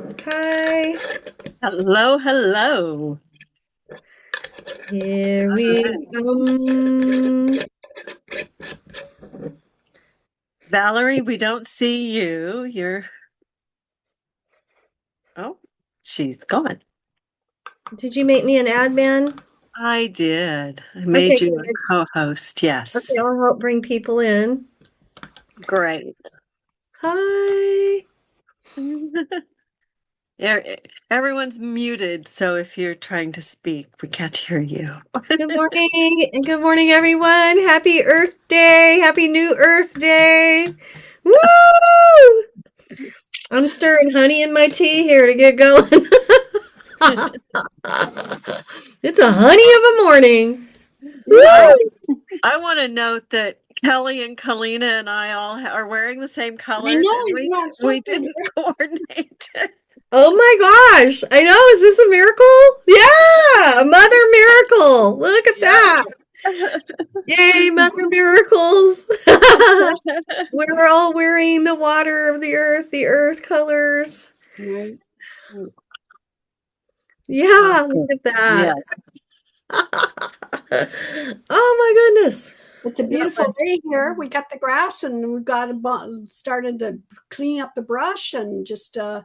Hi. Hello, hello. Here All we right. come. Valerie, we don't see you. Oh, she's gone. Did you make me an admin? I did. I made Okay, you good. a co-host. Okay, Yes. I'll help bring people in. Great. Hi. E- Everyone's muted, so if you're trying to speak, we can't hear you. Good morning. And good morning, everyone. Happy Earth Day. Happy New Earth Day. Woo! I'm stirring honey in my tea here to get going. It's a honey of a morning. I Woo! I want to note that Kelly and Kalina and I all are wearing the same I colors, know, and isn't that we something? didn't coordinate. Oh my gosh. I know. Is this a miracle? Yeah. A mother miracle. Look at Yeah. that. Yay, mother miracles. We're all wearing the water of the earth colors. Right. Yeah, look at that. Yes. Oh my goodness. It's a beautiful day here. We got the grass and we got started to clean up the brush and just had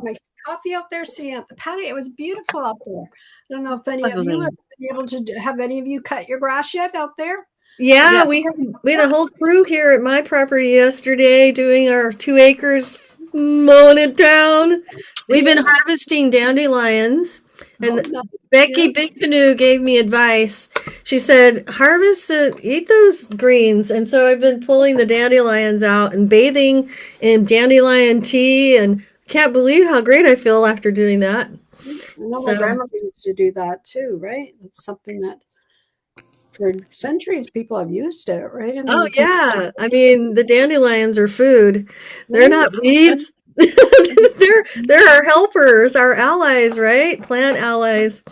my coffee out there sitting at the patio. It was beautiful out there. I don't know if any of you have Lovely. been able to have any of you cut your grass yet out there? Just Yeah, Yes. we had a whole crew here at my property yesterday doing our 2 acres mowing it down. We've been yeah. harvesting dandelions, Oh, and no. Becky Yeah. Big Canoe gave me advice. She said, eat those greens. And so I've been pulling the dandelions out and bathing in dandelion tea, and can't believe how great I feel after doing that. I know my So, grandmother used to do that too, right? It's something that for centuries people have used it, right? oh And people, yeah, I mean the dandelions are food. They're right? not weeds. they're our helpers, our allies, right? Plant allies.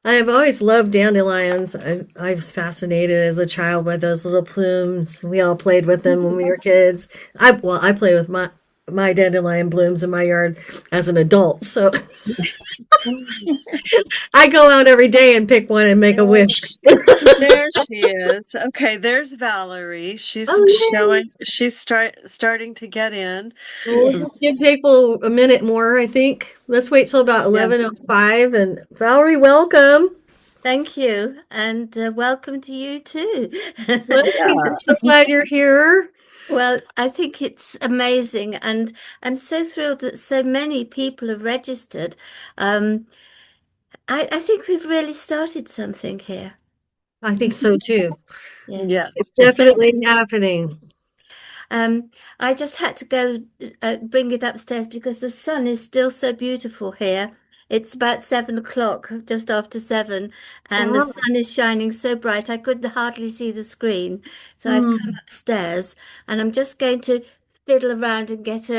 I have always loved dandelions. I was fascinated as a child by those little plumes. We all played with them when we were kids. I play with my dandelion blooms in my yard as an adult. So I go out every day and pick one and make a wish. There she is. Okay, there's Valerie. She's Oh, yay. showing, she's starting to get in. Well, we'll just give people a minute more, I think. Let's wait till about Yeah. 11:05. And Valerie, welcome. Thank you, and welcome to you too. Leslie, I'm Yeah. so glad you're here. Well, I think it's amazing, and I'm so thrilled that so many people have registered. Um, I think we've really started something here. I think so too. Yes. Yes. It's definitely happening. Um, I just had to go bring it upstairs because the sun is still so beautiful here. It's about 7 o'clock, just after 7, and the Wow. sun is shining so bright I could hardly see the screen. So I've come Hmm. upstairs, and I'm just going to fiddle around and get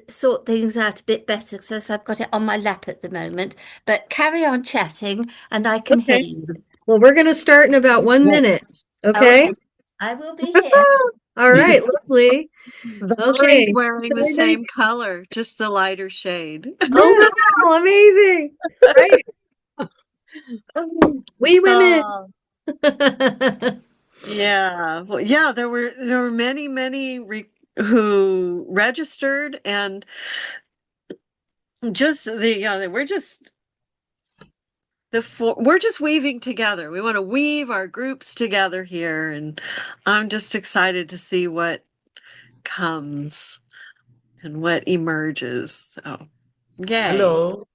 sort things out a bit better. So I've got it on my lap at the moment. But carry on chatting, and I can hear Okay. you. Well, we're going to start in about 1 minute. Okay. Okay, I will be here. All right. Lovely. Valerie's Okay. wearing So the everybody, same color, just the lighter shade. oh, Yeah, wow. Amazing. right. We women. Oh, yeah. Well, yeah, there were many who registered, and just we're just weaving together. We want to weave our groups together here, and I'm just excited to see what comes and what emerges. So, yay. Hello,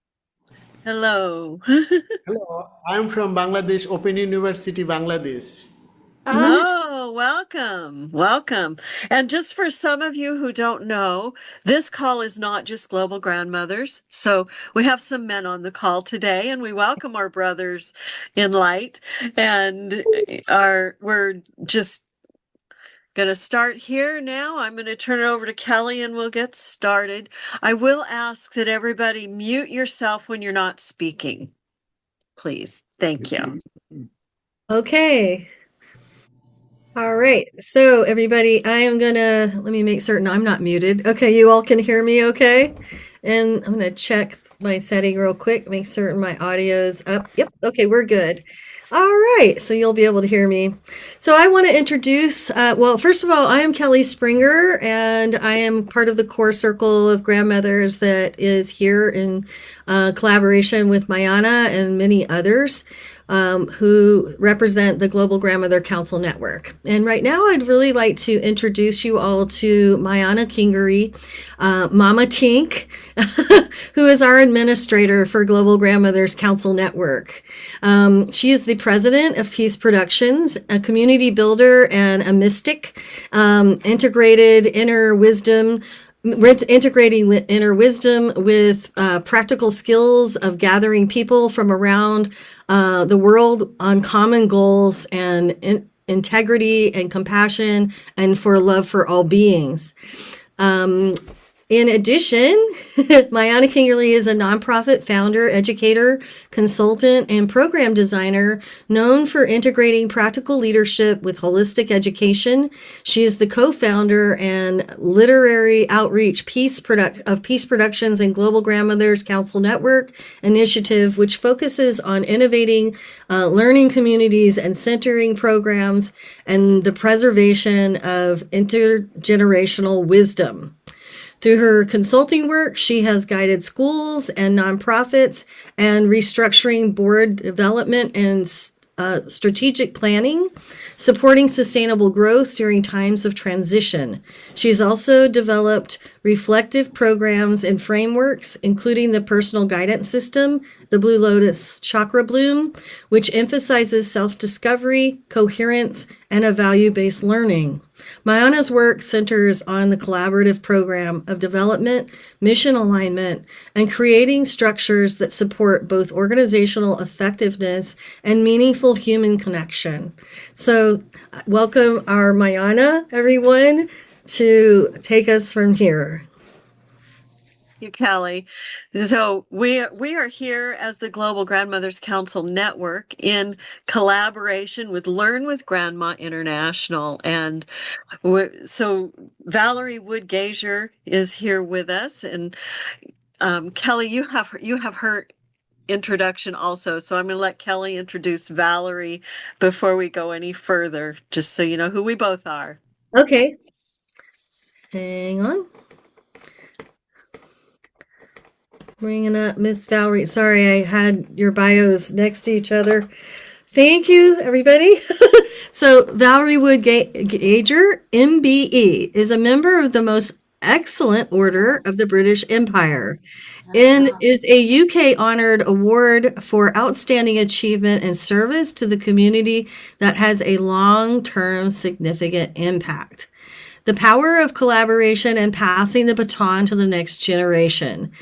Hello. hello. I'm from Bangladesh, Open University, Bangladesh. Uh, Oh, welcome. Welcome. And just for some of you who don't know, this call is not just Global Grandmothers. So we have some men on the call today, and we welcome our brothers in light. And we're just going to start here now. I'm going to turn it over to Kelly and we'll get started. I will ask that everybody mute yourself when you're not speaking, please. Thank you. Okay. All right. So, everybody, I am going to let me make certain I'm not muted. Okay. You all can hear me okay? And I'm going to check my setting real quick, make certain my audio's up. Yep. Okay, we're good. All right. So you'll be able to hear me. So I want to introduce, well, first of all, I am Kelly Springer, and I am part of the core circle of grandmothers that is here in collaboration with Mayana and many others. Who represent the Global Grandmother Council Network. And right now, I'd really like to introduce you all to Mayana Kingery, Mama Tink, who is our administrator for Global Grandmothers Council Network. She is the president of Peace Productions, a community builder and a mystic, integrating inner wisdom with practical skills of gathering people from around the world on common goals and integrity and compassion and for love for all beings. In addition, Mayana Kingerly is a nonprofit founder, educator, consultant, and program designer known for integrating practical leadership with holistic education. She is the co-founder and literary outreach of Peace Productions and Global Grandmothers Council Network initiative, which focuses on innovating learning communities and centering programs and the preservation of intergenerational wisdom. Through her consulting work, she has guided schools and nonprofits and restructuring board development and strategic planning, supporting sustainable growth during times of transition. She's also developed reflective programs and frameworks, including the personal guidance system, the Blue Lotus Chakra Bloom, which emphasizes self-discovery, coherence, and a value-based learning. Mayana's work centers on the collaborative program of development, mission alignment, and creating structures that support both organizational effectiveness and meaningful human connection. So, welcome our Mayana, everyone, to take us from here. You, Kelly. So we are here as the Global Grandmothers Council Network in collaboration with Learn with Grandma International, and so Valerie Wood Gager is here with us, and Kelly, you have her introduction also. So I'm going to let Kelly introduce Valerie before we go any further, just so you know who we both are. Okay. Hang on. Bringing up Miss Valerie. Sorry, I had your bios next to each other. Thank you, everybody. So Valerie Wood Gager, MBE, is a member of the most excellent order of the British Empire and is a UK honored award for outstanding achievement and service to the community that has a long-term significant impact. The power of collaboration and passing the baton to the next generation.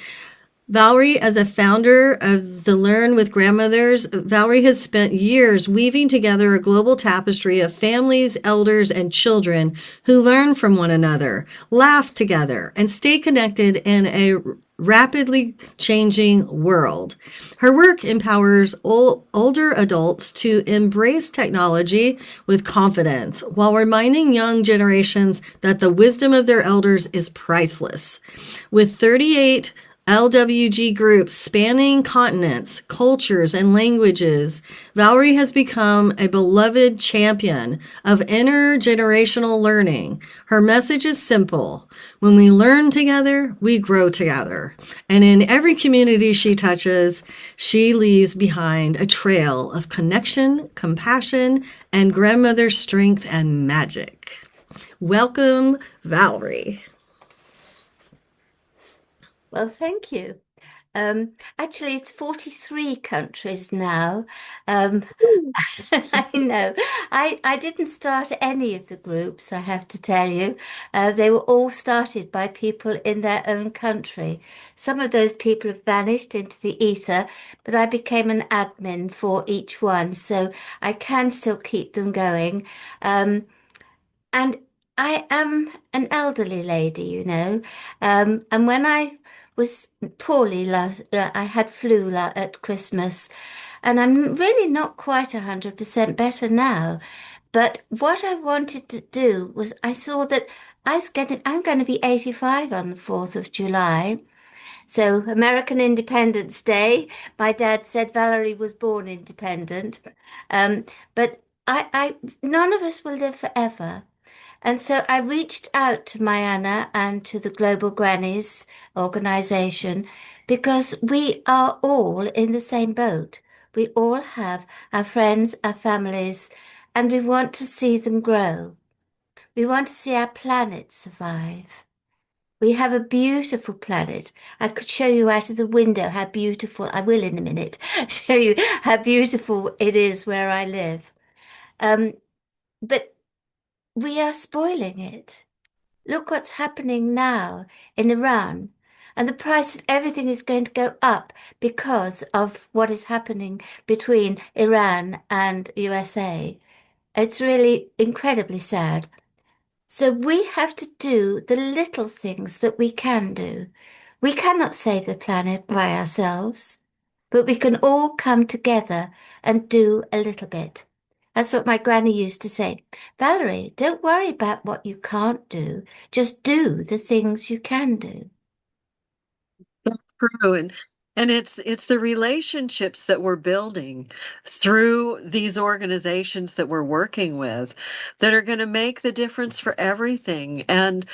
Valerie, as a founder of the Learn with Grandmothers, Valerie has spent years weaving together a global tapestry of families, elders, and children who learn from one another, laugh together, and stay connected in a rapidly changing world. Her work empowers older adults to embrace technology with confidence while reminding young generations that the wisdom of their elders is priceless. With 38 LWG groups spanning continents, cultures, and languages, Valerie has become a beloved champion of intergenerational learning. Her message is simple. When we learn together, we grow together. And in every community she touches, she leaves behind a trail of connection, compassion, and grandmother strength and magic. Welcome, Valerie. Well, thank you. Actually, it's 43 countries now. I know. I didn't start any of the groups, I have to tell you. They were all started by people in their own country. Some of those people have vanished into the ether, but I became an admin for each one, so I can still keep them going. And I am an elderly lady, you know. And when I was poorly I had flu at Christmas, and I'm really not quite 100% better now. But what I wanted to do was I saw that I'm going to be 85 on the 4th of July. So American Independence Day, my dad said Valerie was born independent. But none of us will live forever. And so I reached out to Mariana and to the Global Grannies organization because we are all in the same boat. We all have our friends, our families, and we want to see them grow. We want to see our planet survive. We have a beautiful planet. I could show you out of the window how beautiful, I will in a minute, show you how beautiful it is where I live. But we are spoiling it. Look what's happening now in Iran. And the price of everything is going to go up because of what is happening between Iran and USA. It's really incredibly sad. So we have to do the little things that we can do. We cannot save the planet by ourselves, but we can all come together and do a little bit. That's what my granny used to say. Valerie, don't worry about what you can't do. Just do the things you can do. True. And it's the relationships that we're building through these organizations that we're working with that are going to make the difference for everything. And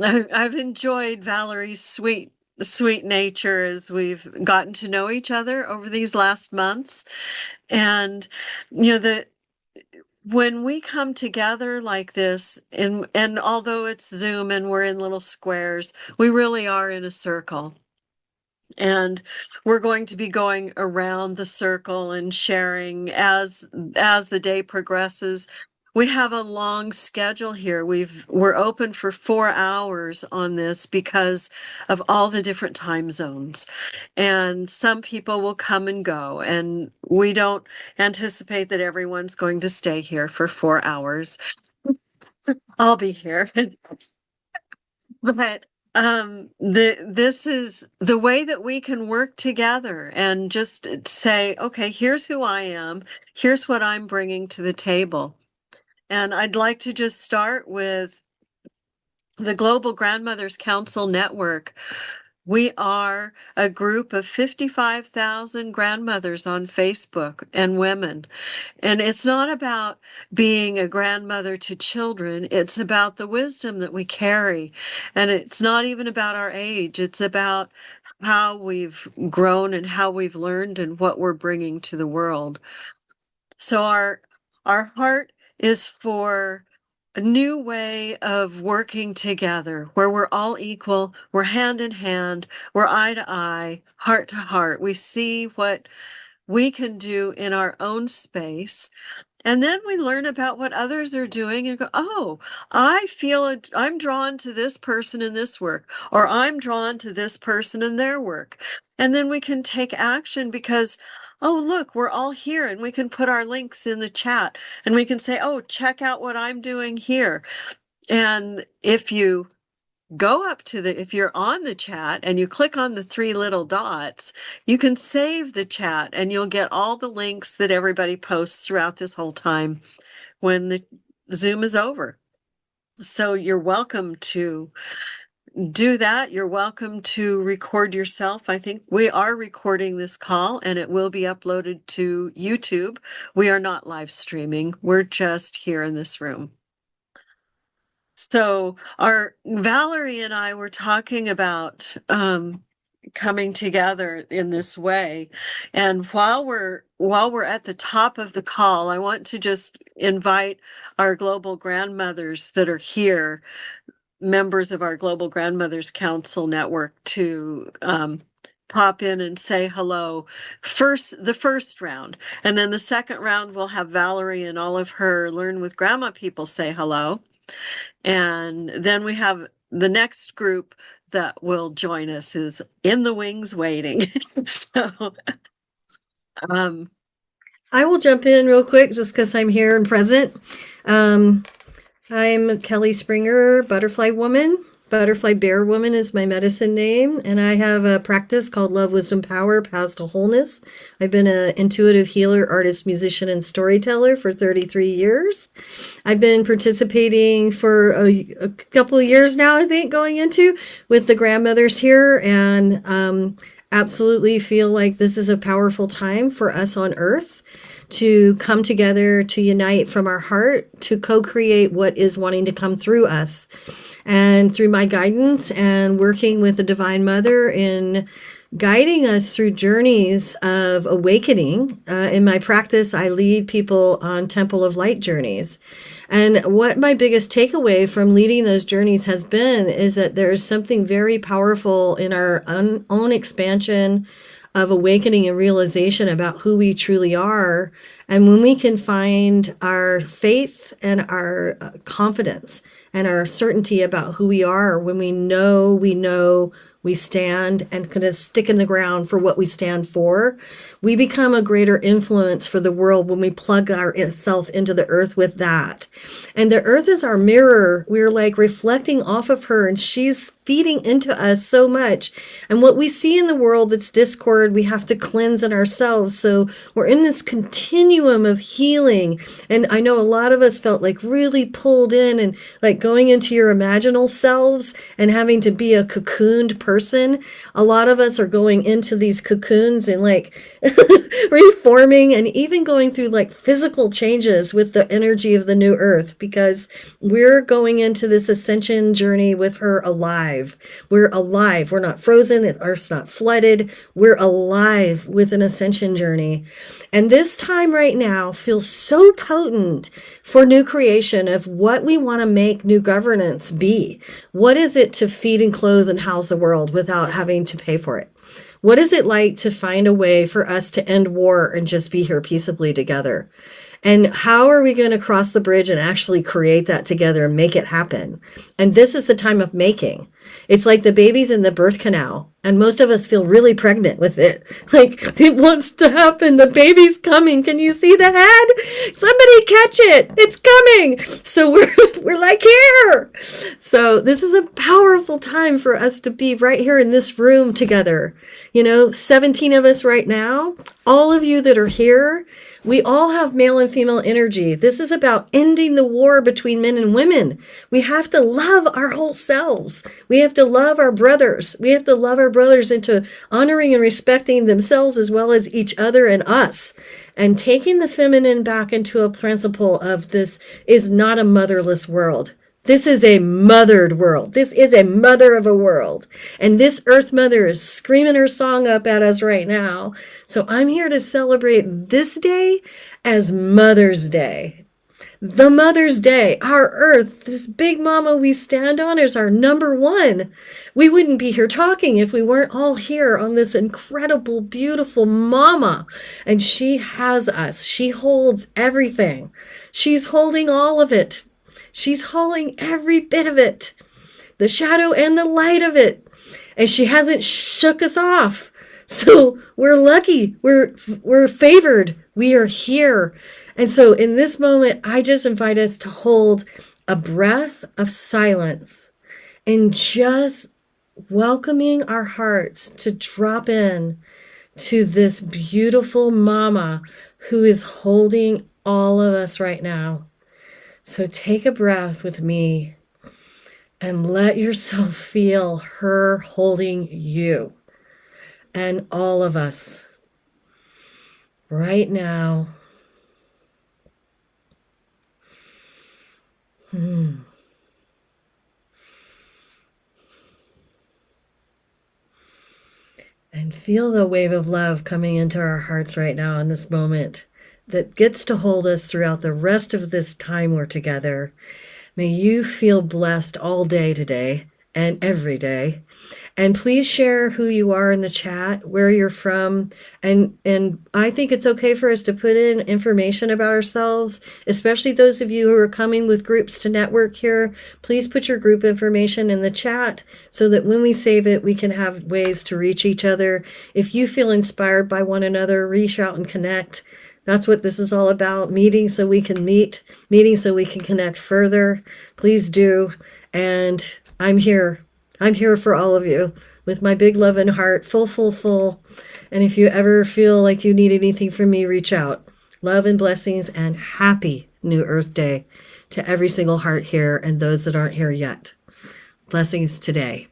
I've enjoyed Valerie's sweet nature as we've gotten to know each other over these last months. And the when we come together like this, and although it's Zoom and we're in little squares, we really are in a circle. And we're going to be going around the circle and sharing as the day progresses. We have a long schedule here. We're open for 4 hours on this because of all the different time zones. And some people will come and go, and we don't anticipate that everyone's going to stay here for 4 hours. I'll be here. But this is the way that we can work together and just say, okay, here's who I am, here's what I'm bringing to the table. And I'd like to just start with the Global Grandmothers Council Network. We are a group of 55,000 grandmothers on Facebook and women. And it's not about being a grandmother to children. It's about the wisdom that we carry. And it's not even about our age. It's about how we've grown and how we've learned and what we're bringing to the world. So our heart is for a new way of working together where we're all equal, we're hand in hand, we're eye to eye, heart to heart. We see what we can do in our own space. And then we learn about what others are doing and go, oh, I'm drawn to this person in this work, or I'm drawn to this person in their work. And then we can take action because, oh, look, we're all here, and we can put our links in the chat and we can say, oh, check out what I'm doing here. And if you if you're on the chat and you click on the 3 little dots, you can save the chat and you'll get all the links that everybody posts throughout this whole time when the Zoom is over. So you're welcome to do that. You're welcome to record yourself. I think we are recording this call and it will be uploaded to YouTube. We are not live streaming. We're just here in this room. So our Valerie and I were talking about coming together in this way. And while we're at the top of the call, I want to just invite our global grandmothers that are here, members of our Global Grandmothers Council Network, to pop in and say hello. The first round. And then the second round, we'll have Valerie and all of her Learn with Grandma people say hello. And then we have the next group that will join us is in the wings waiting. So I will jump in real quick just because I'm here and present. I'm Kelly Springer, Butterfly Woman. Butterfly Bear Woman is my medicine name, and I have a practice called Love, Wisdom, Power, Paths to Wholeness. I've been an intuitive healer, artist, musician, and storyteller for 33 years. I've been participating for a couple of years now, I think, going into with the grandmothers here, and absolutely feel like this is a powerful time for us on Earth to come together, to unite from our heart, to co-create what is wanting to come through us. And through my guidance and working with the Divine Mother in guiding us through journeys of awakening. In my practice, I lead people on Temple of Light journeys. And what my biggest takeaway from leading those journeys has been is that there's something very powerful in our own expansion of awakening and realization about who we truly are. And when we can find our faith and our confidence and our certainty about who we are, when we know we stand and kind of stick in the ground for what we stand for, we become a greater influence for the world when we plug ourselves into the earth with that. And the earth is our mirror. We're like reflecting off of her, and she's feeding into us so much. And what we see in the world that's discord, we have to cleanse in ourselves. So we're in this continuum of healing. And I know a lot of us felt like really pulled in and like going into your imaginal selves and having to be a cocooned person. A lot of us are going into these cocoons and like reforming and even going through like physical changes with the energy of the new earth, because we're going into this ascension journey with her alive. We're alive. We're not frozen. The earth's not flooded. We're alive with an ascension journey. And this time right now feels so potent for new creation of what we want to make new governance be. What is it to feed and clothe and house the world without having to pay for it? What is it like to find a way for us to end war and just be here peaceably together? And how are we going to cross the bridge and actually create that together and make it happen? And this is the time of making. It's like the baby's in the birth canal, and most of us feel really pregnant with it. Like, it wants to happen. The baby's coming. Can you see the head? Somebody catch it. It's coming. So we're like here. So this is a powerful time for us to be right here in this room together. 17 of us right now, all of you that are here, we all have male and female energy. This is about ending the war between men and women. We have to love our whole selves. We have to love our brothers. We have to love our brothers into honoring and respecting themselves as well as each other and us. And taking the feminine back into a principle of this is not a motherless world. This is a mothered world. This is a mother of a world. And this Earth Mother is screaming her song up at us right now. So I'm here to celebrate this day as Mother's Day. The Mother's Day, our Earth, this big mama we stand on is our number one. We wouldn't be here talking if we weren't all here on this incredible, beautiful mama. And she has us. She holds everything. She's holding all of it. She's holding every bit of it, the shadow and the light of it. And she hasn't shook us off. So we're lucky. We're favored. We are here. And so in this moment, I just invite us to hold a breath of silence and just welcoming our hearts to drop in to this beautiful mama who is holding all of us right now. So take a breath with me and let yourself feel her holding you and all of us right now. And feel the wave of love coming into our hearts right now in this moment that gets to hold us throughout the rest of this time we're together. May you feel blessed all day today and every day. And please share who you are in the chat, where you're from. And I think it's okay for us to put in information about ourselves, especially those of you who are coming with groups to network here. Please put your group information in the chat so that when we save it, we can have ways to reach each other. If you feel inspired by one another, reach out and connect. That's what this is all about. Meeting so we can meet, meeting so we can connect further. Please do. And I'm here. I'm here for all of you with my big love and heart, full, full, full. And if you ever feel like you need anything from me, reach out. Love and blessings and happy New Earth Day to every single heart here and those that aren't here yet. Blessings today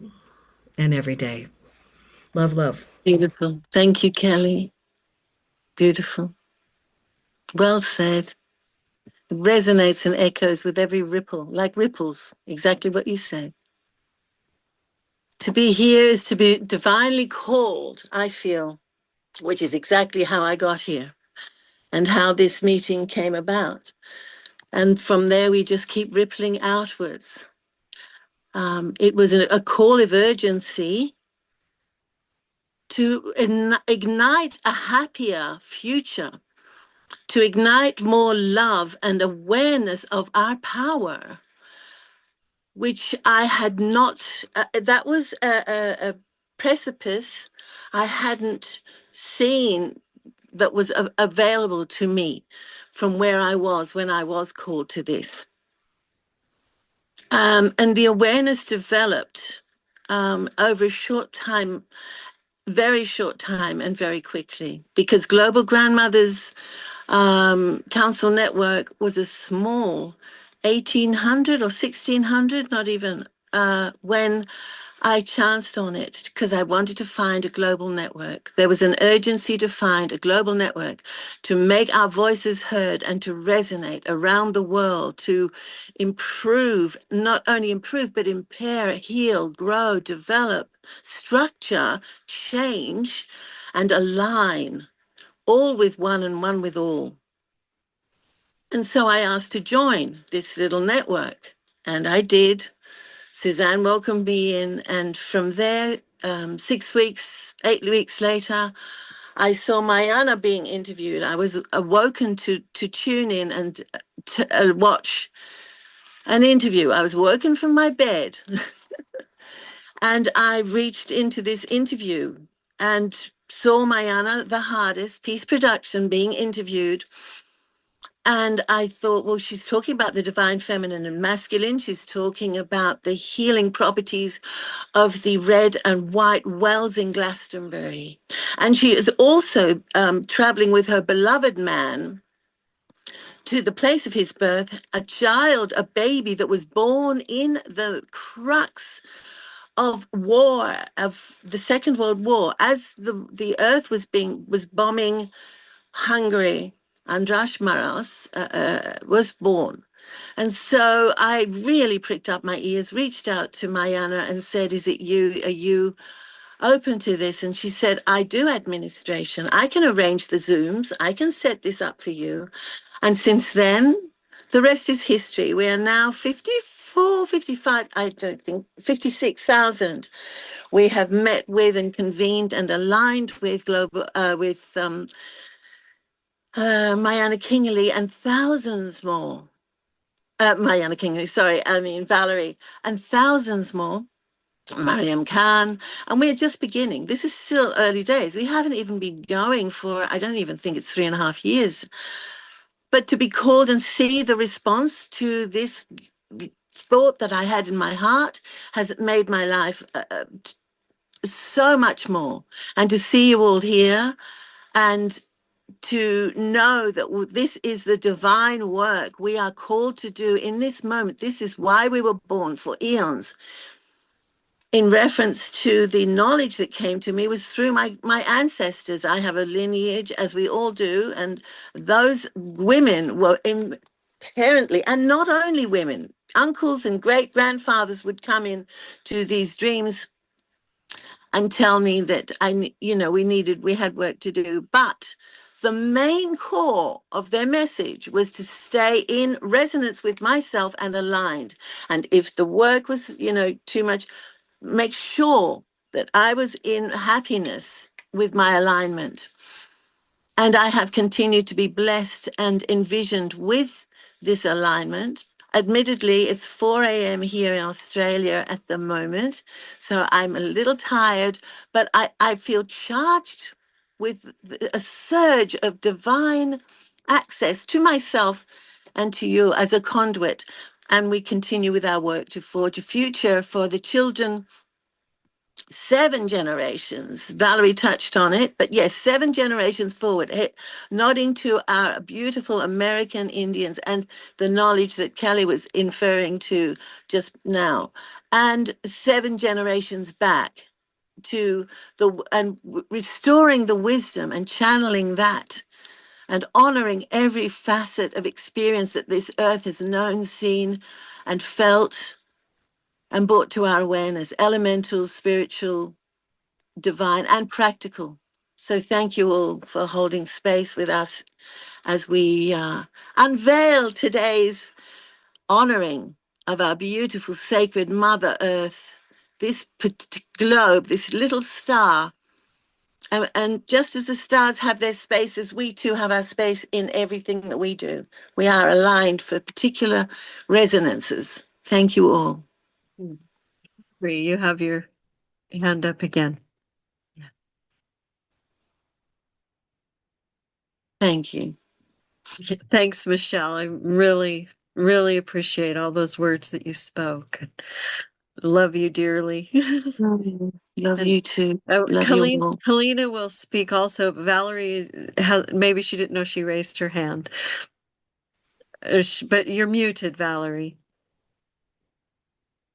and every day. Love, love. Beautiful. Thank you, Kelly. Beautiful. Well said. It resonates and echoes with every ripple, like ripples, exactly what you said. To be here is to be divinely called, I feel, which is exactly how I got here and how this meeting came about. And from there, we just keep rippling outwards. It was a call of urgency to ignite a happier future, to ignite more love and awareness of our power, which I had not, that was a precipice I hadn't seen that was available to me from where I was when I was called to this. And the awareness developed over a short time, very short time, and very quickly, because Global Grandmothers Council Network was a small 1800 or 1600, not even, when I chanced on it because I wanted to find a global network. There was an urgency to find a global network, to make our voices heard and to resonate around the world, to improve, not only improve, but impair, heal, grow, develop, structure, change, and align, all with one and one with all. And so I asked to join this little network, and I did. Suzanne welcomed me in, and from there, 6 weeks, 8 weeks later, I saw Mayana being interviewed. I was awoken to tune in and to watch an interview. I was woken from my bed, and I reached into this interview and saw Mayana, the hardest, Peace Production, being interviewed. And I thought, well, she's talking about the divine feminine and masculine. She's talking about the healing properties of the red and white wells in Glastonbury. And she is also traveling with her beloved man to the place of his birth, a child, a baby that was born in the crux of war, of the Second World War, as the earth was bombing Hungary. Andras Maros was born. And so I really pricked up my ears, reached out to Mayana and said, is it you? Are you open to this? And she said, I do administration. I can arrange the Zooms. I can set this up for you. And since then, the rest is history. We are now 54, 55, I don't think, 56,000. We have met with and convened and aligned with Mariana Kingley and thousands more. Mariana Kingley, sorry, I mean Valerie, and thousands more. Mariam Khan, and we're just beginning. This is still early days. We haven't even been going for, I don't even think it's 3.5 years. But to be called and see the response to this thought that I had in my heart has made my life so much more. And to see you all here and to know that this is the divine work we are called to do in this moment. This is why we were born, for eons. In reference to the knowledge that came to me was through my ancestors. I have a lineage, as we all do, and those women were inherently, and not only women, uncles and great grandfathers would come in to these dreams and tell me that we had work to do. But the main core of their message was to stay in resonance with myself and aligned. And if the work was, too much, make sure that I was in happiness with my alignment. And I have continued to be blessed and envisioned with this alignment. Admittedly, it's 4 a.m. here in Australia at the moment, so I'm a little tired, but I feel charged with a surge of divine access to myself and to you as a conduit. And we continue with our work to forge a future for the children, 7 generations. Valerie touched on it, but yes, 7 generations forward, nodding to our beautiful American Indians and the knowledge that Kelly was inferring to just now, and 7 generations back to restoring the wisdom and channeling that and honoring every facet of experience that this earth has known, seen, and felt and brought to our awareness, elemental, spiritual, divine, and practical. So thank you all for holding space with us as we unveil today's honoring of our beautiful sacred Mother Earth, this globe, this little star. And just as the stars have their spaces, we too have our space in everything that we do. We are aligned for particular resonances. Thank you all. Bree, you have your hand up again. Thank you. Thanks, Michelle. I really, really appreciate all those words that you spoke. Love you dearly. Love you too. Love you all. Kalina will speak also. Valerie maybe she didn't know she raised her hand. But you're muted, Valerie.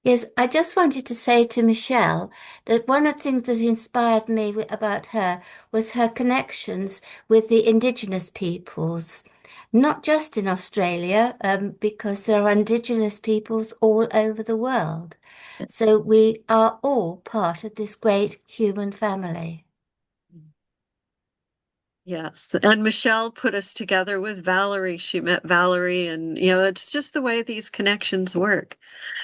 Yes, I just wanted to say to Michelle that one of the things that inspired me about her was her connections with the indigenous peoples, not just in Australia, because there are indigenous peoples all over the world. So we are all part of this great human family. Yes. And Michelle put us together with Valerie. She met Valerie, and it's just the way these connections work.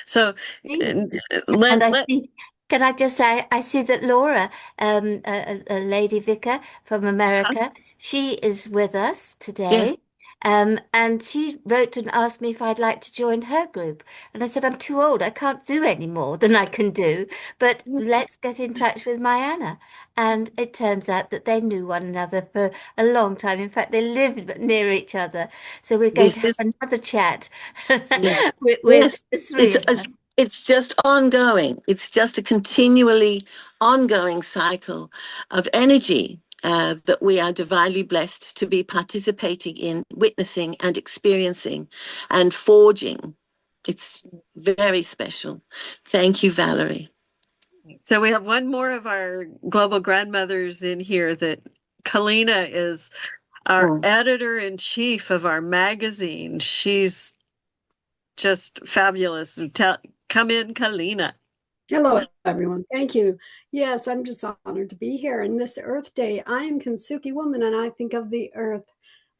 So And I see, can I just say, I see that Laura, a lady vicar from America, she is with us today. And she wrote and asked me if I'd like to join her group. And I said, I'm too old. I can't do any more than I can do. But let's get in touch with Mariana. And it turns out that they knew one another for a long time. In fact, they lived near each other. So we're going to have another chat with the three of us. It's just ongoing. It's just a continually ongoing cycle of energy that we are divinely blessed to be participating in, witnessing and experiencing and forging. It's very special. Thank you, Valerie. So we have one more of our global grandmothers in here. That Kalina is our editor-in-chief of our magazine. She's just fabulous. Come in, Kalina. Hello, everyone. Thank you. Yes, I'm just honored to be here. And this Earth Day, I am Kinsuki woman, and I think of the earth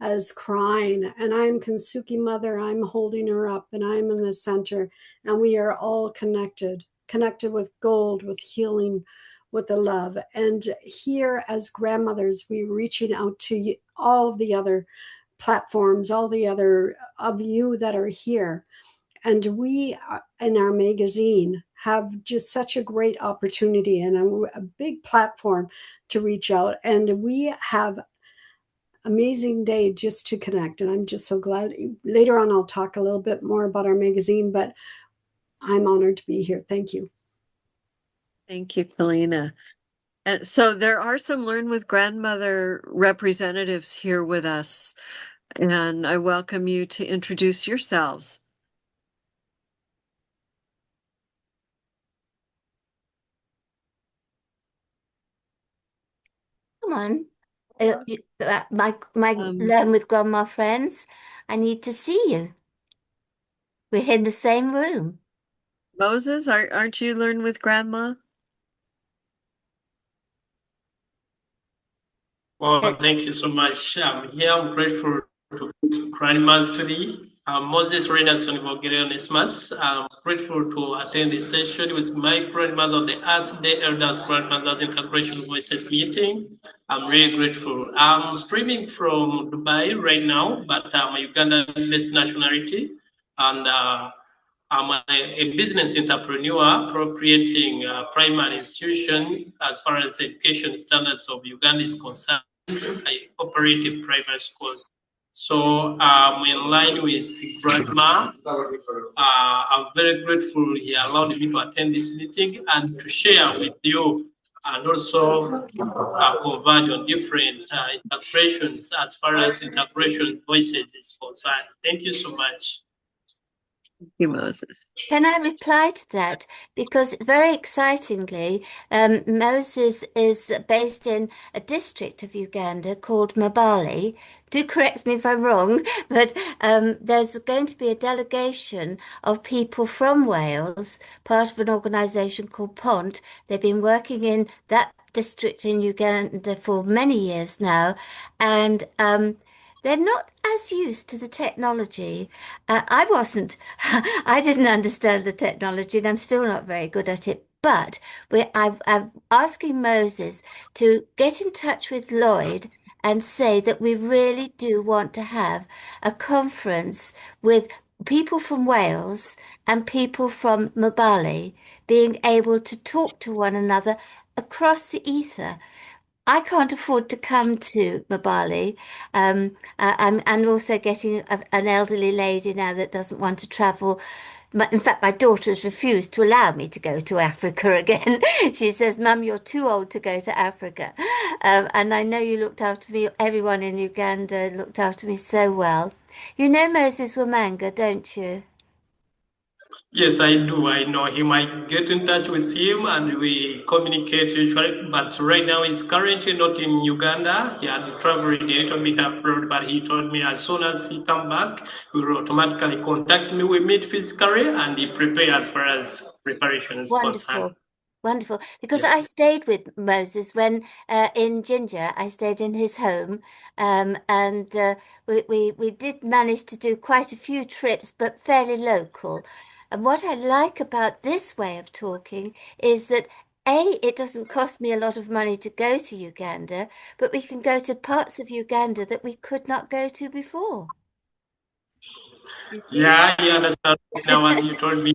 as crying. And I'm Kinsuki mother. I'm holding her up, and I'm in the center. And we are all connected with gold, with healing, with the love. And here, as grandmothers, we're reaching out to all of the other platforms, all the other of you that are here. And we, in our magazine, have just such a great opportunity and a big platform to reach out. And we have amazing day just to connect. And I'm just so glad. Later on, I'll talk a little bit more about our magazine, but I'm honored to be here. Thank you. Thank you, Kalina. And so there are some Learn with Grandmother representatives here with us, and I welcome you to introduce yourselves. Come on. My Learn with Grandma friends, I need to see you. We're in the same room. Moses, aren't you Learn with Grandma? Well, thank you so much. I'm here. I'm grateful to Grandma's today. Moses Renason Vogerionismas. I'm grateful to attend this session with my grandmother, the Earth Day Elders Grandmothers Integration Voices meeting. I'm really grateful. I'm streaming from Dubai right now, but I'm a Ugandan-based nationality, and I'm a business entrepreneur appropriating primary institution as far as education standards of Uganda is concerned. I operate a private school. So in line with Grandma, I'm very grateful he allowed me to attend this meeting and to share with you and also converge on different interpretations as far as integration voices is concerned. Thank you so much. Thank you, Moses. Can I reply to that? Because very excitingly, Moses is based in a district of Uganda called Mabali. Do correct me if I'm wrong, but there's going to be a delegation of people from Wales, part of an organisation called PONT. They've been working in that district in Uganda for many years now, and they're not as used to the technology. I wasn't. I didn't understand the technology, and I'm still not very good at it. But I'm asking Moses to get in touch with Lloyd and say that we really do want to have a conference with people from Wales and people from Mobali being able to talk to one another across the ether. I can't afford to come to Mobali. I'm also getting an elderly lady now that doesn't want to travel. In fact, my daughter has refused to allow me to go to Africa again. She says, Mum, you're too old to go to Africa. And I know you looked after me, everyone in Uganda looked after me so well. You know Moses Wamanga, don't you? Yes, I do. I know him. I get in touch with him and we communicate usually. But right now, he's currently not in Uganda. He had traveled a little bit abroad, but he told me as soon as he come back, he will automatically contact me. We meet physically and he prepare as far as preparation is concerned. Wonderful. Wonderful. Because Yeah. I stayed with Moses when in Ginger, I stayed in his home. And we did manage to do quite a few trips, but fairly local. And what I like about this way of talking is that A, it doesn't cost me a lot of money to go to Uganda, but we can go to parts of Uganda that we could not go to before. You see? Yeah, I understand now as you told me.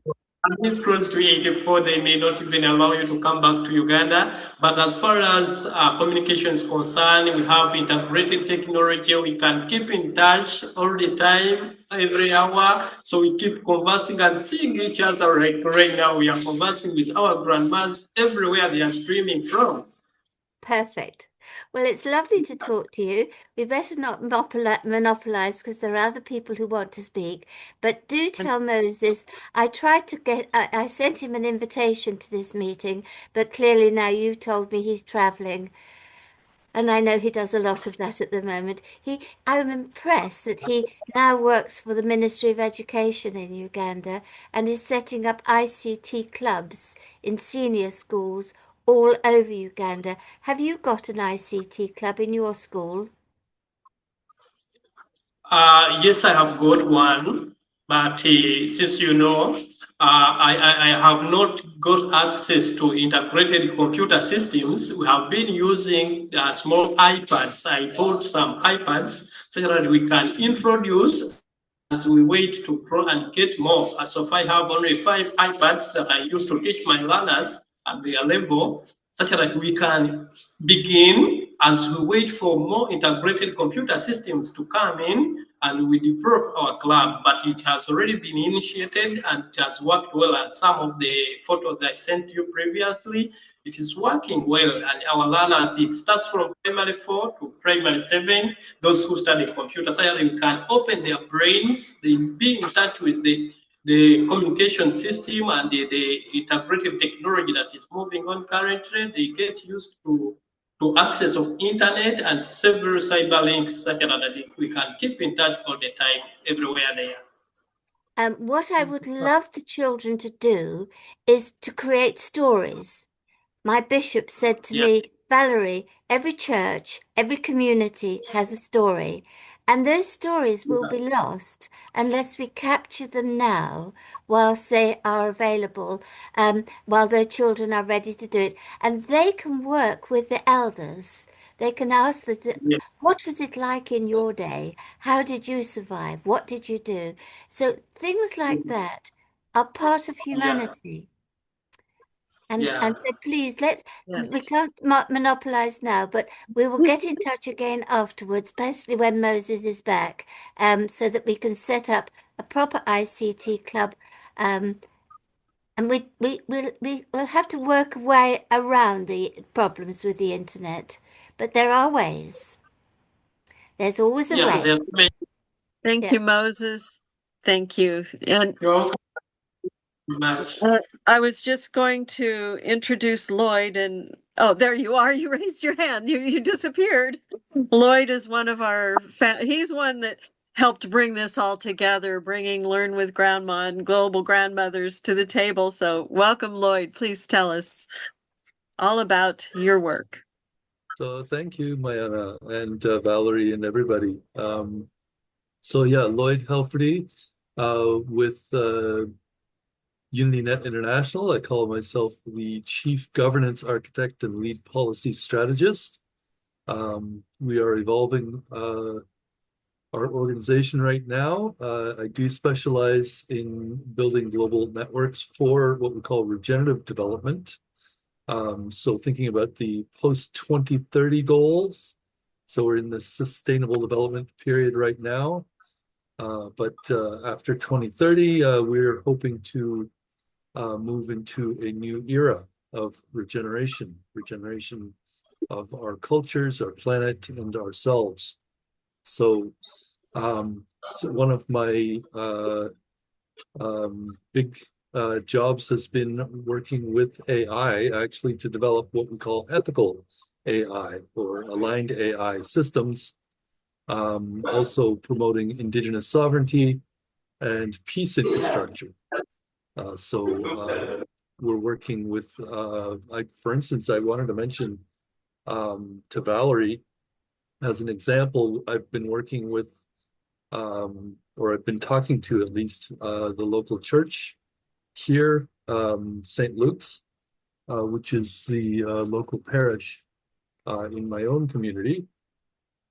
Until close to 84, they may not even allow you to come back to Uganda. But as far as communication is concerned, we have integrated technology. We can keep in touch all the time, every hour. So we keep conversing and seeing each other. Like right now, we are conversing with our grandmas everywhere they are streaming from. Perfect. Well, it's lovely to talk to you. We better not monopolize because there are other people who want to speak. But do tell Moses, I tried to I sent him an invitation to this meeting, but clearly now you've told me he's traveling. And I know he does a lot of that at the moment. I'm impressed that he now works for the Ministry of Education in Uganda and is setting up ICT clubs in senior schools all over Uganda. Have you got an ICT club in your school? Yes, I have got one, but since you know, I have not got access to integrated computer systems. We have been using small iPads. I bought some iPads so that we can introduce as we wait to grow and get more. As of I have only 5 iPads that I use to teach my learners at their level, such that we can begin as we wait for more integrated computer systems to come in and we develop our club. But it has already been initiated and it has worked well. And some of the photos I sent you previously, it is working well. And our learners, it starts from primary 4 to primary 7. Those who study computer science can open their brains, they be in touch with the communication system and the integrated technology that is moving on currently. They get used to access of internet and several cyber links such that we can keep in touch all the time everywhere they are. What I would love the children to do is to create stories. My bishop said to Yeah. me, Valerie, every church, every community has a story, and those stories will be lost unless we capture them now whilst they are available, while their children are ready to do it. And they can work with the elders. They can ask Yeah. what was it like in your day? How did you survive? What did you do? So things like that are part of Yeah. humanity. And Yeah. so please, we Yes. can't monopolize now, but we will get in touch again afterwards, especially when Moses is back, so that we can set up a proper ICT club. And we'll have to work a way around the problems with the internet, but there are ways. There's always a Yeah, way. there's many. Thank Yeah. you, Moses. Thank you. And You're welcome very much. I was just going to introduce Lloyd, and oh, there you are. You raised your hand. You disappeared. Lloyd is one of our he's one that helped bring this all together, bringing Learn with Grandma and Global Grandmothers to the table. So welcome, Lloyd. Please tell us all about your work. So thank you, Mayana and Valerie and everybody. So yeah, Lloyd Helferty with UnityNet International. I call myself the Chief Governance Architect and Lead Policy Strategist. We are evolving our organization right now. I do specialize in building global networks for what we call regenerative development. So thinking about the post-2030 goals. So we're in the sustainable development period right now. But after 2030, we're hoping to move into a new era of regeneration of our cultures, our planet, and ourselves. So, so one of my big jobs has been working with AI actually to develop what we call ethical AI or aligned AI systems. Also promoting indigenous sovereignty and peace infrastructure. So we're working with, like for instance, I wanted to mention to Valerie as an example, I've been working with, or I've been talking to at least the local church here, St. Luke's, which is the local parish in my own community.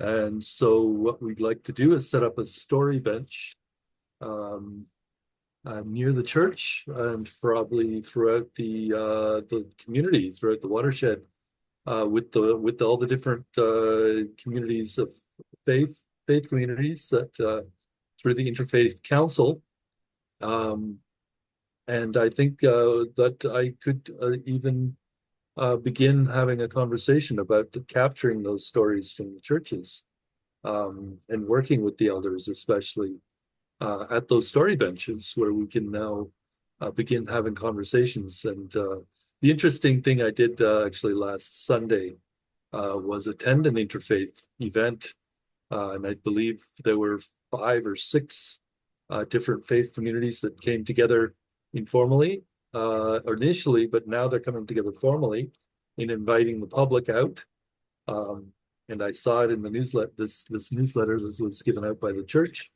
And so what we'd like to do is set up a story bench near the church and probably throughout the community, throughout the watershed, with all the different communities of faith communities that through the Interfaith Council. And I think that I could even begin having a conversation about capturing those stories from the churches and working with the elders, especially at those story benches where we can now begin having conversations. And the interesting thing I did actually last Sunday was attend an interfaith event. And I believe there were 5 or 6 different faith communities that came together informally or initially, but now they're coming together formally in inviting the public out. And I saw it in the newsletter, this newsletter was given out by the church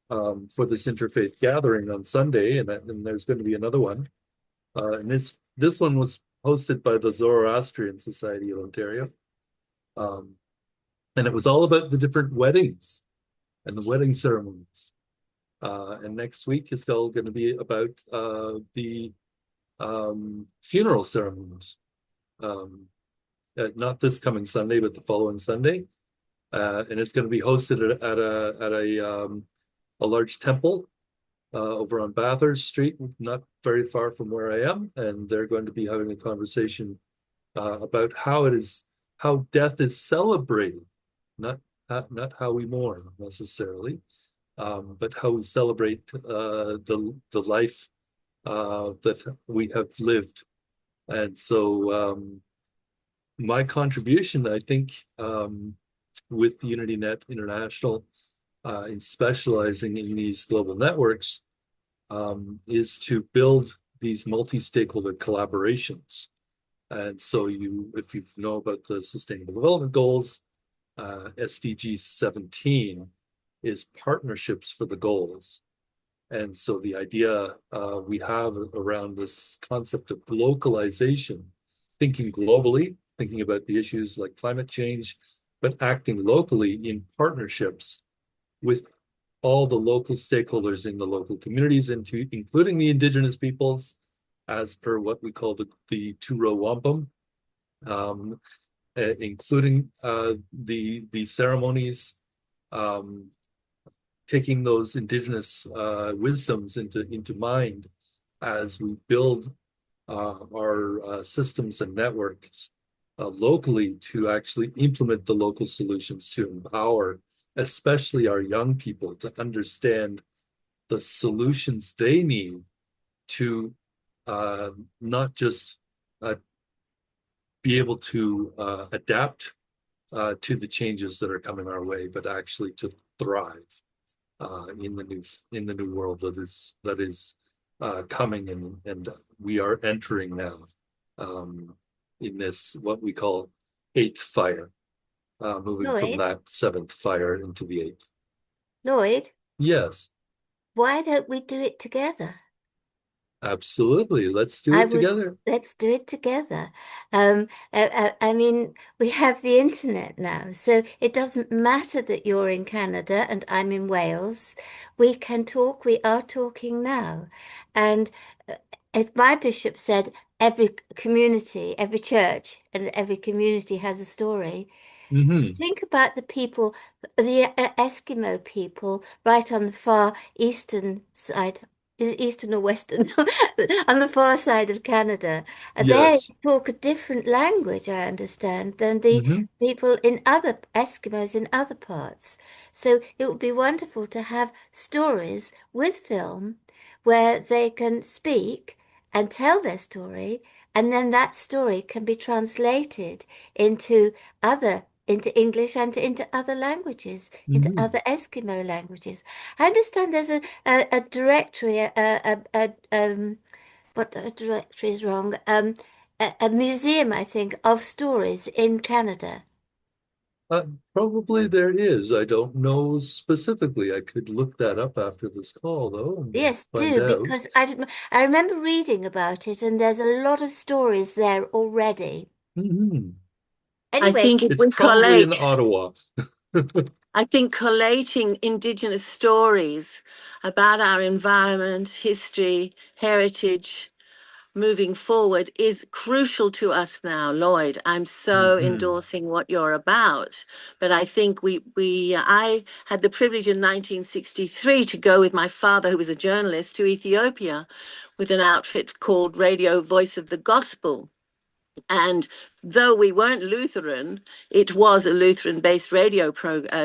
for this interfaith gathering on Sunday, and there's going to be another one. And this one was hosted by the Zoroastrian Society of Ontario. And it was all about the different weddings and the wedding ceremonies. And next week is all going to be about the funeral ceremonies. Not this coming Sunday, but the following Sunday. And it's going to be hosted at a large temple over on Bathurst Street, not very far from where I am. And they're going to be having a conversation about how death is celebrated, not how we mourn necessarily, but how we celebrate the life that we have lived. And so my contribution, I think, with UnityNet International in specializing in these global networks is to build these multi-stakeholder collaborations. And so if you know about the Sustainable Development Goals, SDG 17 is partnerships for the goals. And so the idea we have around this concept of localization, thinking globally, thinking about the issues like climate change, but acting locally in partnerships with all the local stakeholders in the local communities, including the indigenous peoples as per what we call the two-row wampum, including the ceremonies, taking those indigenous wisdoms into mind as we build our systems and networks locally to actually implement the local solutions to empower, especially our young people, to understand the solutions they need to not just be able to adapt to the changes that are coming our way, but actually to thrive in the new world that is coming, and we are entering now in this what we call eighth fire, moving from Lloyd, that seventh fire into the eighth. Lloyd, Yes, why don't we do it together? absolutely. Let's do I it would, together. let's do it together. I mean, we have the internet now, so it doesn't matter that you're in Canada and I'm in Wales. We can talk, we are talking now. And if my bishop said every community, every church, and every community has a story, Mm-hmm. think about the people, the Eskimo people, right on the far eastern side. Is it eastern or western? On the far side of Canada. They Yes. talk a different language, I understand, than the Mm-hmm. people in other Eskimos in other parts. So it would be wonderful to have stories with film where they can speak and tell their story, and then that story can be translated into into English and into other languages, into Mm-hmm. other Eskimo languages. I understand there's a directory, what a directory is wrong, a museum, I think, of stories in Canada. Probably there is. I don't know specifically. I could look that up after this call, though, and Yes, find do, out. because I remember reading about it, and there's a lot of stories there already. Mm-hmm. I Anyway, think if It's we probably in collate, Ottawa. I think collating Indigenous stories about our environment, history, heritage, moving forward is crucial to us now, Lloyd. I'm so Mm-hmm. endorsing what you're about. But I think I had the privilege in 1963 to go with my father, who was a journalist, to Ethiopia with an outfit called Radio Voice of the Gospel. And though we weren't Lutheran, it was a Lutheran-based radio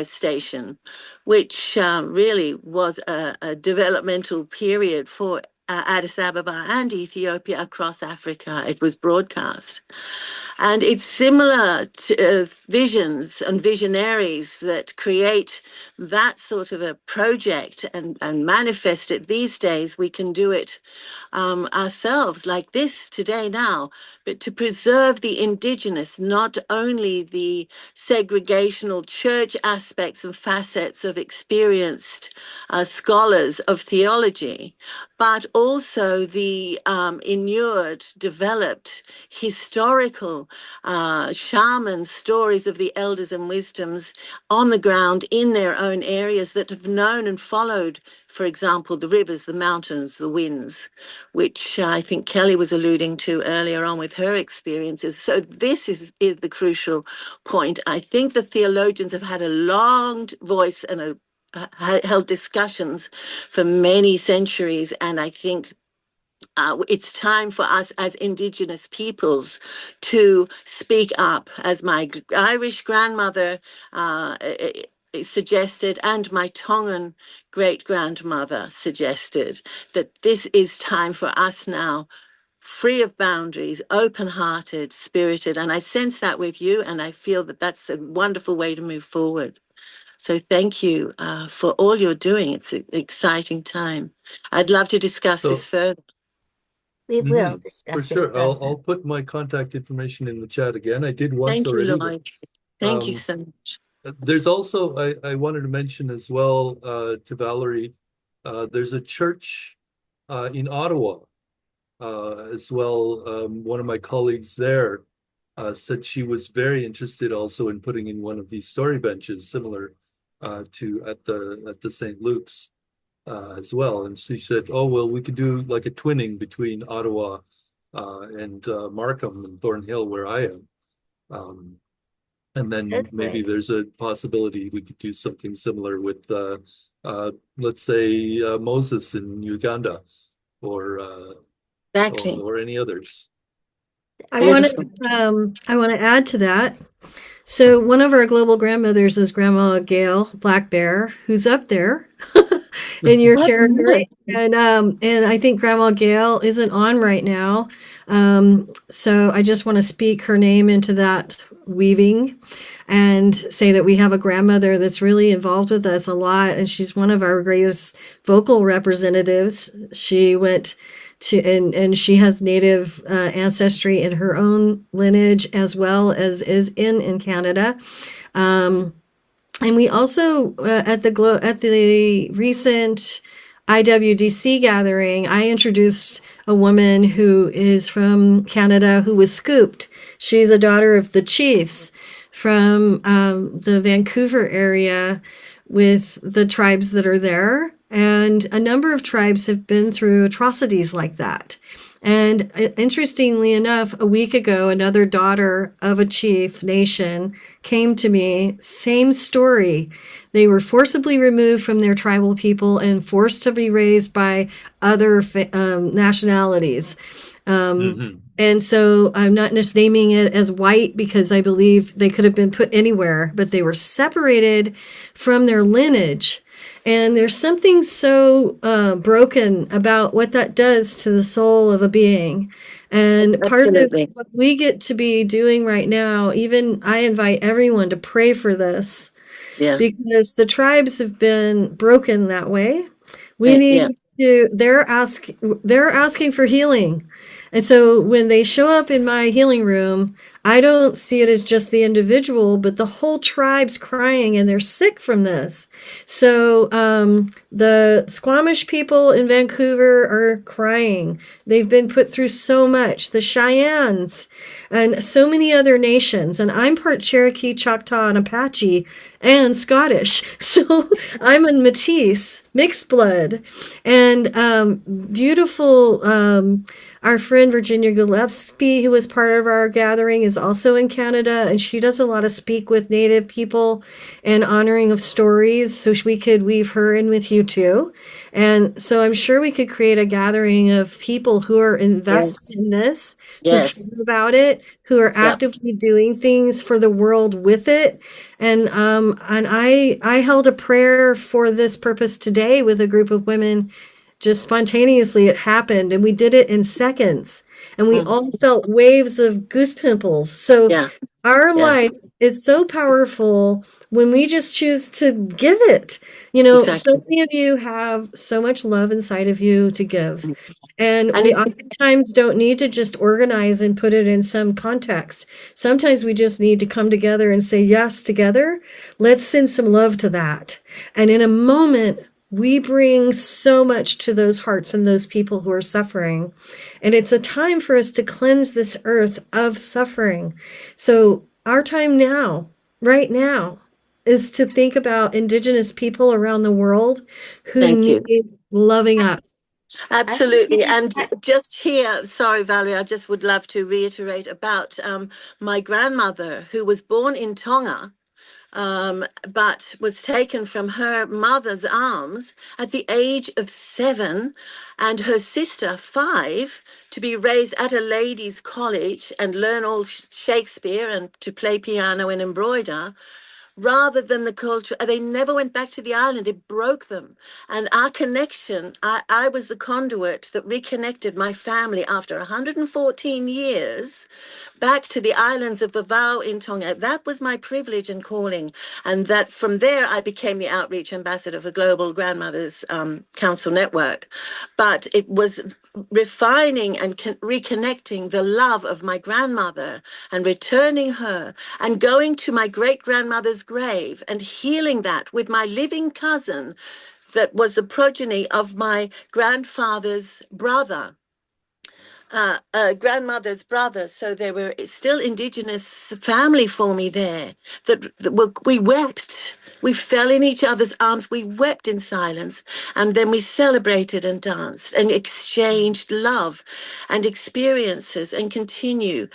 station, which really was a developmental period for Addis Ababa and Ethiopia across Africa. It was broadcast. And it's similar to visions and visionaries that create that sort of a project and manifest it these days. We can do it ourselves like this today now, but to preserve the indigenous, not only the segregational church aspects and facets of experienced scholars of theology, but also the inured, developed, historical shaman stories of the elders and wisdoms on the ground in their own areas that have known and followed, for example, the rivers, the mountains, the winds, which I think Kelly was alluding to earlier on with her experiences. So this is the crucial point. I think the theologians have had a long voice and held discussions for many centuries, and I think it's time for us as Indigenous peoples to speak up, as my Irish grandmother suggested, and my Tongan great grandmother suggested, that this is time for us now, free of boundaries, open hearted, spirited. And I sense that with you, and I feel that that's a wonderful way to move forward. So thank you for all you're doing. It's an exciting time. I'd love to discuss this So, further. we will for discuss it sure. I'll further. put my contact information in the chat again. I did once Thank you, already, but Lloyd. Thank you um, so much. there's also I wanted to mention as well to Valerie. There's a church in Ottawa as well. One of my colleagues there said she was very interested also in putting in one of these story benches, similar to at the St. Luke's as well. And she said, "Oh well, we could do like a twinning between Ottawa and Markham and Thornhill, where I am. And then That's maybe great. there's a possibility we could do something similar with, let's say, Moses in Uganda, or Exactly. or any others. I want Beautiful. to I want to add to that. So one of our global grandmothers is Grandma Gail Black Bear, who's up there in your That's territory. nice. And I think Grandma Gail isn't on right now. So I just want to speak her name into that weaving and say that we have a grandmother that's really involved with us a lot, and she's one of our greatest vocal representatives. She went to and she has native ancestry in her own lineage as well as is in Canada. Um, and we also at the recent IWDC gathering, I introduced a woman who is from Canada who was scooped. She's a daughter of the chiefs from the Vancouver area with the tribes that are there. And a number of tribes have been through atrocities like that. And interestingly enough, a week ago, another daughter of a chief nation came to me, same story. They were forcibly removed from their tribal people and forced to be raised by other nationalities. And so I'm not just naming it as white because I believe they could have been put anywhere, but they were separated from their lineage. And there's something so broken about what that does to the soul of a being. And part of Absolutely. what we get to be doing right now, even I invite everyone to pray for this Yeah. because the tribes have been broken that way. We Yeah. need to, they're asking for healing. And so when they show up in my healing room, I don't see it as just the individual, but the whole tribe's crying and they're sick from this. So the Squamish people in Vancouver are crying. They've been put through so much. The Cheyennes and so many other nations. And I'm part Cherokee, Choctaw, and Apache and Scottish. So I'm a Métis, mixed blood. And beautiful, our friend Virginia Gillespie, who was part of our gathering, is also in Canada, and she does a lot of speak with Native people and honoring of stories. So we could weave her in with you too. And so I'm sure we could create a gathering of people who are invested Yes. in this, who Yes. care about it, who are Yeah. actively doing things for the world with it. And I held a prayer for this purpose today with a group of women. Just spontaneously, it happened, and we did it in seconds, and we all felt waves of goose pimples. So Yeah. our Yeah. life is so powerful when we just choose to give it. You know, so Exactly. many of you have so much love inside of you to give. And And we it's oftentimes don't need to just organize and put it in some context. Sometimes we just need to come together and say yes together. Let's send some love to that. And in a moment, we bring so much to those hearts and those people who are suffering. And it's a time for us to cleanse this earth of suffering. So our time now, right now, is to think about Indigenous people around the world who thank you. need loving up. I think Absolutely. it is And just here, sorry, Valerie, I just would love to reiterate about my grandmother who was born in Tonga, but was taken from her mother's arms at the age of 7 and her sister 5 to be raised at a ladies' college and learn all Shakespeare and to play piano and embroider. Rather than the culture, they never went back to the island. It broke them. And our connection, I was the conduit that reconnected my family after 114 years back to the islands of Vavau in Tonga. That was my privilege and calling. And that from there, I became the outreach ambassador for Global Grandmothers Council Network. But it was refining and reconnecting the love of my grandmother and returning her and going to my great grandmother's grave and healing that with my living cousin that was the progeny of my grandfather's brother. Grandmother's brother, so there were still Indigenous family for me there. We wept We fell in each other's arms. We wept in silence. And then we celebrated and danced and exchanged love and experiences and continue.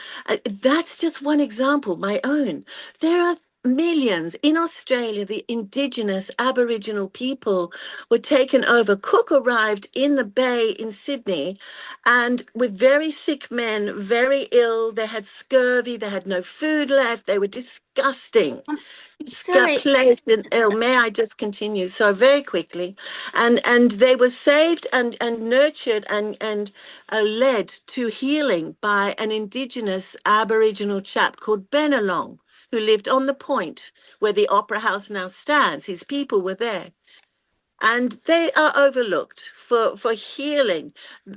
That's just one example, my own. There are millions in Australia. The indigenous Aboriginal people were taken over. Cook arrived in the bay in Sydney and with very sick men, very ill. They had scurvy. They had no food left. They were disgusting. Sorry. Plagued and ill. May I just continue? So very quickly, and they were saved and nurtured and led to healing by an indigenous Aboriginal chap called Benelong, who lived on the point where the Opera House now stands. His people were there. And they are overlooked for healing.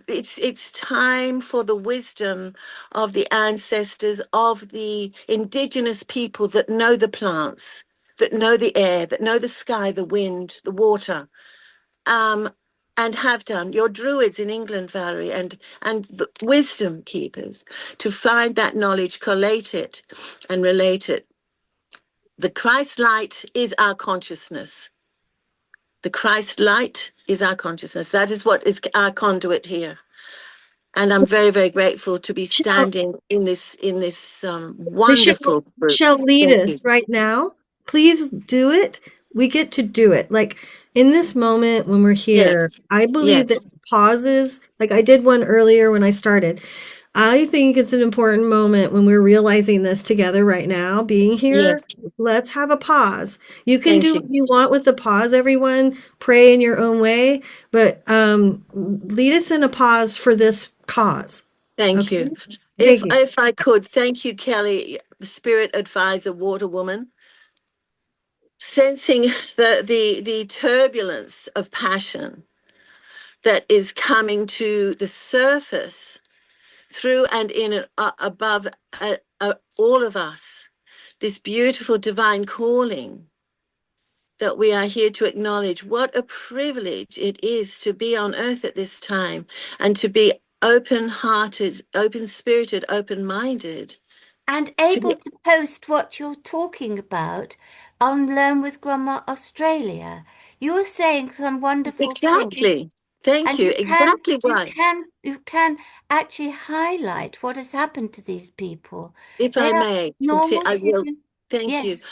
It's time for the wisdom of the ancestors, of the indigenous people that know the plants, that know the air, that know the sky, the wind, the water, and have done. Your druids in England, Valerie, and the wisdom keepers, to find that knowledge, collate it, and relate it. The Christ light is our consciousness. The Christ light is our consciousness. That is what is our conduit here. And I'm very, very grateful to be standing in this Michelle, wonderful group. Michelle, lead Thank you. us right now. Please do it. We get to do it. Like in this moment when we're here, Yes. I believe Yes. that pauses, like I did one earlier when I started. I think it's an important moment when we're realizing this together right now, being here. Yes. Let's have a pause. You can Thank do what you. you want with the pause, everyone. Pray in your own way, but lead us in a pause for this cause. Thank Okay. you. Thank you. If I could, thank you, Kelly, Spirit Advisor, Water Woman. Sensing the turbulence of passion that is coming to the surface through and in and above all of us, this beautiful divine calling that we are here to acknowledge. What a privilege it is to be on earth at this time and to be open-hearted, open-spirited, open-minded. And able to post what you're talking about on Learn with Grandma Australia. You're saying some wonderful things. Exactly. Thank And you. Exactly right. you can actually highlight what has happened to these people. If They I are may, normal I will. human. Thank you. Yes,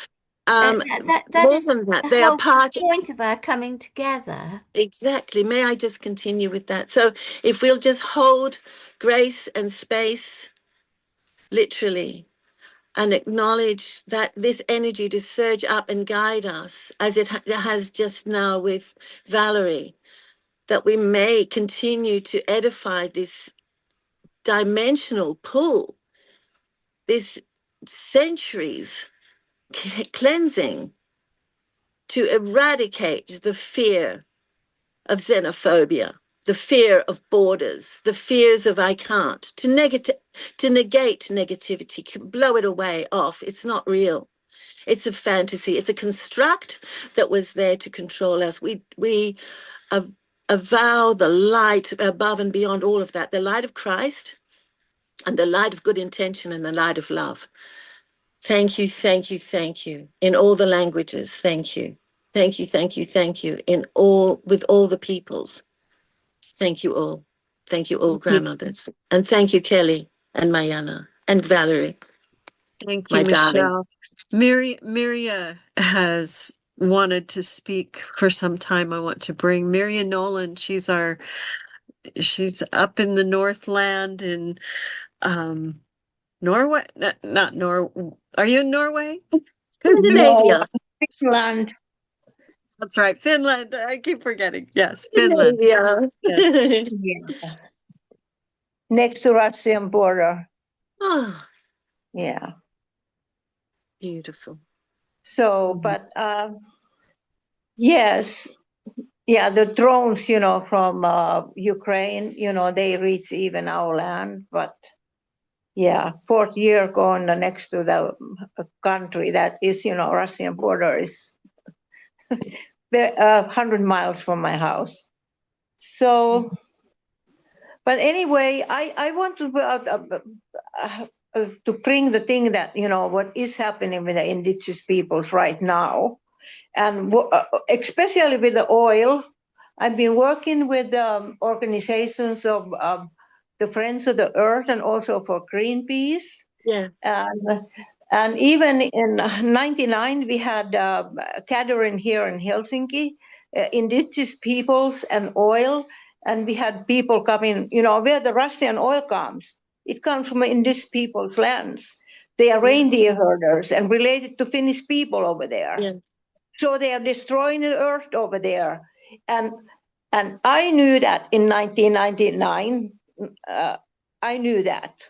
that More is than that, the they are whole part. point of our coming together. Exactly. May I just continue with that? So, if we'll just hold grace and space, literally, and acknowledge that this energy to surge up and guide us, as it has just now with Valerie, that we may continue to edify this dimensional pull, this centuries cleansing to eradicate the fear of xenophobia, the fear of borders, the fears of I can't, to negate negativity, blow it away off. It's not real. It's a fantasy. It's a construct that was there to control us. We avow the light above and beyond all of that, the light of Christ and the light of good intention and the light of love. Thank you, thank you, thank you. In all the languages, thank you. Thank you, thank you, thank you. With all the peoples. Thank you all. Thank you all, grandmothers. And thank you, Kelly and Mayana and Valerie. Thank you, My Michelle. darlings. Miria has wanted to speak for some time. I want to bring Miria Nolan. She's up in the Northland in Norway. Not Norway. Are you in Norway? No, Scandinavia. Finland. That's right, Finland. I keep forgetting. Yes, Finland. Scandinavia. Yes. Yeah. Next to Russian border. Oh, Yeah. beautiful. So, but yes, yeah, the drones, from Ukraine, they reach even our land. But yeah, fourth year going next to the country that is, Russian border is 100 miles from my house. So, but anyway, I want to bring the thing that, what is happening with the indigenous peoples right now. And especially with the oil, I've been working with organizations of the Friends of the Earth and also for Greenpeace. Yeah. And even in '99, we had a gathering here in Helsinki, indigenous peoples and oil. And we had people coming, where the Russian oil comes. It comes from indigenous people's lands. They are reindeer herders and related to Finnish people over there. Yeah. So they are destroying the earth over there. And I knew that in 1999. I knew that.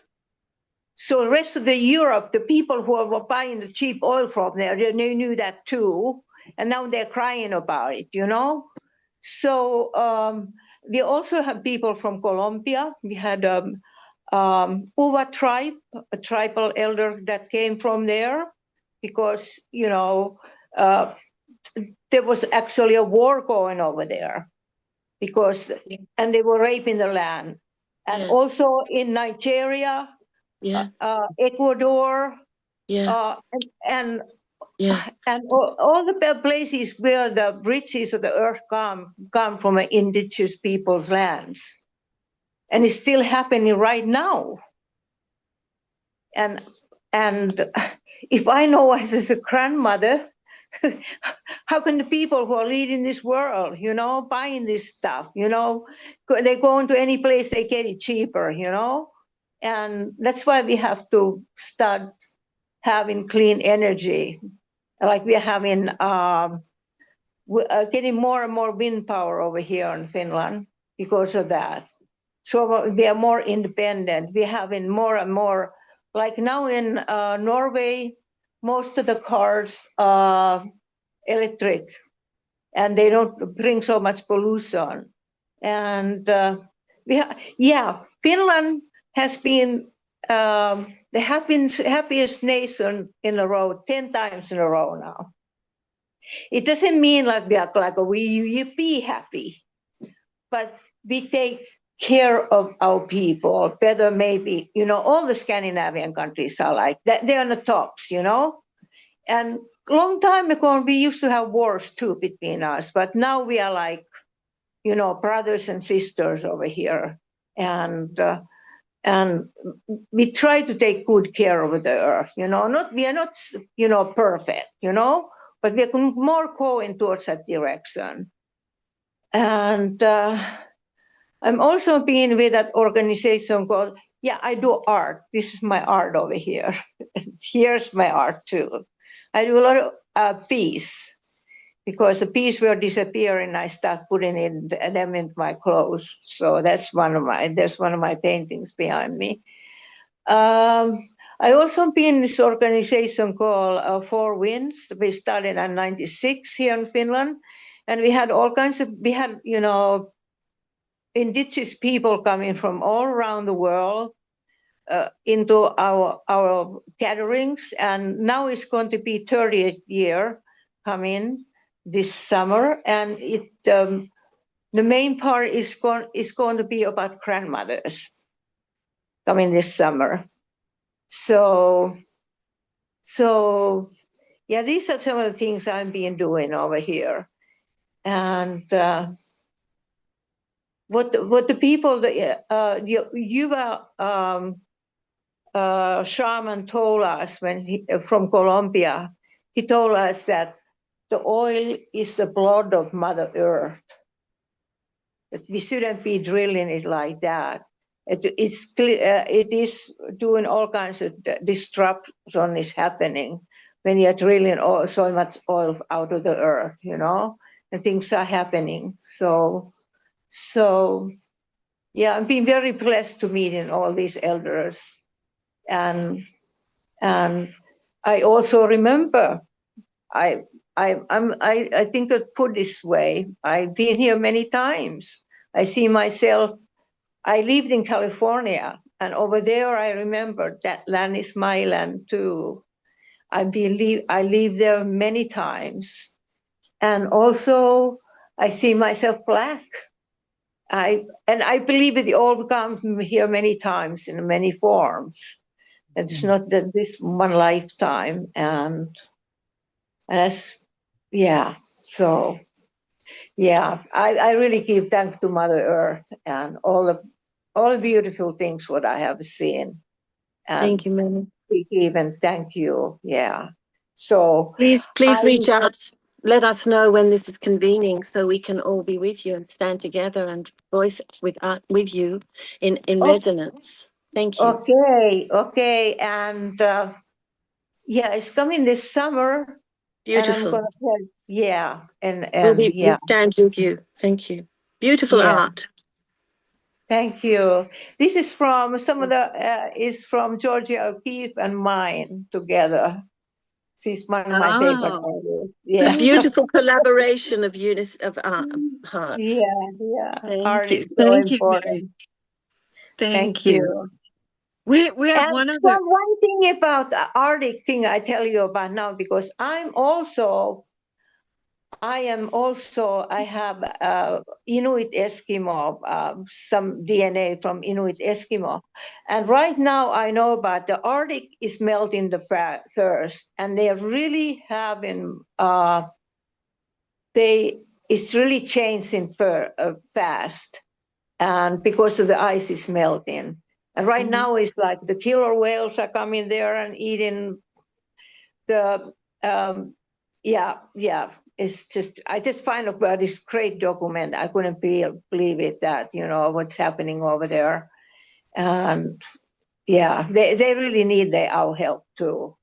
So the rest of the Europe, the people who were buying the cheap oil from there, they knew that too. And now they're crying about it, So we also have people from Colombia. We had Uva tribe, a tribal elder that came from there because, there was actually a war going over there and they were raping the land. And also in Nigeria, Ecuador, and all the places where the riches of the earth come from indigenous people's lands. And it's still happening right now. And if I know as a grandmother, how can the people who are leading this world, buying this stuff, they go into any place they get it cheaper, and that's why we have to start having clean energy, like we're having getting more and more wind power over here in Finland because of that. So we are more independent. We're having more and more, like now in Norway, most of the cars are electric and they don't bring so much pollution. And Finland has been the happiest nation in a row, 10 times in a row now. It doesn't mean like we are like we be happy, but we take care of our people better, maybe. All the Scandinavian countries are like that. They're on the tops, And a long time ago, we used to have wars too between us, but now we are like, brothers and sisters over here. And we try to take good care of the earth, we are not, perfect, but we're more going towards that direction. And I'm also being with that organization called, I do art. This is my art over here. Here's my art too. I do a lot of peace because the peace were disappearing. I start putting them in my clothes. So there's one of my paintings behind me. I also been in this organization called Four Winds. We started in '96 here in Finland. And we had indigenous people coming from all around the world into our gatherings. And now it's going to be 30th year coming this summer. And the main part is going to be about grandmothers coming this summer. So these are some of the things I've been doing over here. And what the people shaman told us when from Colombia, he told us that the oil is the blood of Mother Earth. That we shouldn't be drilling it like that. It is doing all kinds of disruption is happening when you're drilling so much oil out of the earth, and things are happening. So I've been very blessed to meet in all these elders, and I also remember I think I'd put this way. I've been here many times. I see myself. I lived in California, and over there I remember that land is my land too. I lived there many times, and also I see myself Black. I believe it all come here many times in many forms. It's not that this one lifetime, and that's yeah, so yeah, I really give thanks to Mother Earth and all the beautiful things what I have seen. And Thank you, Mary. even thank you. Yeah. So Please I reach out. Let us know when this is convening so we can all be with you and stand together and voice with you in resonance. Thank you. okay, and yeah, it's coming this summer, and I'm Beautiful. gonna tell, yeah, and We'll yeah, stand with you. Thank you. Beautiful yeah. art. Thank you. This is from some of the is from Georgia O'Keeffe and mine together. She's one of my favorite Oh, artists. A Yeah. beautiful collaboration of art, hearts. Yeah. Art thank you. is so Thank you, Mary. important. Thank Thank you. you. We have And one other. some one thing about the Arctic thing I tell you about now, because I have Inuit Eskimo, some DNA from Inuit Eskimo. And right now I know about the Arctic is melting the first, and they're really having, it's really changing fast, and because of the ice is melting. And right now it's like the killer whales are coming there and eating the, yeah, it's just, I just find about this great document. I couldn't believe it that, what's happening over there. And yeah, they really need our help too.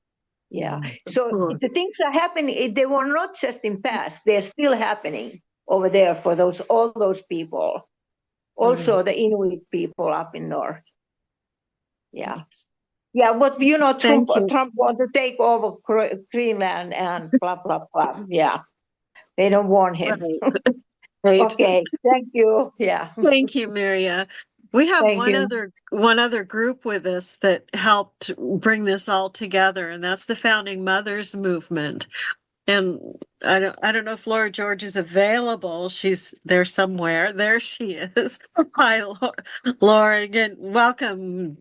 Yeah. So course. the things are happening, they were not just in past, they're still happening over there for all those people. Also the Inuit people up in north. Yeah. Yeah, but Trump Thank you. want to take over Greenland and blah blah blah. Yeah, they don't want him. Right. Right. Okay, thank you. Yeah, Thank you, Maria. We have thank you. one other group with us that helped bring this all together, and that's the Founding Mothers Movement. And I don't know if Laura George is available. She's there somewhere. There she is. Hi, Laura. Again, welcome.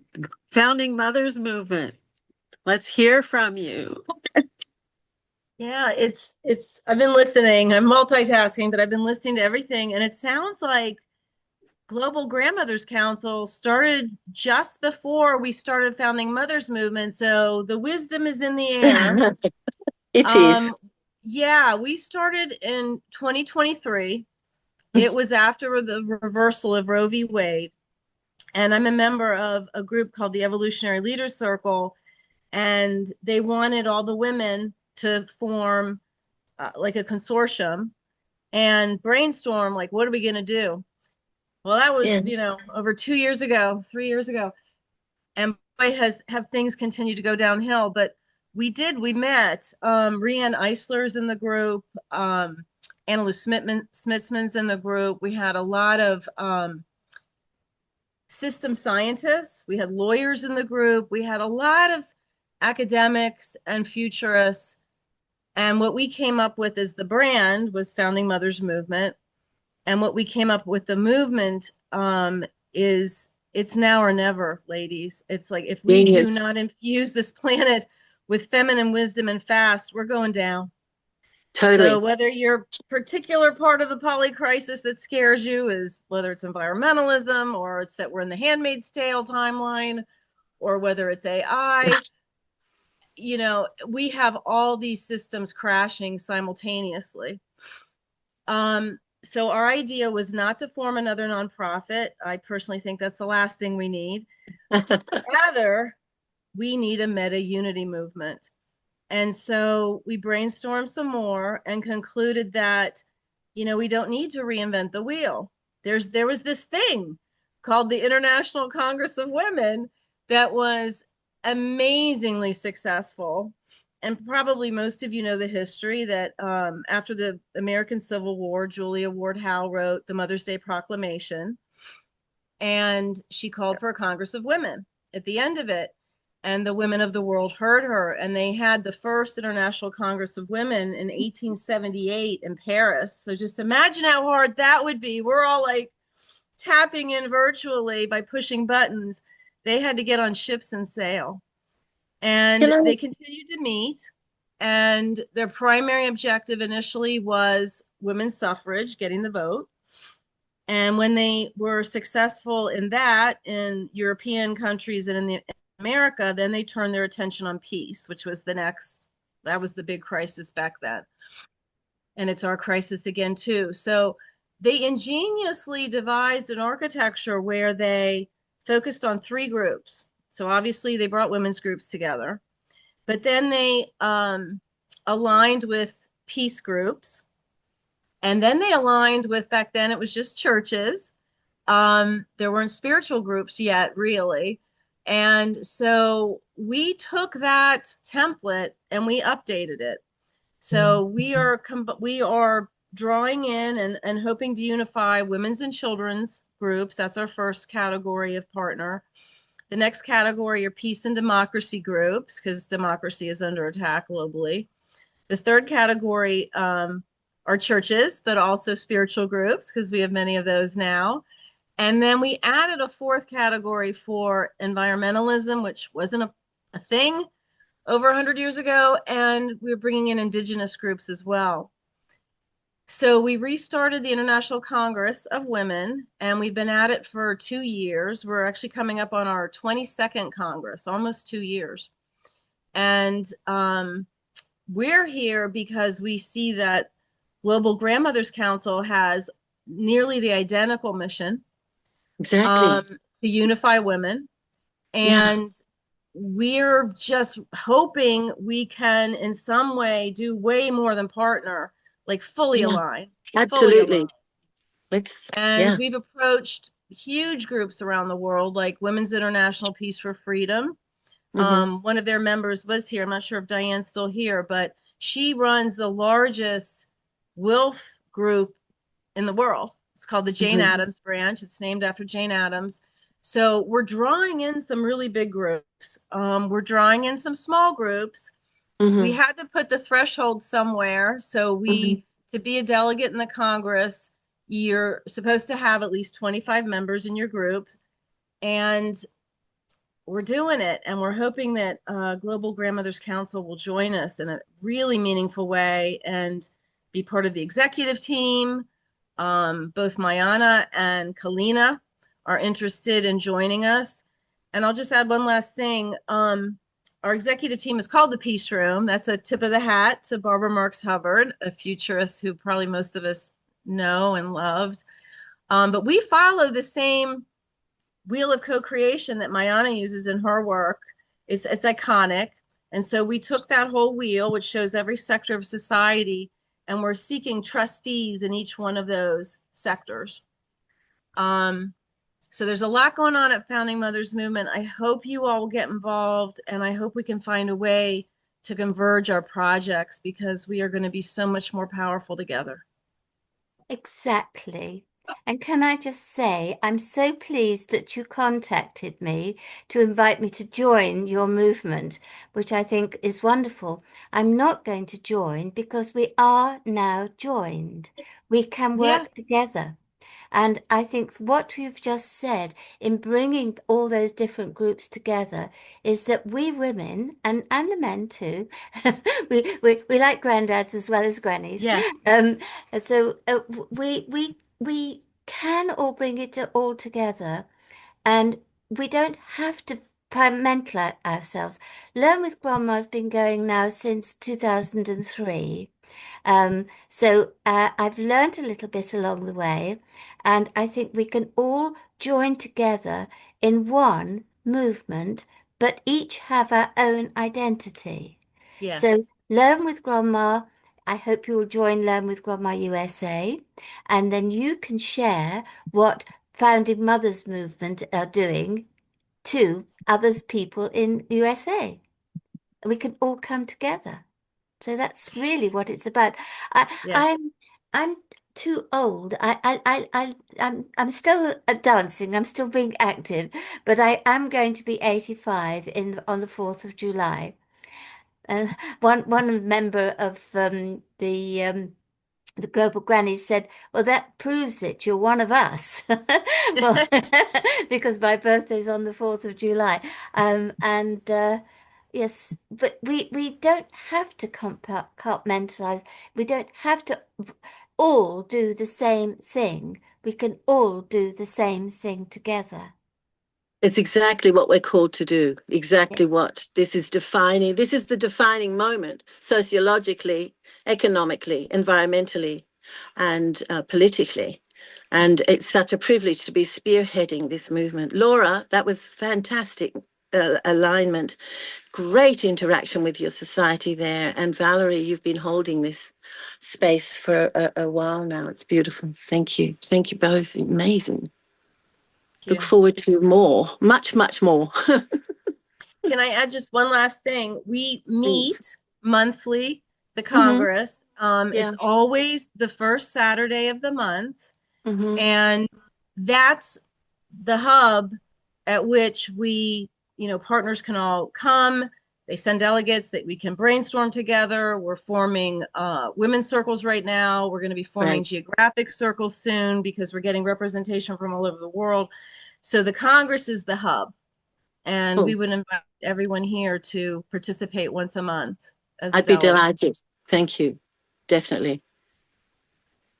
Founding Mothers Movement. Let's hear from you. Yeah, I've been listening. I'm multitasking, but I've been listening to everything, and it sounds like Global Grandmothers Council started just before we started Founding Mothers Movement. So the wisdom is in the air. It is. Yeah, we started in 2023. It was after the reversal of Roe v. Wade. And I'm a member of a group called the Evolutionary Leaders Circle, and they wanted all the women to form like a consortium and brainstorm, like, what are we going to do? Well, that Yeah. was, over 2 years ago, 3 years ago. And boy, have things continued to go downhill. But we met. Rianne Eisler's in the group. Anna Lou Smitsman's in the group. We had a lot of system scientists. We had lawyers in the group. We had a lot of academics and futurists. And what we came up with as the brand was Founding Mothers Movement. And what we came up with the movement is it's now or never, ladies. It's like if we do not infuse this planet with feminine wisdom and fast, we're going down. Totally. So whether your particular part of the poly crisis that scares you is whether it's environmentalism or it's that we're in the Handmaid's Tale timeline or whether it's AI, we have all these systems crashing simultaneously. So our idea was not to form another nonprofit. I personally think that's the last thing we need. Rather, we need a meta unity movement. And so we brainstormed some more and concluded that, we don't need to reinvent the wheel. There was this thing called the International Congress of Women that was amazingly successful. And probably most of you know the history that after the American Civil War, Julia Ward Howe wrote the Mother's Day Proclamation, and she called for a Congress of Women at the end of it. And the women of the world heard her, and they had the first International Congress of Women in 1878 in Paris. So just imagine how hard that would be. We're all like tapping in virtually by pushing buttons. They had to get on ships and sail. And they continued to meet. And their primary objective initially was women's suffrage, getting the vote. And when they were successful in that in European countries and in America, then they turned their attention on peace, which was that was the big crisis back then. And it's our crisis again, too. So they ingeniously devised an architecture where they focused on three groups. So obviously they brought women's groups together, but then they aligned with peace groups. And then they aligned with, back then it was just churches. There weren't spiritual groups yet, really. And so we took that template and we updated it. So we are drawing in and hoping to unify women's and children's groups. That's our first category of partner. The next category are peace and democracy groups, because democracy is under attack globally. The third category are churches, but also spiritual groups, because we have many of those now. And then we added a fourth category for environmentalism, which wasn't a thing over 100 years ago, and we're bringing in indigenous groups as well. So we restarted the International Congress of Women, and we've been at it for 2 years. We're actually coming up on our 22nd Congress, almost 2 years. And we're here because we see that Global Grandmothers Council has nearly the identical mission. Exactly. To unify women. And we're just hoping we can in some way do way more than partner, like fully align. Absolutely. And we've approached huge groups around the world, like Women's International Peace for Freedom. One of their members was here. I'm not sure if Diane's still here, but she runs the largest WILF group in the world. It's called the Jane Addams branch. It's named after Jane Addams. So we're drawing in some really big groups. We're drawing in some small groups. We had to put the threshold somewhere. So to be a delegate in the Congress, you're supposed to have at least 25 members in your group. And we're doing it. And we're hoping that Global Grandmothers Council will join us in a really meaningful way and be part of the executive team. Both Mayana and Kalina are interested in joining us. And I'll just add one last thing. Our executive team is called the Peace Room. That's a tip of the hat to Barbara Marx Hubbard, a futurist who probably most of us know and loved. But we follow the same wheel of co-creation that Mayana uses in her work. It's iconic. And so we took that whole wheel, which shows every sector of society, and we're seeking trustees in each one of those sectors. So there's a lot going on at Founding Mothers Movement. I hope you all will get involved, and I hope we can find a way to converge our projects, because we are going to be so much more powerful together. Exactly. And can I just say, I'm so pleased that you contacted me to invite me to join your movement, which I think is wonderful. I'm not going to join because we are now joined. We can work together. And I think what you've just said in bringing all those different groups together is that we women, and the men too, we like granddads as well as grannies. So we can all bring it all together, and we don't have to compartmentalize ourselves. Learn with Grandma's been going now since 2003. So I've learned a little bit along the way, and I think we can all join together in one movement, but each have our own identity. So Learn with Grandma, I hope you will join Learn with Grandma USA, and then you can share what Founding Mothers Movement are doing to others people in USA. We can all come together. So that's really what it's about. I'm too old. I'm still dancing. I'm still being active, but I am going to be 85 on the 4th of July. And one member of the Global Grannies said, "Well, that proves it. You're one of us." Well, because my birthday's on the 4th of July, and Yes, but we don't have to compartmentalize. We don't have to all do the same thing. We can all do the same thing together. It's exactly what we're called to do. Yes. Exactly what this is defining. This is the defining moment sociologically, economically, environmentally, and politically. And it's such a privilege to be spearheading this movement. Laura, that was fantastic alignment, great interaction with your society there. And Valerie, you've been holding this space for a while now. It's beautiful. Thank you. Thank you both. Amazing. Look Thank you. forward to more, much, much more. Can I add just one last thing? We meet monthly, the Mm-hmm. Congress. Yeah. It's always the first Saturday of the month, Mm-hmm. and that's the hub at which partners can all come. They send delegates that we can brainstorm together. We're forming women's circles right now. We're going to be forming Right. geographic circles soon because we're getting representation from all over the world. So the Congress is the hub. And we Cool. would invite everyone here to participate once a month as a I'd be delegate. delighted. Thank you. Definitely.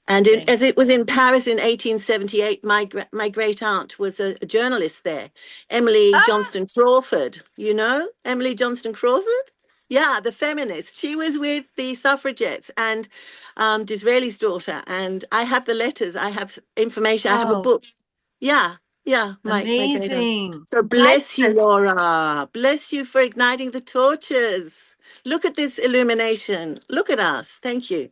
And Thanks. as it was in Paris in 1878, my great aunt was a journalist there, Emily Ah, Johnston Crawford. You know Emily Johnston Crawford? Yeah, the feminist. She was with the suffragettes and Disraeli's daughter. And I have the letters. I have information. I have a oh, book. Yeah, yeah, my great aunt. amazing. So I bless you, spoke, Laura. Bless you for igniting the torches. Look at this illumination. Look at us. Thank you.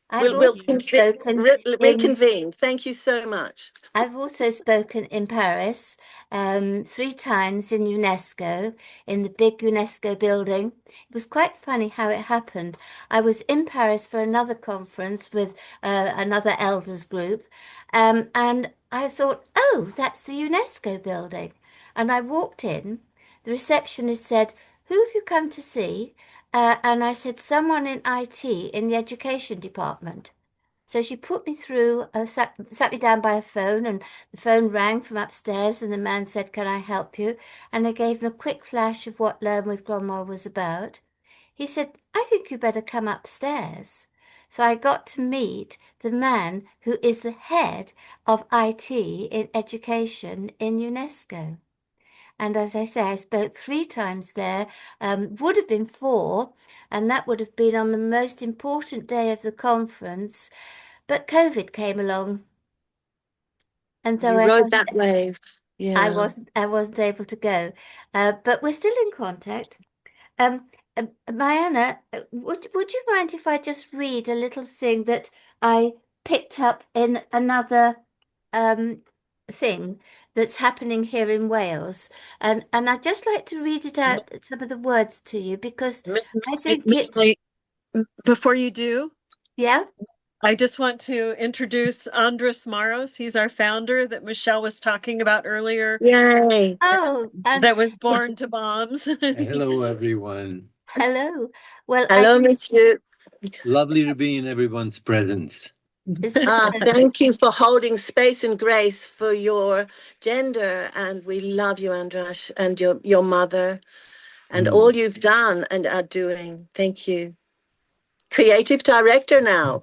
I've We'll Thank also you. spoken in reconvene. Thank you so much. I've also spoken in Paris 3 times in UNESCO, in the big UNESCO building. It was quite funny how it happened. I was in Paris for another conference with another elders group, and I thought, oh, that's the UNESCO building. And I walked in, the receptionist said, who have you come to see? And I said, someone in IT in the education department. So she put me through, sat me down by a phone, and the phone rang from upstairs, and the man said, can I help you? And I gave him a quick flash of what Learn with Grandma was about. He said, I think you better come upstairs. So I got to meet the man who is the head of IT in education in UNESCO. And as I say, I spoke 3 times there, would have been 4, and that would have been on the most important day of the conference. But COVID came along, and so You rode that wave. Yeah. I wasn't able to go. But we're still in contact. Mariana, would you mind if I just read a little thing that I picked up in another um, thing that's happening here in Wales? And I'd just like to read it out, some of the words to you, because I think it, Before you do, yeah. I just want to introduce Andres Maros. He's our founder that Michelle was talking about earlier, Yay. Oh, and that was born to bombs. Hello, everyone. hello. Well, I Hello, did. monsieur. Lovely to be in everyone's presence. Isn't it Thank perfect? you for holding space and grace for your gender. And we love you, Andras, and your mother, and all Mm. you've done and are doing. Thank you. Creative director now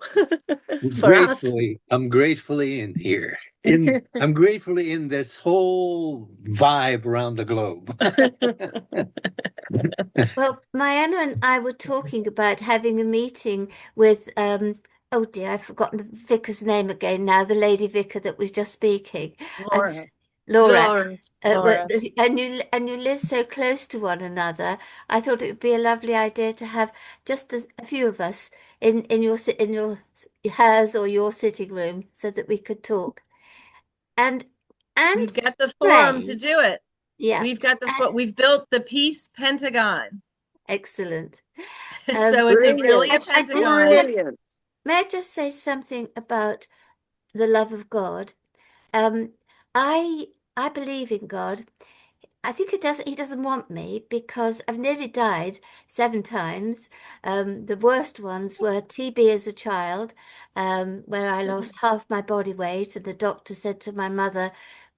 for us. I'm gratefully in here. I'm gratefully in this whole vibe around the globe. Well, Mariana and I were talking about having a meeting with, oh dear, I've forgotten the vicar's name again now, the lady vicar that was just speaking. Laura. Laura. Laura. Laura. And you live so close to one another. I thought it would be a lovely idea to have just a few of us in your hers or your sitting room so that we could talk and We've and got the forum to pray. do it. Yeah, We've built the peace pentagon. excellent. So it's really a Brilliant. And I just pentagon. may I just say something about the love of God? Um, I I believe in God. I think he doesn't want me because I've nearly died 7 times. The worst ones were TB as a child, where I lost half my body weight, and the doctor said to my mother,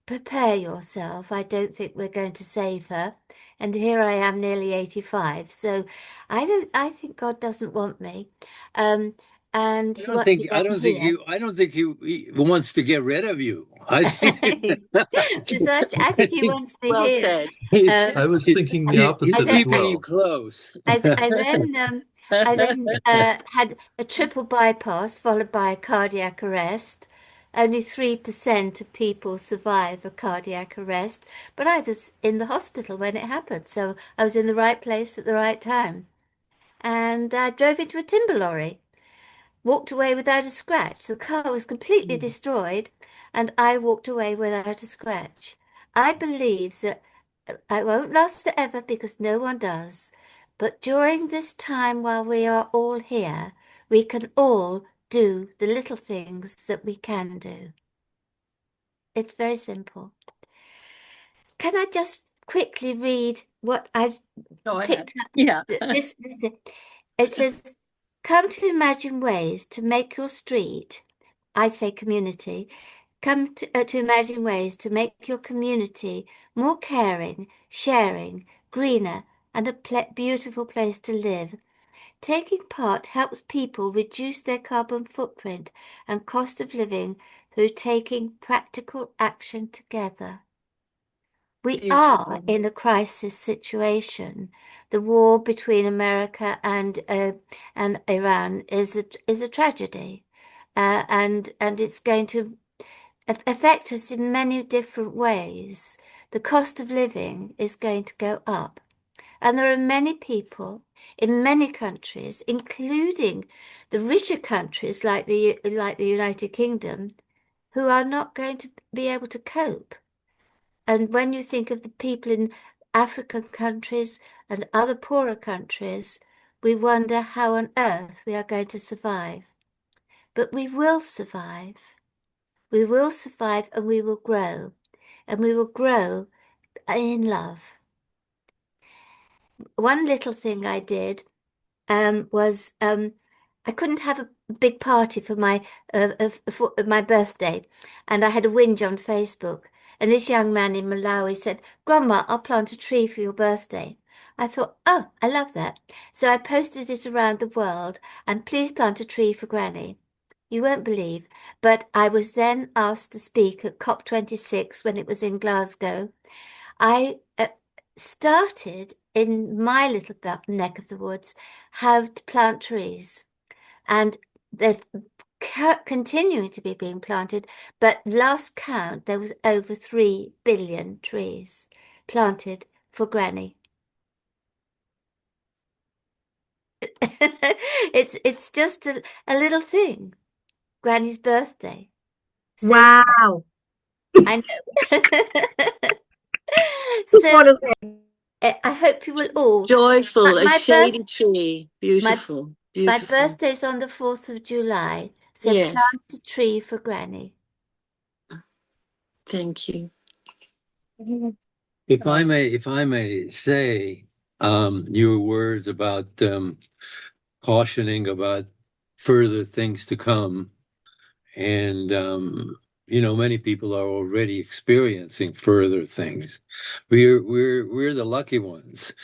prepare yourself. I don't think we're going to save her. And here I am, nearly 85. So I think God doesn't want me. And he wants me down here. I don't think he wants to get rid of you. I think Precisely. I I think he think wants me Well here. said. I was thinking the he's opposite as keeping you well. close. I then had a triple bypass followed by a cardiac arrest. Only 3% of people survive a cardiac arrest, but I was in the hospital when it happened, so I was in the right place at the right time. And I drove into a timber lorry, walked away without a scratch. The car was completely destroyed, and I walked away without a scratch. I believe that I won't last forever because no one does. But during this time while we are all here, we can all do the little things that we can do. It's very simple. Can I just quickly read what I've Go ahead. picked up? Yeah. It says, come to imagine ways to make your street, I say community, come to imagine ways to make your community more caring, sharing, greener, and a beautiful place to live. Taking part helps people reduce their carbon footprint and cost of living through taking practical action together. We are in a crisis situation. The war between America and Iran is a tragedy, and it's going to affect us in many different ways. The cost of living is going to go up, and there are many people in many countries, including the richer countries like the United Kingdom, who are not going to be able to cope. And when you think of the people in African countries and other poorer countries, we wonder how on earth we are going to survive. But we will survive. We will survive and we will grow. And we will grow in love. One little thing I did was I couldn't have a big party for my birthday, and I had a whinge on Facebook. And this young man in Malawi said, "Grandma, I'll plant a tree for your birthday." I thought, oh, I love that. So I posted it around the world, and please plant a tree for Granny. You won't believe, but I was then asked to speak at COP26 when it was in Glasgow. I started in my little neck of the woods how to plant trees, and they're continuing to be being planted, but last count there was over 3 billion trees planted for Granny. It's just a little thing. Granny's birthday. So, Wow. I know. Just want So to I hope you will all. Joyful, a My shady tree. Beautiful, My beautiful. birthday's on the 4th of July, so Yes. plant a tree for Granny. Thank you. If I may say, your words about cautioning about further things to come, and many people are already experiencing further things. We're the lucky ones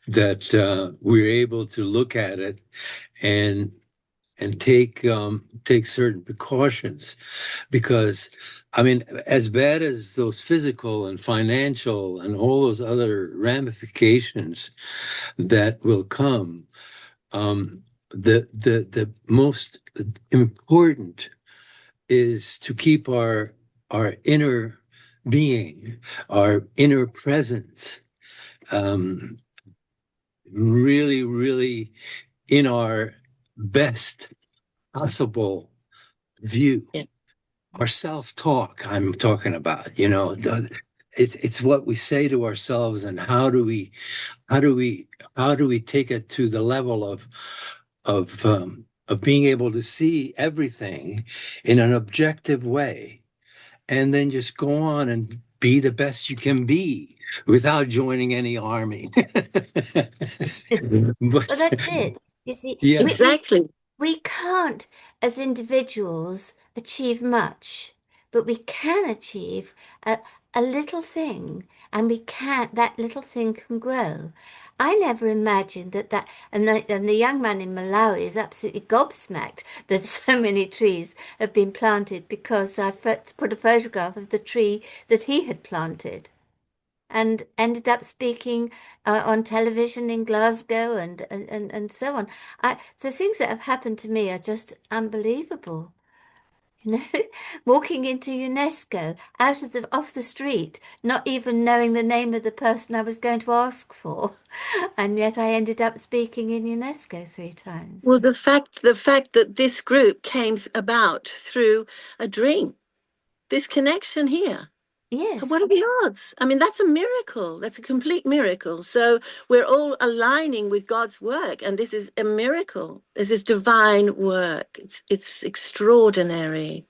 that we're able to look at it and take certain precautions, because I mean, as bad as those physical and financial and all those other ramifications that will come, the most important is to keep our inner being, our inner presence, really, really in our best possible view. Yeah. Our self-talk, I'm talking about, it's what we say to ourselves, and how do we take it to the level of being able to see everything in an objective way, and then just go on and be the best you can be without joining any army. Well, But that's it. You see, yeah, Exactly. we can't, as individuals, achieve much, but we can achieve a little thing, and that little thing can grow. I never imagined that, and the young man in Malawi is absolutely gobsmacked that so many trees have been planted because I put a photograph of the tree that he had planted and ended up speaking on television in Glasgow and so on. The things that have happened to me are just unbelievable. You know, walking into UNESCO off the street, not even knowing the name of the person I was going to ask for, and yet I ended up speaking in UNESCO 3 times. Well, the fact that this group came about through a dream, this connection here. Yes. What are the odds? I mean, that's a miracle. That's a complete miracle. So we're all aligning with God's work, and this is a miracle. This is divine work. It's extraordinary.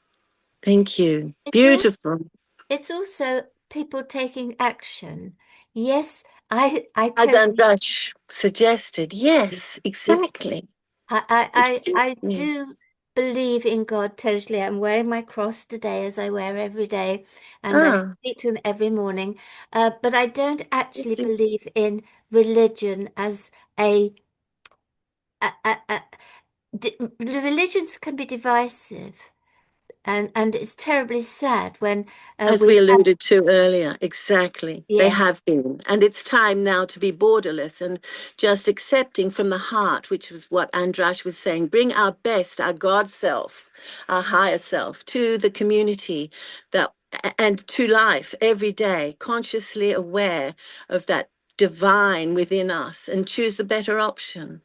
Thank you. Beautiful. It's also people taking action. Yes, I As totally. Andrash suggested, yes, exactly. I do believe in God totally. I'm wearing my cross today as I wear every day, and I speak to him every morning. But I don't actually believe in religion as religions can be divisive. And it's terribly sad when as we alluded to earlier, exactly. Yes. They have been. And it's time now to be borderless and just accepting from the heart, which was what Andrash was saying, bring our best, our God self, our higher self to the community and to life every day, consciously aware of that divine within us and choose the better option.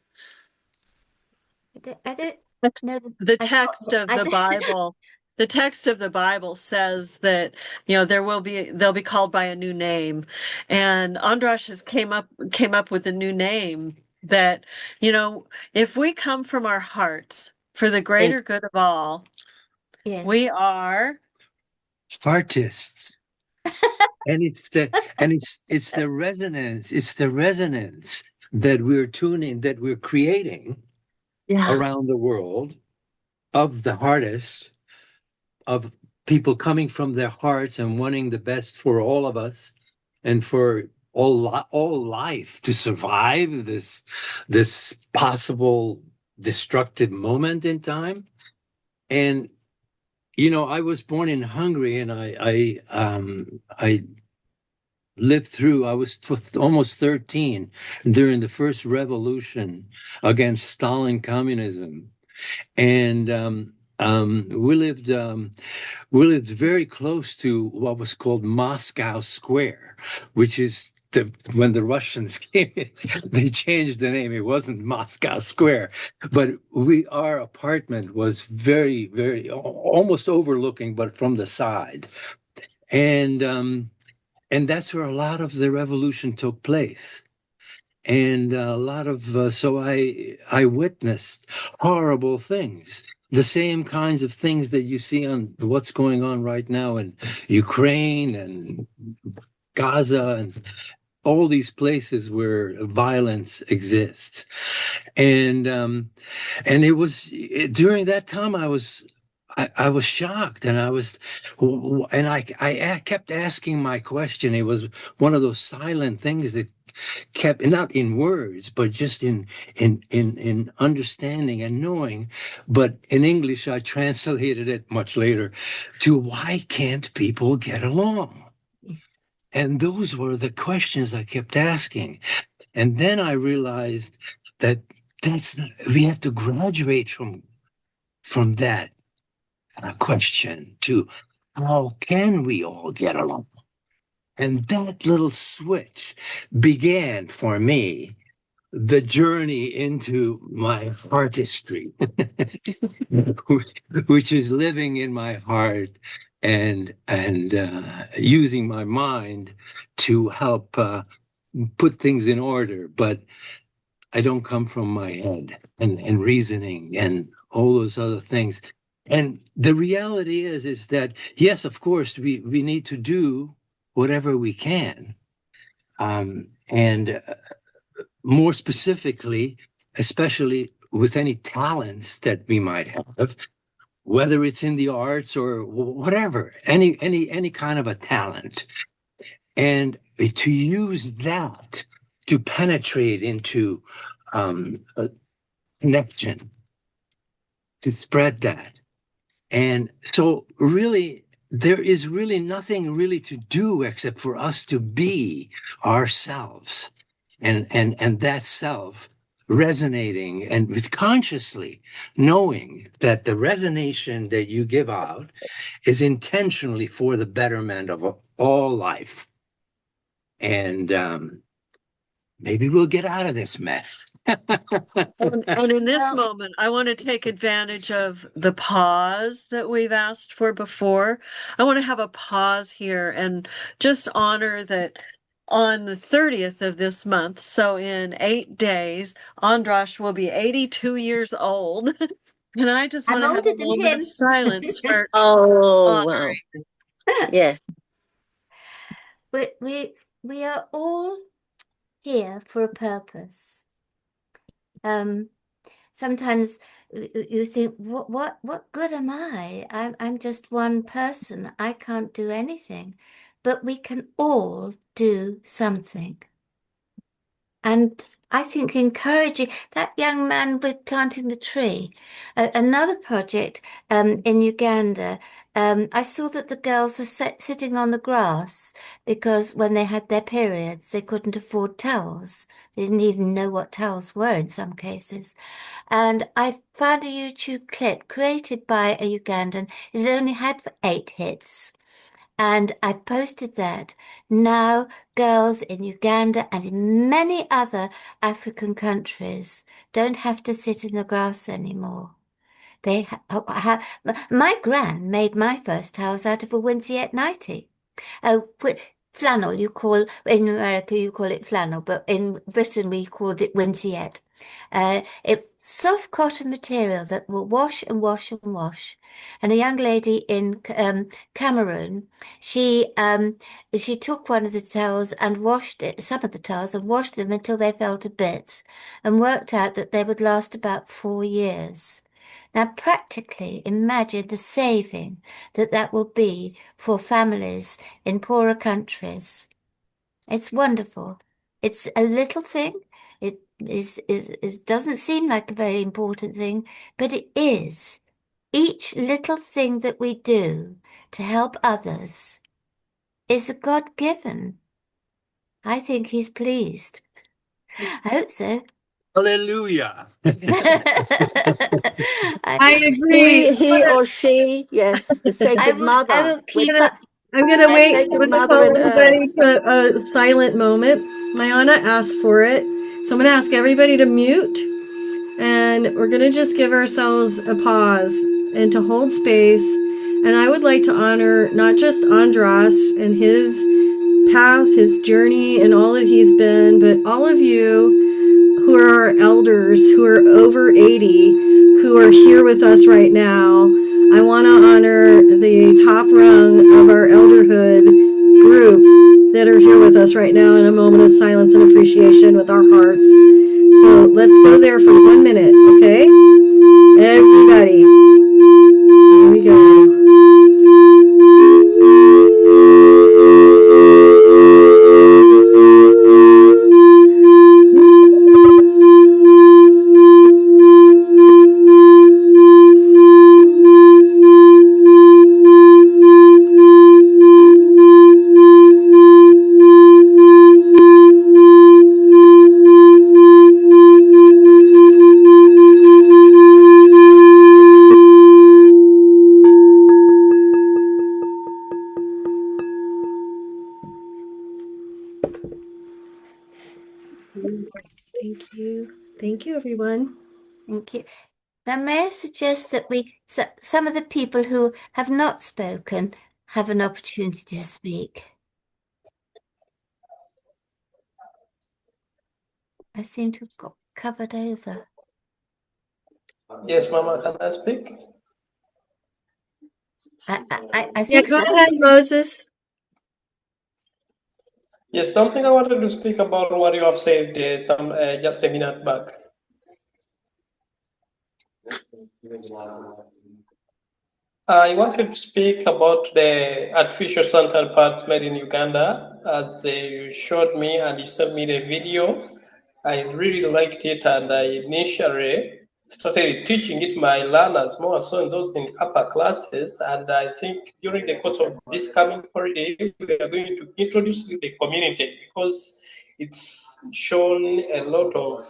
I don't know the text of the Bible. The text of the Bible says that, you know, they'll be called by a new name. And Andrash came up with a new name that, you know, if we come from our hearts for the greater good of all, we are Fartists. And it's the resonance that we're creating around the world of the hardest, of people coming from their hearts and wanting the best for all of us and for all life to survive this possible destructive moment in time. And you know, I was born in Hungary, and I lived through. I was almost 13 during the first revolution against Stalin communism, and we lived very close to what was called Moscow Square, which is when the Russians came in, they changed the name. It wasn't Moscow Square, but our apartment was very, very almost overlooking, but from the side, and that's where a lot of the revolution took place. And a lot of so I witnessed horrible things, the same kinds of things that you see on what's going on right now in Ukraine and Gaza and all these places where violence exists. And it was during that time I was shocked, and I kept asking my question. It was one of those silent things that kept, not in words, but just in understanding and knowing. But in English, I translated it much later to, why can't people get along? And those were the questions I kept asking. And then I realized that we have to graduate from that question to, how can we all get along? And that little switch began for me the journey into my artistry, which is living in my heart and using my mind to help put things in order. But I don't come from my head and reasoning and all those other things. And the reality is that, yes, of course, we need to do whatever we can. And more specifically, especially with any talents that we might have, whether it's in the arts or whatever, any kind of a talent, And to use that to penetrate into a connection, to spread that. And so really, there is really nothing really to do except for us to be ourselves and that self resonating and with consciously knowing that the resonation that you give out is intentionally for the betterment of all life. And maybe we'll get out of this mess. And in this Well, moment, I want to take advantage of the pause that we've asked for before. I want to have a pause here and just honor that on the 30th of this month, so in 8 days, Andras will be 82 years old. And I just I'm want to have older a than moment of him. silence for Oh, honoring. wow. Yes. We are all here for a purpose. Sometimes you think, what good am I? I'm just one person. I can't do anything. But we can all do something. And I think encouraging that young man with planting the tree, another project in Uganda, I saw that the girls were sitting on the grass because when they had their periods, they couldn't afford towels. They didn't even know what towels were in some cases. And I found a YouTube clip created by a Ugandan. It only had 8 hits. And I posted that. Now, girls in Uganda and in many other African countries don't have to sit in the grass anymore. They my gran made my first towels out of a Winsiette nightie. Flannel, you call, in America you call it flannel, but in Britain we called it Winsiette. It's soft cotton material that will wash and wash and wash. And a young lady in Cameroon, she took one of the towels and washed it, some of the towels, and washed them until they fell to bits, and worked out that they would last about 4 years. Now, practically imagine the saving that will be for families in poorer countries. It's wonderful. It's a little thing. It doesn't seem like a very important thing, but it is. Each little thing that we do to help others is a God-given. I think he's pleased. I hope so. Hallelujah. I agree. He or she, yes, the I sacred mother. will keep We're up. I'm gonna the wait. I'm sacred gonna mother call and everybody earth. to a silent moment. Mayana asked for it, so I'm gonna ask everybody to mute, and we're gonna just give ourselves a pause and to hold space. And I would like to honor not just Andras and his path, his journey, and all that he's been, but all of you who are our elders, who are over 80, who are here with us right now. I want to honor the top rung of our elderhood group that are here with us right now in a moment of silence and appreciation with our hearts. So let's go there for 1 minute, okay? Everybody. Here we go. Thank you. Thank you, everyone. Thank you. Now, may I suggest that some of the people who have not spoken have an opportunity to speak? I seem to have got covered over. Yes, Mama, can I speak? I Yeah, think go so. ahead, Moses. Yes, something I wanted to speak about what you have said just a minute back. I wanted to speak about the artificial central parts made in Uganda. As you showed me and you sent me the video, I really liked it, and I initially started teaching it my learners more so those in upper classes. And I think during the course of this coming holiday, we are going to introduce the community because it's shown a lot of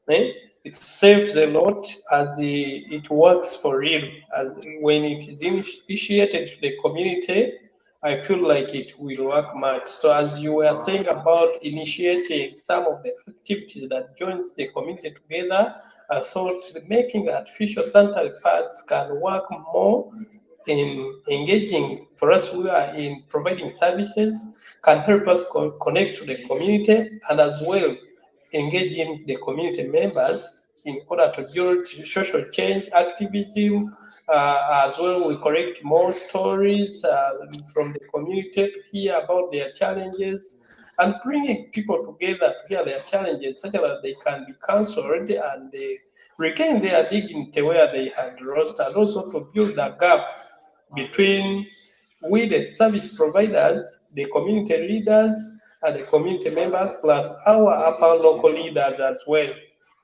eh? It saves a lot as it works for real. As when it is initiated to the community, I feel like it will work much. So as you were saying about initiating some of the activities that joins the community together, I thought making artificial sanitary pads can work more in engaging for us who are in providing services, can help us connect to the community and as well engaging the community members in order to build social change activism. As well, we collect more stories from the community to hear about their challenges and bringing people together to hear their challenges such that they can be counseled and regain their dignity where they had lost, and also to build a gap between we, the service providers, the community leaders, and the community members, plus our upper local leaders as well.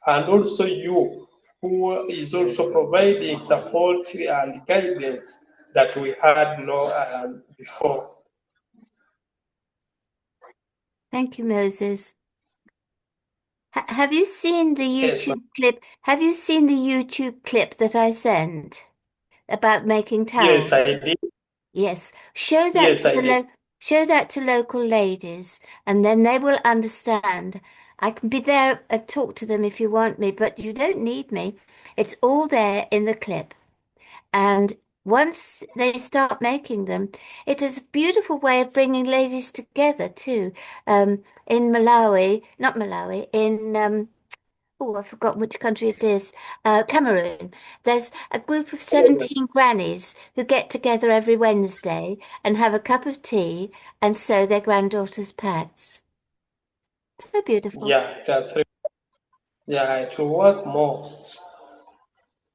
And also you, who is also providing support and guidance that we had before. Thank you, Moses. Have you seen the Yes, YouTube clip? Have you seen the YouTube clip that I sent about making towels? yes, I did. Yes. Show that Yes, to I the did. show that to local ladies, and then they will understand. I can be there and talk to them if you want me, but you don't need me. It's all there in the clip. And once they start making them, it is a beautiful way of bringing ladies together too. In Malawi, not Malawi, in oh, I've forgotten which country it is, Cameroon. There's a group of 17 grannies who get together every Wednesday and have a cup of tea and sew their granddaughters' pads. So beautiful. Yeah, it will work more.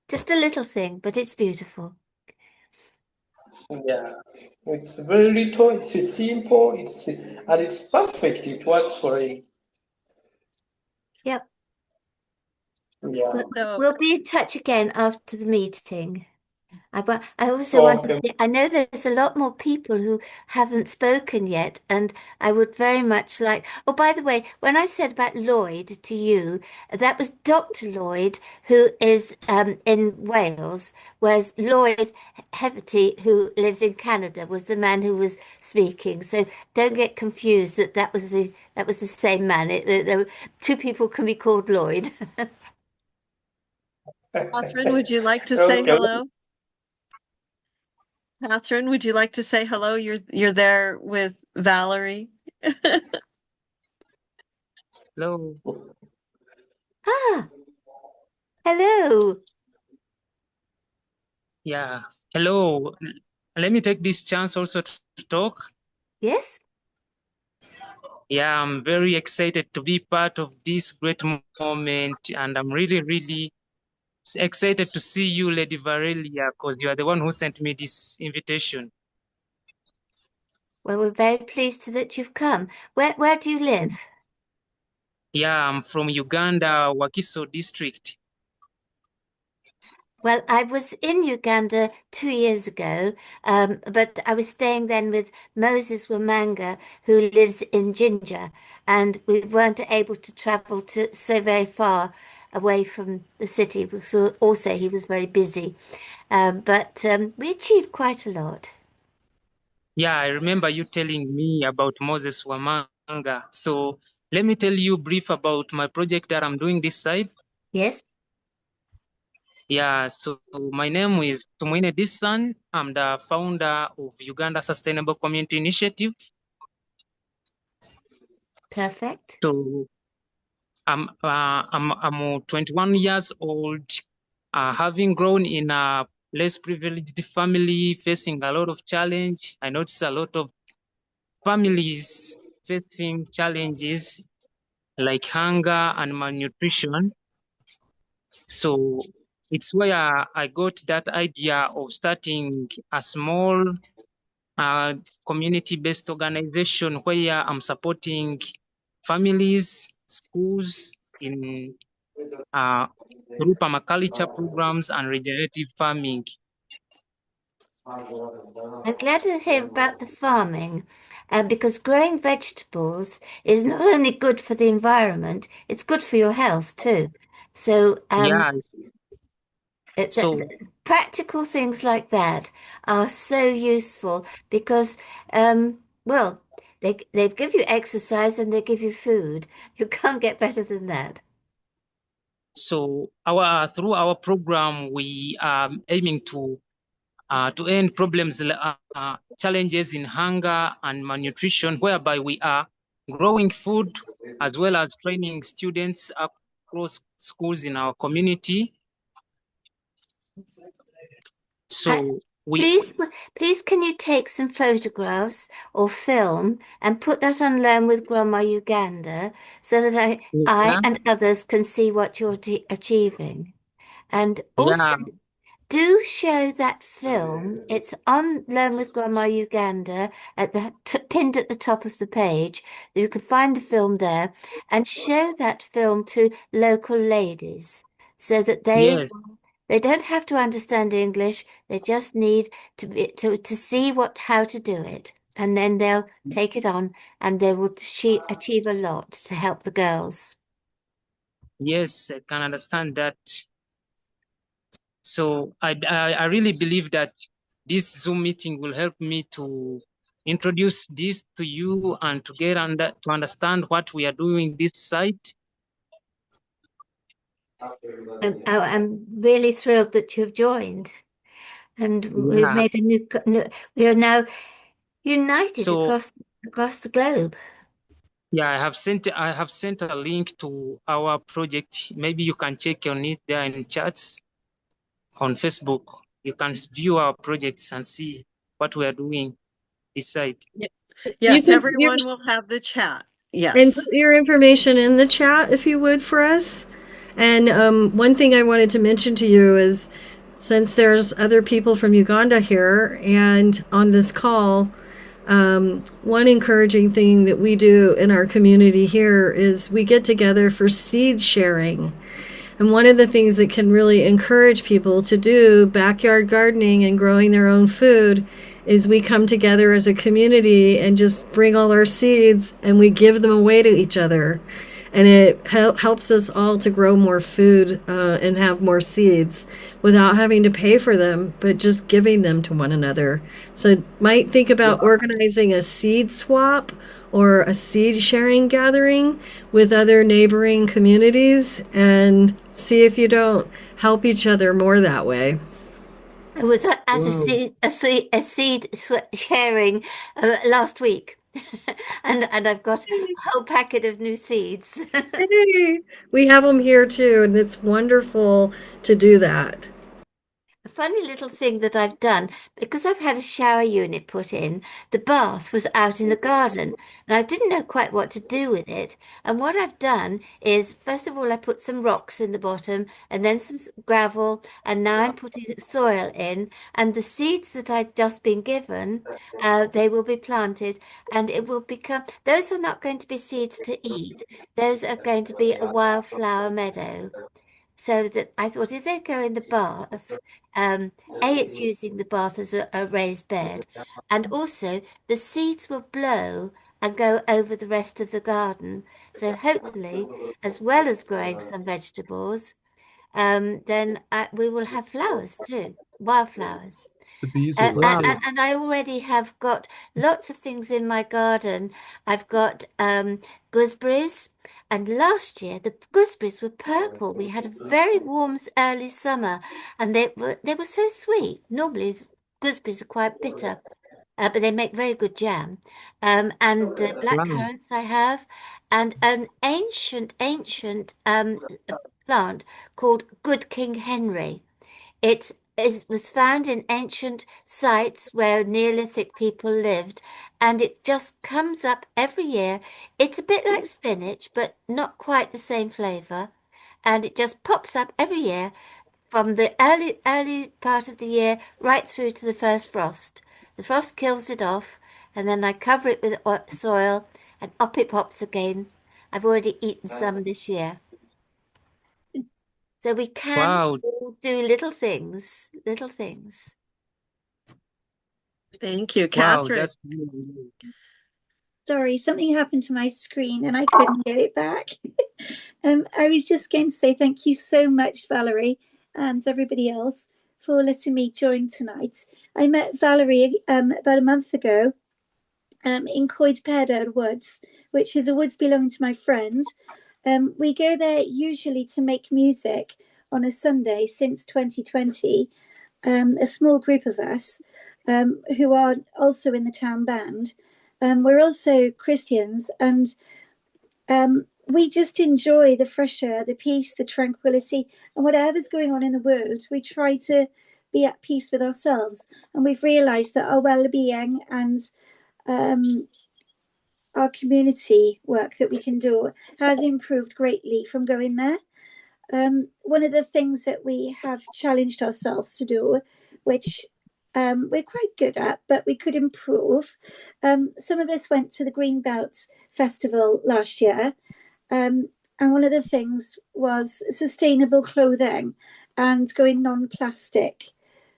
Just a little thing, but it's beautiful. Yeah, it's very little, it's simple, and it's perfect. It works for him. Yep. Yeah. We'll be in touch again after the meeting. I also want to Okay. say, I know there's a lot more people who haven't spoken yet, and I would very much like. Oh, by the way, when I said about Lloyd to you, that was Dr. Lloyd, who is in Wales, whereas Lloyd Heverty, who lives in Canada, was the man who was speaking. So don't get confused that was the same man. Two people can be called Lloyd. Catherine, would you like to say Okay. hello? Catherine, would you like to say hello? You're there with Valerie. Hello. Ah, hello. Yeah. Hello. Let me take this chance also to talk. Yes. Yeah, I'm very excited to be part of this great moment, and I'm really, really excited to see you, Lady Varelia, because you are the one who sent me this invitation. Well, we're very pleased that you've come. Where do you live? Yeah, I'm from Uganda, Wakiso district. Well, I was in Uganda 2 years ago, but I was staying then with Moses Wamanga, who lives in Jinja, and we weren't able to travel so very far away from the city. So also, he was very busy, but we achieved quite a lot. Yeah, I remember you telling me about Moses Wamanga. So let me tell you brief about my project that I'm doing this side. Yes. Yeah, so my name is Tumwine Disan. I'm the founder of Uganda Sustainable Community Initiative. Perfect. So I'm 21 years old, having grown in a less privileged family, facing a lot of challenge. I notice a lot of families facing challenges like hunger and malnutrition. So it's where I got that idea of starting a small community-based organization where I'm supporting families, schools in through permaculture programs and regenerative farming. I'm glad to hear about the farming, because growing vegetables is not only good for the environment, it's good for your health too. So, Yeah, so practical things like that are so useful because, well, they give you exercise and they give you food. You can't get better than that. so through our program we are aiming to end problems, challenges in hunger and malnutrition, whereby we are growing food as well as training students across schools in our community. So Please, can you take some photographs or film and put that on Learn with Grandma Uganda so that I and others can see what you're achieving? And also, yeah, do show that film. It's on Learn with Grandma Uganda at pinned at the top of the page. You can find the film there and show that film to local ladies so that yes, they don't have to understand English. They just need to see how to do it. And then they'll take it on and they will achieve a lot to help the girls. yes, I can understand that. So I really believe that this Zoom meeting will help me to introduce this to you and to get to understand what we are doing this site. I'm really thrilled that you've joined, and we've Yeah. made we are now united So across the globe. yeah, I have sent a link to our project. Maybe you can check on it there in chats on Facebook. You can view our projects and see what we are doing this side. Yes, everyone will have the chat. And Yes. put your information in the chat if you would for us. And one thing I wanted to mention to you is since there's other people from Uganda here and on this call, one encouraging thing that we do in our community here is we get together for seed sharing. And one of the things that can really encourage people to do backyard gardening and growing their own food is we come together as a community and just bring all our seeds and we give them away to each other. And it helps us all to grow more food and have more seeds without having to pay for them, but just giving them to one another. So might think about organizing a seed swap or a seed sharing gathering with other neighboring communities and see if you don't help each other more that way. It was a seed sharing last week, and I've got a whole packet of new seeds. Hey, we have them here too, and it's wonderful to do that. A funny little thing that I've done, because I've had a shower unit put in, the bath was out in the garden, and I didn't know quite what to do with it. And what I've done is, first of all, I put some rocks in the bottom, and then some gravel, and now I'm putting soil in. And the seeds that I've just been given, they will be planted, and it will become, those are not going to be seeds to eat. Those are going to be a wildflower meadow. So that I thought if they go in the bath, it's using the bath as a raised bed, and also the seeds will blow and go over the rest of the garden. So hopefully, as well as growing some vegetables, then we will have flowers too, wildflowers. The bees will love it. And I already have got lots of things in my garden. I've got gooseberries, and last year the gooseberries were purple. We had a very warm early summer, and they were so sweet. Normally gooseberries are quite bitter, but they make very good jam. And black currants I have, and an ancient plant called Good King Henry. Was found in ancient sites where Neolithic people lived, and it just comes up every year. It's a bit like spinach, but not quite the same flavor. And it just pops up every year from the early part of the year right through to the first frost. The frost kills it off, and then I cover it with soil, and up it pops again. I've already eaten some this year. So we can Wow. all do little things, little things. Thank you, Wow, Catherine. that's really Sorry, something happened to my screen and I couldn't get it back. I was just going to say thank you so much, Valerie, and everybody else for letting me join tonight. I met Valerie about a month ago in Coed Woods, which is a woods belonging to my friend. We go there usually to make music on a Sunday since 2020. A small group of us who are also in the town band. We're also Christians, and we just enjoy the fresh air, the peace, the tranquility, and whatever's going on in the world, we try to be at peace with ourselves. And we've realized that our well-being and our community work that we can do has improved greatly from going there. One of the things that we have challenged ourselves to do, which we're quite good at, but we could improve. Some of us went to the Greenbelt Festival last year, and one of the things was sustainable clothing and going non-plastic.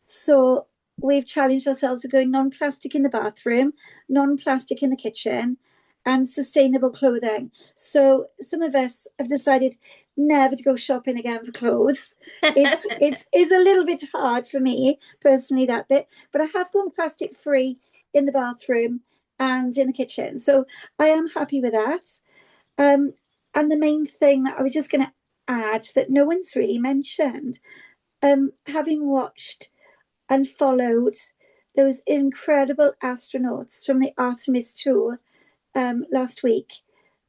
So we've challenged ourselves to go non-plastic in the bathroom, non-plastic in the kitchen, and sustainable clothing. So some of us have decided never to go shopping again for clothes. It's a little bit hard for me personally, that bit, but I have gone plastic free in the bathroom and in the kitchen. So I am happy with that. And the main thing that I was just going to add that no one's really mentioned, having watched and followed those incredible astronauts from the Artemis tour last week,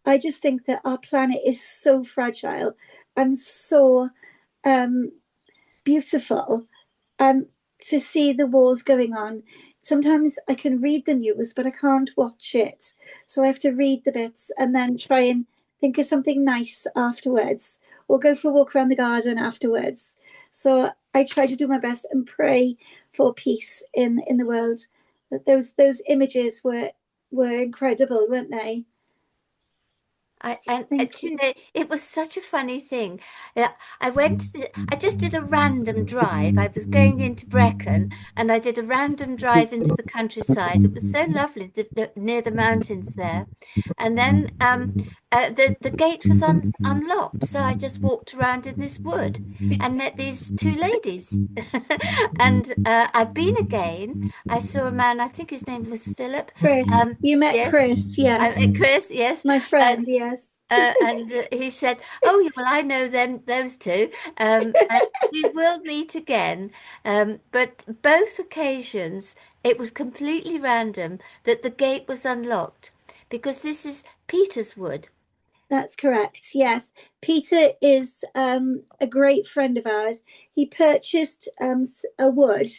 I just think that our planet is so fragile and so beautiful. And to see the wars going on, sometimes I can read the news, but I can't watch it. So I have to read the bits and then try and think of something nice afterwards, or go for a walk around the garden afterwards. So I try to do my best and pray for peace in the world. That those images were incredible, weren't they? You know, it was such a funny thing. I just did a random drive. I was going into Brecon and I did a random drive into the countryside. It was so lovely near the mountains there. And then the gate was unlocked. So I just walked around in this wood and met these two ladies. And I've been again. I saw a man, I think his name was Philip. Chris, you met yes. Chris, yes. I met Chris, yes. My friend, yes. And he said, "Oh, well, I know those two. And we will meet again." But both occasions, it was completely random that the gate was unlocked because this is Peter's Wood. That's correct. Yes, Peter is a great friend of ours. He purchased a wood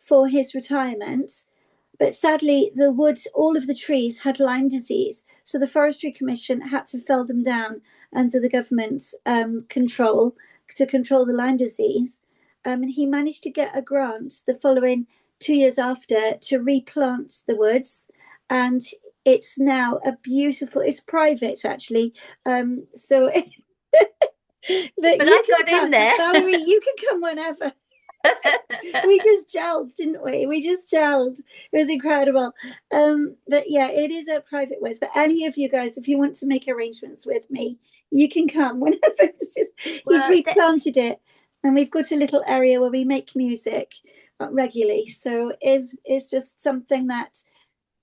for his retirement. But sadly, the wood, all of the trees had Lyme disease. So the Forestry Commission had to fell them down under the government control to control the Lyme disease. And he managed to get a grant the following 2 years after to replant the woods. And it's now a beautiful, it's private actually. So, but you I can got come, in there. Valerie, you can come whenever. We just gelled, didn't we? We just gelled. It was incredible. But yeah, it is a private ways. But any of you guys, if you want to make arrangements with me, you can come whenever. It's just he's replanted it, and we've got a little area where we make music regularly. So is just something that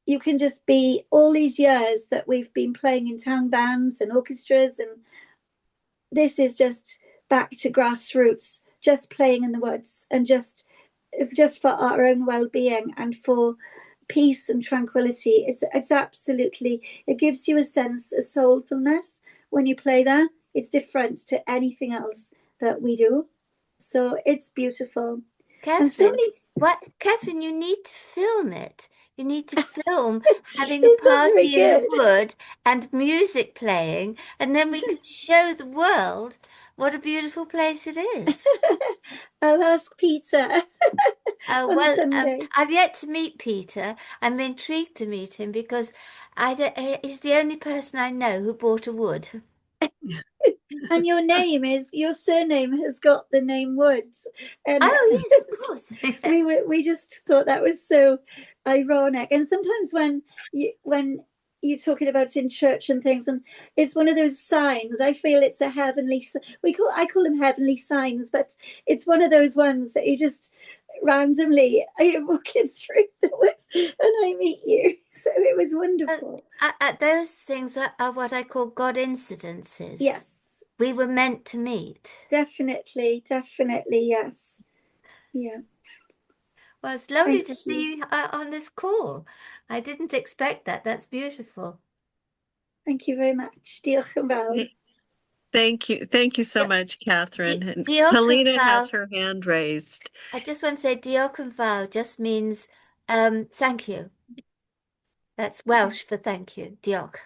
you can just be all these years that we've been playing in town bands and orchestras, and this is just back to grassroots, just playing in the woods and just for our own well-being and for peace and tranquility. It's absolutely, it gives you a sense of soulfulness when you play there. It's different to anything else that we do. So it's beautiful. Catherine, Catherine, you need to film it. You need to film having a party in the wood and music playing, and then we could show the world What a beautiful place it is. I'll ask Peter on Well, Sunday. I've yet to meet Peter. I'm intrigued to meet him because he's the only person I know who bought a wood. And your surname has got the name Wood. And Oh, yes, of course. we just thought that was so ironic. And sometimes when you're talking about in church and things, and it's one of those signs. I feel it's a heavenly. I call them heavenly signs, but it's one of those ones that you just randomly are walking through the woods and I meet you. So it was wonderful. Those things are what I call God incidences. Yes, we were meant to meet. Definitely, yes. Yeah. Well, it's lovely Thank to you. see you on this call. I didn't expect that. That's beautiful. Thank you very much. Diolch yn fawr. Thank you. Thank you so much, Catherine. And Diolch yn Helena has fawr. her hand raised. I just want to say diolch yn fawr just means thank you. That's Welsh for thank you. Diolch.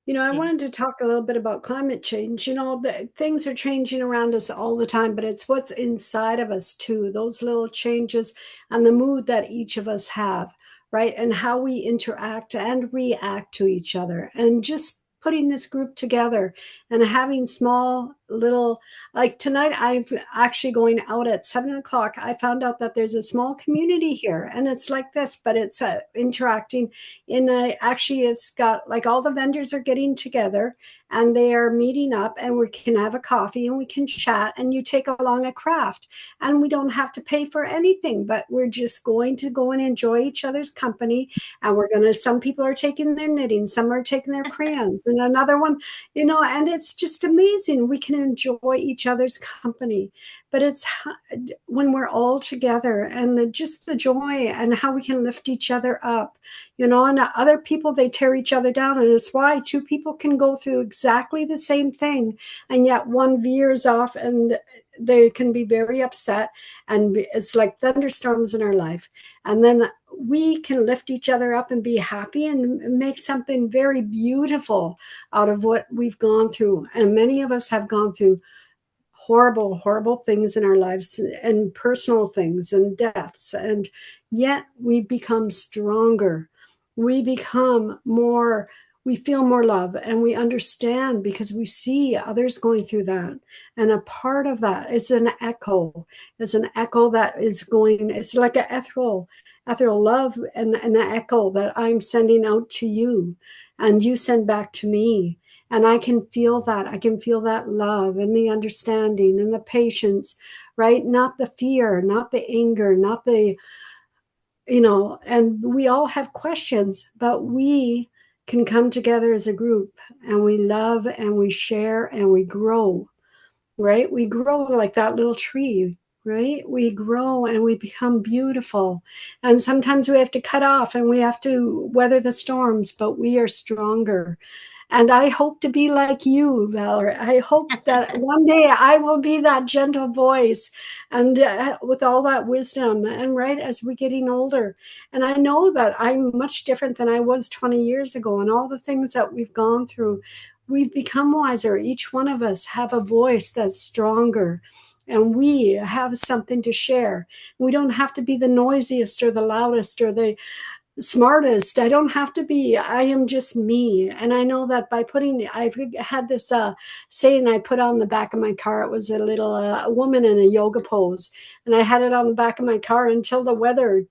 You know, I wanted to talk a little bit about climate change. You know, things are changing around us all the time, but it's what's inside of us too, those little changes and the mood that each of us have, right? And how we interact and react to each other. And just putting this group together and having small little, like tonight, I'm actually going out at 7 o'clock. I found out that there's a small community here and it's like this, but it's interacting in actually it's got like all the vendors are getting together and they are meeting up and we can have a coffee and we can chat and you take along a craft and we don't have to pay for anything, but we're just going to go and enjoy each other's company. And we're going to, some people are taking their knitting, some are taking their crayons and another one, you know, and it's just amazing. We can enjoy each other's company, but it's when we're all together and just the joy and how we can lift each other up, you know, and other people, they tear each other down. And it's why two people can go through exactly the same thing and yet one veers off and they can be very upset and it's like thunderstorms in our life. And then we can lift each other up and be happy and make something very beautiful out of what we've gone through. And many of us have gone through horrible things in our lives and personal things and deaths. And yet we become stronger. We become more, we feel more love and we understand because we see others going through that. And a part of that is an echo. It's an echo that is going, it's like an ethereal love and an echo that I'm sending out to you and you send back to me. And I can feel that. I can feel that love and the understanding and the patience, right? Not the fear, not the anger, not the, you know, and we all have questions, but we can come together as a group and we love and we share and we grow, right? We grow like that little tree, right? We grow and we become beautiful. And sometimes we have to cut off and we have to weather the storms, but we are stronger. And I hope to be like you, Valerie. I hope that one day I will be that gentle voice and with all that wisdom and right as we're getting older. And I know that I'm much different than I was 20 years ago and all the things that we've gone through. We've become wiser. Each one of us have a voice that's stronger and we have something to share. We don't have to be the noisiest or the loudest or the smartest. I don't have to be. I am just me. And I know that by putting, I've had this saying I put on the back of my car. It was a little woman in a yoga pose. And I had it on the back of my car until the weather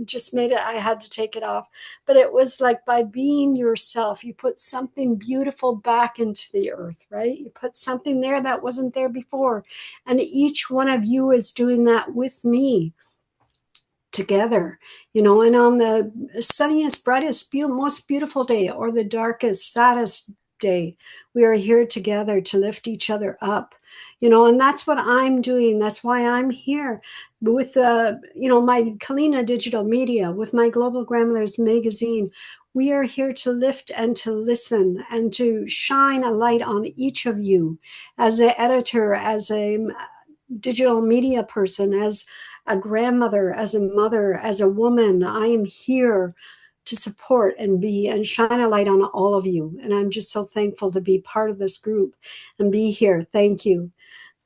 just made it, I had to take it off. But it was like by being yourself, you put something beautiful back into the earth, right? You put something there that wasn't there before. And each one of you is doing that with me together, you know, and on the sunniest, brightest, most beautiful day or the darkest, saddest day, we are here together to lift each other up, you know, and that's what I'm doing. That's why I'm here with, you know, my Kalina Digital Media, with my Global Grandmothers magazine. We are here to lift and to listen and to shine a light on each of you as an editor, as a digital media person, as a grandmother, as a mother, as a woman. I am here to support and be and shine a light on all of you. And I'm just so thankful to be part of this group and be here. Thank you.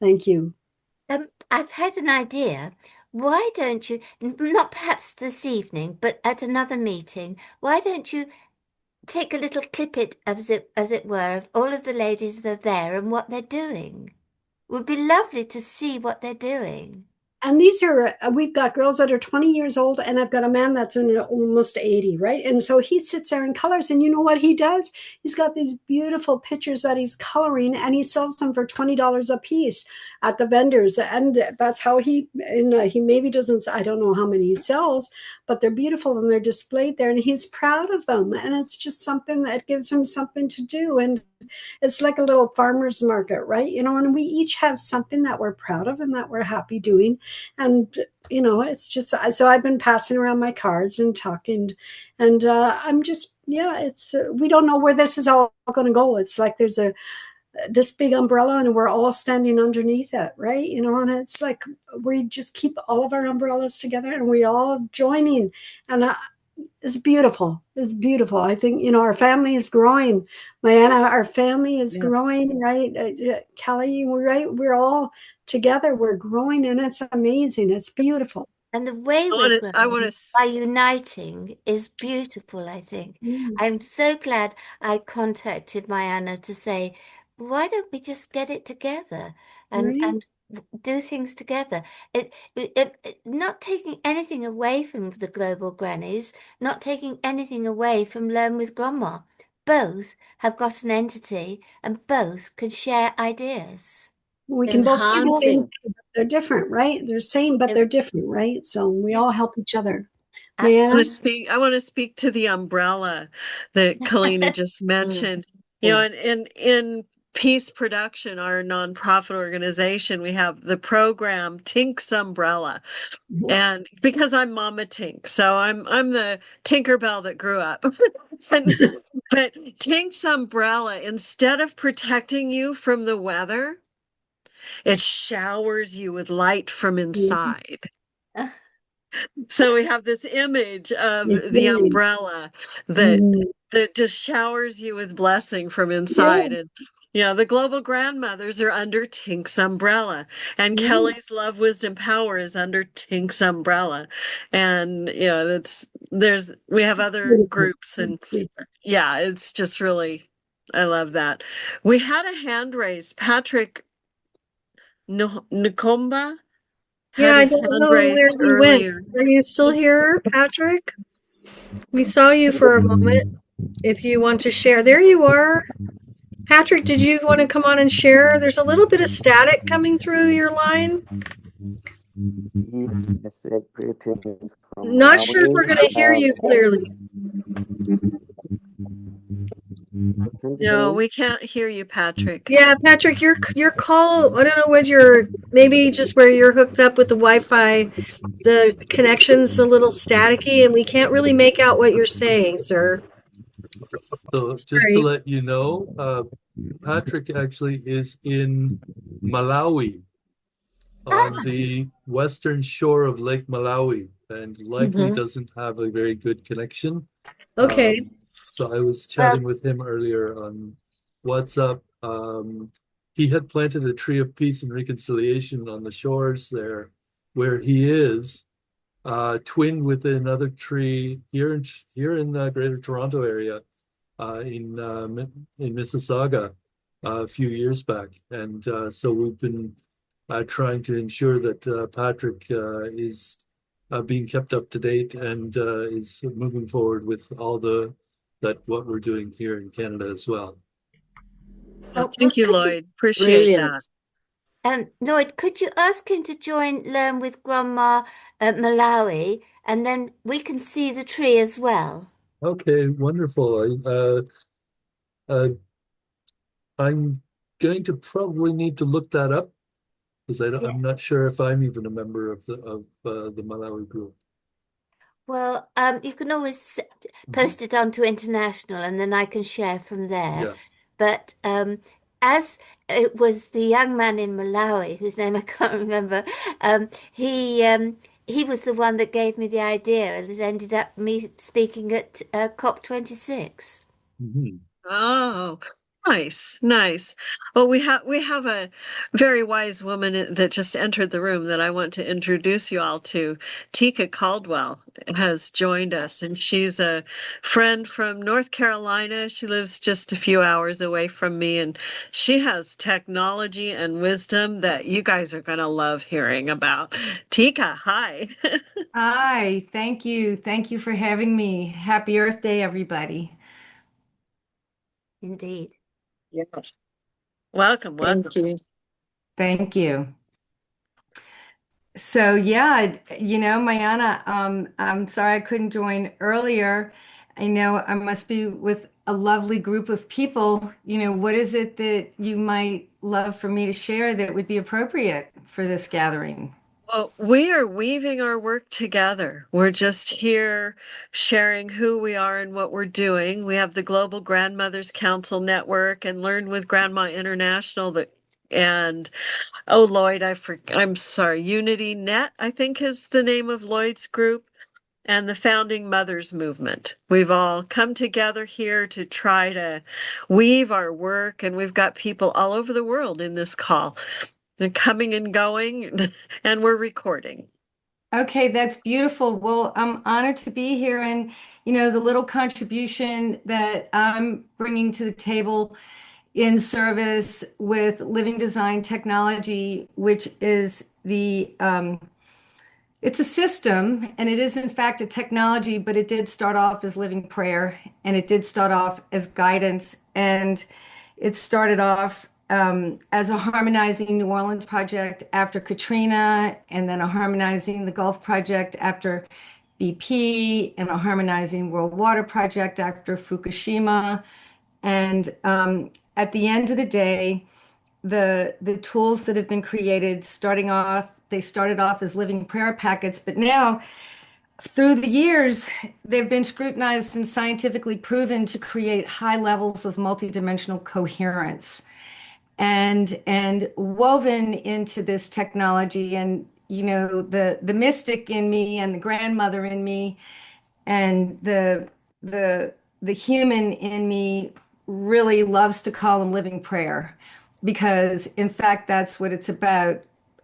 Thank you. I've had an idea. Why don't you, not perhaps this evening, but at another meeting, why don't you take a little clippet, as it were, of all of the ladies that are there and what they're doing? It would be lovely to see what they're doing. And these are, we've got girls that are 20 years old, and I've got a man that's in almost 80, right? And so he sits there and colors, and you know what he does? He's got these beautiful pictures that he's coloring, and he sells them for $20 a piece at the vendors. And that's how he maybe doesn't, I don't know how many he sells, but they're beautiful and they're displayed there, and he's proud of them. And it's just something that gives him something to do. And it's like a little farmer's market, right? And we each have something that we're proud of and that we're happy doing. And, it's just, so I've been passing around my cards and talking, and I'm just, it's, we don't know where this is all going to go. It's like there's this big umbrella and we're all standing underneath it, right? And it's like we just keep all of our umbrellas together and we all joining. And it's beautiful. It's beautiful. I think, our family is growing. Mariana, our family is growing, right? Kelly, we're all together. We're growing, and it's amazing. It's beautiful. And the way we're growing by uniting is beautiful, I think. I'm so glad I contacted Mariana to say, why don't we just get it together and do things together? It not taking anything away from the Global Grannies, not taking anything away from Learn with Grandma. Both have got an entity and both can share ideas. We can both see the same thing, but they're different, right? They're same, but they're different, right? So we all help each other. I want to speak to the umbrella that Kalina just mentioned. In Peace Production, our nonprofit organization, we have the program Tink's Umbrella. And because I'm Mama Tink, so I'm the Tinkerbell that grew up. But Tink's Umbrella, instead of protecting you from the weather, it showers you with light from inside. So we have this image of the umbrella that just showers you with blessing from inside. And the global grandmothers are under Tink's umbrella, and Kelly's Love, Wisdom, Power is under Tink's umbrella. And we have other groups, and it's just really, I love that. We had a hand raised. Patrick Nkomba had I his don't hand know where raised he went. earlier. Are you still here, Patrick? We saw you for a moment. If you want to share, there you are. Patrick, did you want to come on and share? There's a little bit of static coming through your line. Not sure if we're going to hear you clearly. No, we can't hear you, Patrick. Yeah, Patrick, your call, I don't know what maybe just where you're hooked up with the Wi-Fi, the connection's a little staticky and we can't really make out what you're saying, sir. So just to let you know, Patrick actually is in Malawi, on the western shore of Lake Malawi, and likely doesn't have a very good connection. Okay. So I was chatting with him earlier on WhatsApp. He had planted a tree of peace and reconciliation on the shores there where he is, twinned with another tree here in the Greater Toronto area, in Mississauga, a few years back. And so we've been trying to ensure that Patrick is being kept up to date and is moving forward with all what we're doing here in Canada as well. Thank you, Lloyd. Appreciate that. Lloyd, could you ask him to join Learn with Grandma at Malawi, and then we can see the tree as well? Okay, wonderful. I'm going to probably need to look that up because I'm not sure if I'm even a member of the Malawi group. Well, you can always post it onto International, and then I can share from there. Yeah. But as it was the young man in Malawi, whose name I can't remember, he he was the one that gave me the idea, and that ended up me speaking at COP26. Mhm. Oh, nice, nice. Well, we have a very wise woman that just entered the room that I want to introduce you all to. Tika Caldwell has joined us, and she's a friend from North Carolina. She lives just a few hours away from me, and she has technology and wisdom that you guys are going to love hearing about. Tika, hi. Hi, thank you. Thank you for having me. Happy Earth Day, everybody. Indeed. Yes. Welcome, welcome. Thank you. Thank you. So yeah, Mayana, I'm sorry I couldn't join earlier. I know I must be with a lovely group of people. What is it that you might love for me to share that would be appropriate for this gathering? Well, we are weaving our work together. We're just here sharing who we are and what we're doing. We have the Global Grandmothers Council Network and Learn with Grandma International and oh Lloyd, I'm sorry, UnityNet, I think is the name of Lloyd's group, and the Founding Mothers Movement. We've all come together here to try to weave our work, and we've got people all over the world in this call. They're coming and going, and we're recording. Okay, that's beautiful. Well, I'm honored to be here, and the little contribution that I'm bringing to the table in service with Living Design Technology, which is it's a system, and it is in fact a technology, but it did start off as living prayer, and it did start off as guidance, and it started off as a harmonizing New Orleans project after Katrina, and then a harmonizing the Gulf project after BP, and a harmonizing World Water project after Fukushima. And at the end of the day, the tools that have been created, they started off as living prayer packets, but now through the years, they've been scrutinized and scientifically proven to create high levels of multidimensional coherence. And woven into this technology, and the mystic in me and the grandmother in me and the the human in me really loves to call them living prayer, because in fact that's what it's about.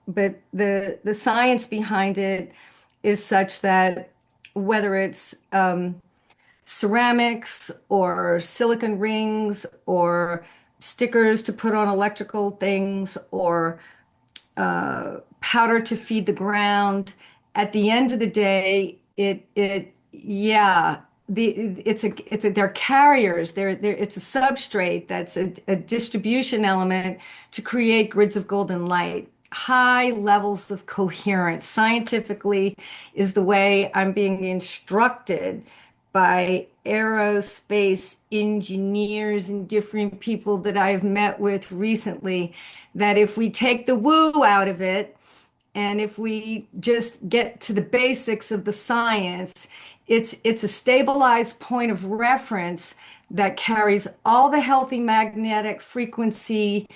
But the science behind it is such that whether it's ceramics or silicon rings or stickers to put on electrical things or powder to feed the ground. At the end of the day, yeah, they're carriers. It's a substrate that's a distribution element to create grids of golden light. High levels of coherence scientifically is the way I'm being instructed by aerospace engineers and different people that I've met with recently, that if we take the woo out of it and if we just get to the basics of the science, it's a stabilized point of reference that carries all the healthy magnetic frequency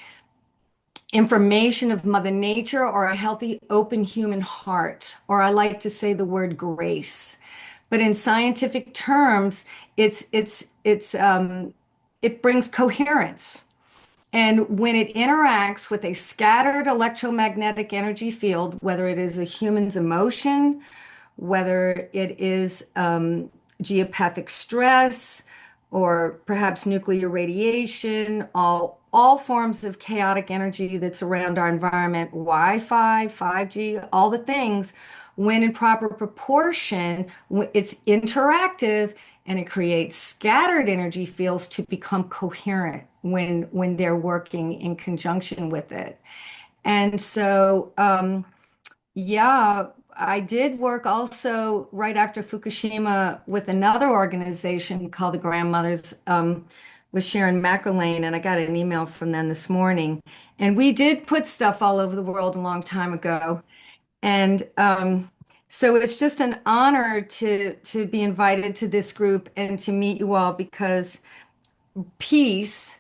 information of Mother Nature, or a healthy open human heart, or I like to say the word grace. But in scientific terms, it brings coherence. And when it interacts with a scattered electromagnetic energy field, whether it is a human's emotion, whether it is geopathic stress, or perhaps nuclear radiation, all forms of chaotic energy that's around our environment, Wi-Fi, 5G, all the things, when in proper proportion, it's interactive, and it creates scattered energy fields to become coherent when they're working in conjunction with it. And so, yeah, I did work also right after Fukushima with another organization called the Grandmothers, with Sharon McElwain, and I got an email from them this morning. And we did put stuff all over the world a long time ago. And so it's just an honor to be invited to this group and to meet you all, because peace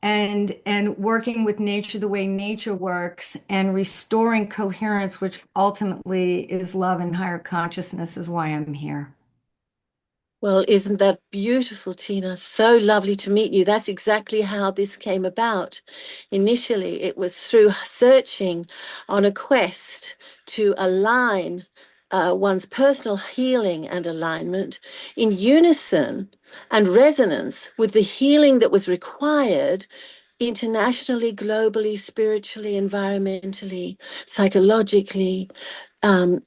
and working with nature the way nature works and restoring coherence, which ultimately is love and higher consciousness, is why I'm here. Well, isn't that beautiful, Tina? So lovely to meet you. That's exactly how this came about. Initially, it was through searching on a quest to align one's personal healing and alignment in unison and resonance with the healing that was required internationally, globally, spiritually, environmentally, psychologically,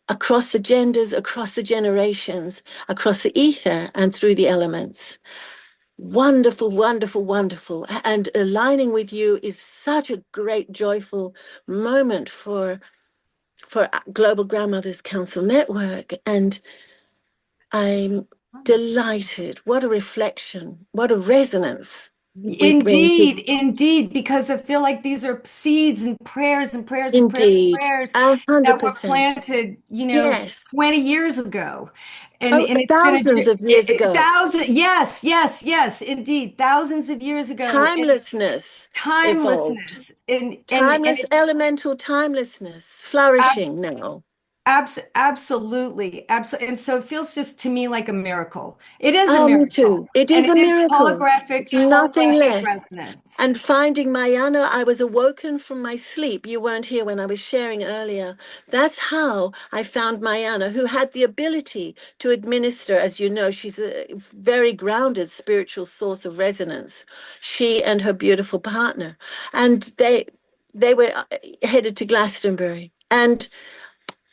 across the genders, across the generations, across the ether and through the elements. Wonderful, wonderful, wonderful. And aligning with you is such a great, joyful moment for Global Grandmothers Council Network. And I'm delighted. What a reflection, what a resonance we bring to. Indeed, because I feel like these are seeds and prayers and prayers and prayers and Indeed, prayers that were 100%. planted, Yes. 20 years ago. Oh, And it's been thousands of years ago. yes, indeed, thousands of years ago. And Timelessness evolved. timelessness and Timeless, it's elemental timelessness, flourishing now. absolutely. And so it feels just to me like a miracle. It is a Oh, me miracle. too. It And is it a is miracle. It's nothing holographic less. resonance. And finding Mayana, I was awoken from my sleep. You weren't here when I was sharing earlier. That's how I found Mayana, who had the ability to administer. As you know, she's a very grounded spiritual source of resonance. She and her beautiful partner. And they were headed to Glastonbury. And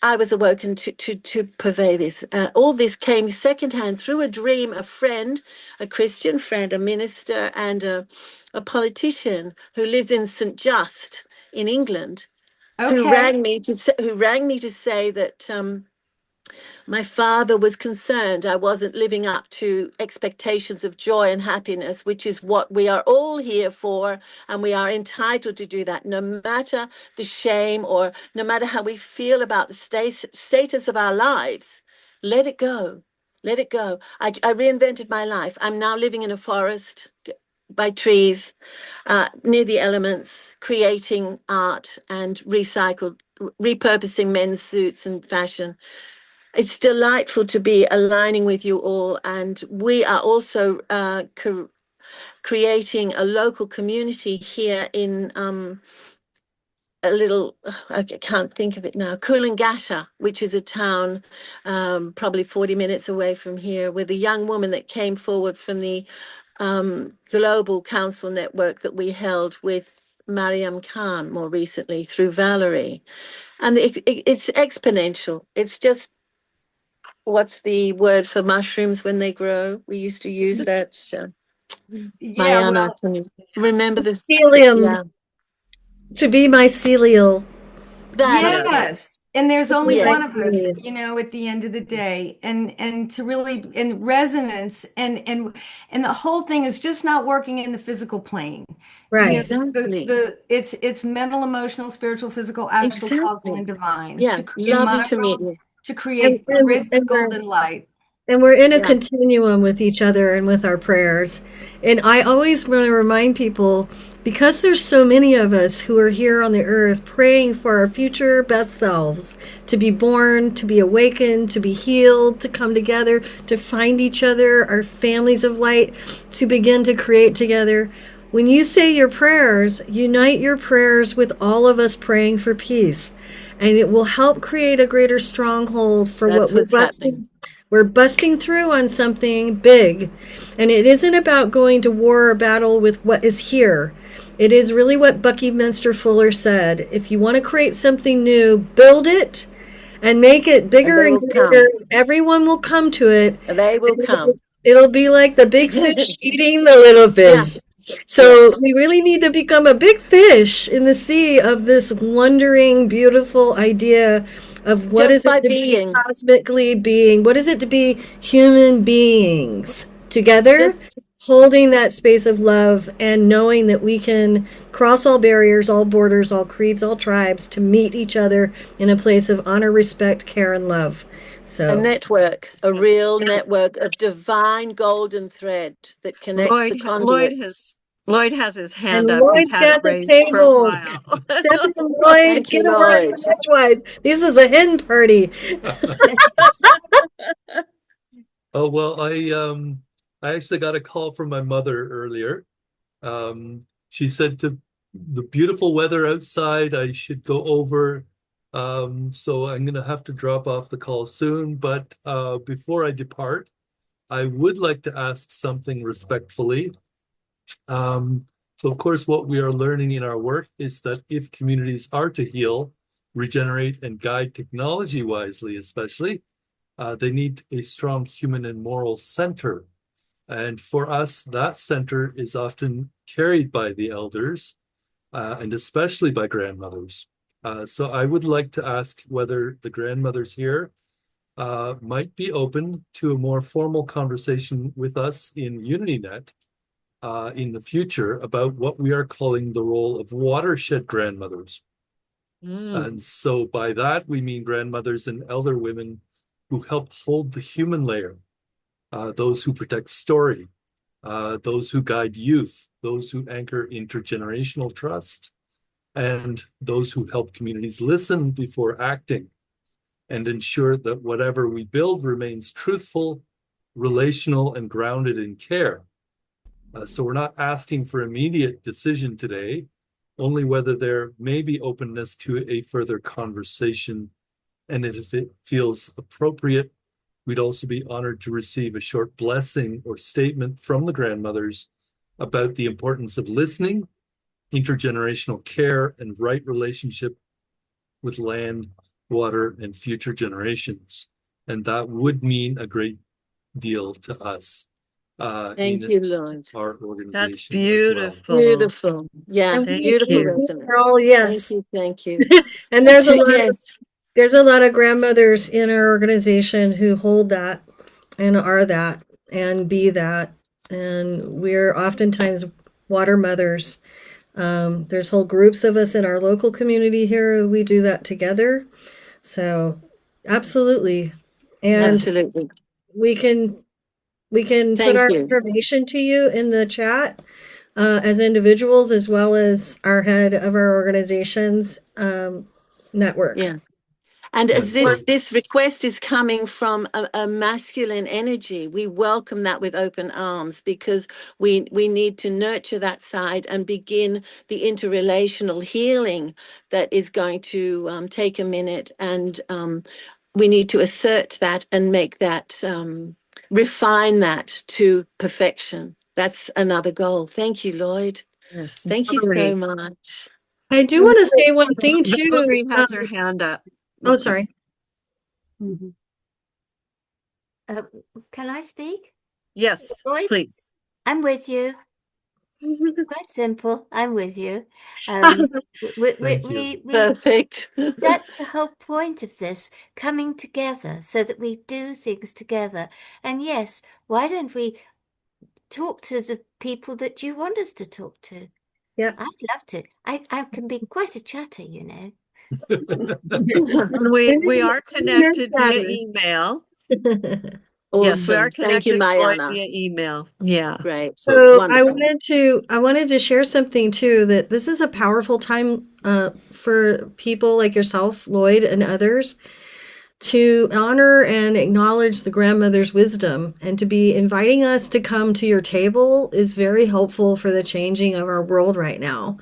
I was awoken to purvey this. All this came secondhand through a dream. A friend, a Christian friend, a minister, and a politician who lives in St. Just in England, who Okay. rang me to say that my father was concerned I wasn't living up to expectations of joy and happiness, which is what we are all here for. And we are entitled to do that, no matter the shame or no matter how we feel about the status of our lives. Let it go. Let it go. I reinvented my life. I'm now living in a forest by trees, near the elements, creating art and repurposing men's suits and fashion. It's delightful to be aligning with you all, and we are also creating a local community here in a little, I can't think of it now, Coolangatta, which is a town probably 40 minutes away from here, with a young woman that came forward from the global council network that we held with Mariam Khan more recently through Valerie. And it's exponential. It's just, what's the word for mushrooms when they grow? We used to use that. Yeah, Mayana, well, can you remember this? Helium Yeah, to be mycelial. that's Yeah. it. yes. And there's only Yes, one of us, at the end of the day. And to really in resonance and the whole thing is just not working in the physical plane. Right. exactly, It's mental, emotional, spiritual, physical, astral, causal, exactly. and divine. Yeah, In lovely my to meet world, you. to And, create and, grids of and we're golden light. And we're in a Yeah, continuum with each other and with our prayers. And I always want to remind people, because there's so many of us who are here on the earth praying for our future best selves, to be born, to be awakened, to be healed, to come together, to find each other, our families of light, to begin to create together. When you say your prayers, unite your prayers with all of us praying for peace. And it will help create a greater stronghold for what that's we're what's happening. busting through on something big. And it isn't about going to war or battle with what is here. It is really what Buckminster Fuller said. If you want to create something new, build it and make it And bigger they and will come. greater. Everyone will come to it. They will come. It'll be like the big fish eating the little Yeah, fish. So yes. we really need to become a big fish in the sea of this wondering, beautiful idea of what Just is it by to be being, cosmically being, what is it to be human beings together, just, holding that space of love and knowing that we can cross all barriers, all borders, all creeds, all tribes to meet each other in a place of honor, respect, care, and love. a So network, a real network of divine golden thread that connects Lloyd, the Lloyd conduits. has Lloyd has his And hand up. He's Lloyd's had it got the raised for a table. while. Stephanie and Lloyd, Thank you, get a word Lloyd. edgewise. This is a hen party. Oh, well, I actually got a call from my mother earlier. She said to the beautiful weather outside, I should go over. So I'm gonna have to drop off the call soon, but before I depart, I would like to ask something respectfully. So of course, what we are learning in our work is that if communities are to heal, regenerate, and guide technology wisely, especially, they need a strong human and moral center. And for us, that center is often carried by the elders, and especially by grandmothers. So I would like to ask whether the grandmothers here might be open to a more formal conversation with us in UnityNet in the future about what we are calling the role of watershed grandmothers. And so by that, we mean grandmothers and elder women who help hold the human layer, those who protect story, those who guide youth, those who anchor intergenerational trust, and those who help communities listen before acting and ensure that whatever we build remains truthful, relational, and grounded in care. So we're not asking for immediate decision today, only whether there may be openness to a further conversation. And if it feels appropriate, we'd also be honored to receive a short blessing or statement from the grandmothers about the importance of listening, intergenerational care, and right relationship with land, water, and future generations. And that would mean a great deal to us Thank in you, Lloyd. our organization That's as well. beautiful. Beautiful. Yeah, And Thank beautiful you. resonance. Oh, yes. Thank you. And there's a lot Yes. there's a lot of grandmothers in our organization who hold that and are that and be that. And we're oftentimes water mothers. There's whole groups of us in our local community here. We do that together. So absolutely. And Absolutely. we can put Thank our you. information to you in the chat as individuals as well as our head of our organization's network. Yeah. And as Yeah, this request is coming from a masculine energy, we welcome that with open arms because we need to nurture that side and begin the interrelational healing that is going to take a minute. And we need to assert that and make that, refine that to perfection. That's another goal. Thank you, Lloyd. Yes. Thank you so much. I do want to say one thing too. Valerie has her hand up. Oh, sorry. Can I speak? Yes, Lloyd? please. I'm with you. Quite simple. I'm with you. Thank you. Perfect. That's the whole point of this, coming together so that we do things together. And yes, why don't we talk to the people that you want us to talk to? Yeah. I'd love to. I can be quite a chatter, you know. And we are connected via email. Awesome. Yes, we are Thank you, connected Lloyd, Mariana. via email. Yeah. Great. So Wonderful. I wanted to share something too, that this is a powerful time for people like yourself, Lloyd, and others to honor and acknowledge the grandmother's wisdom, and to be inviting us to come to your table is very helpful for the changing of our world right now.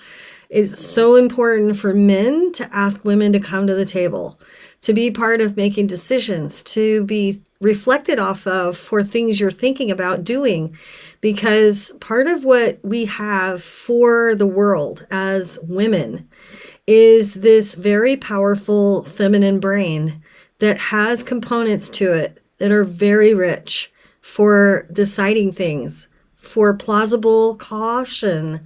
It's so important for men to ask women to come to the table, to be part of making decisions, to be reflected off of for things you're thinking about doing. Because part of what we have for the world as women is this very powerful feminine brain that has components to it that are very rich for deciding things, for plausible caution.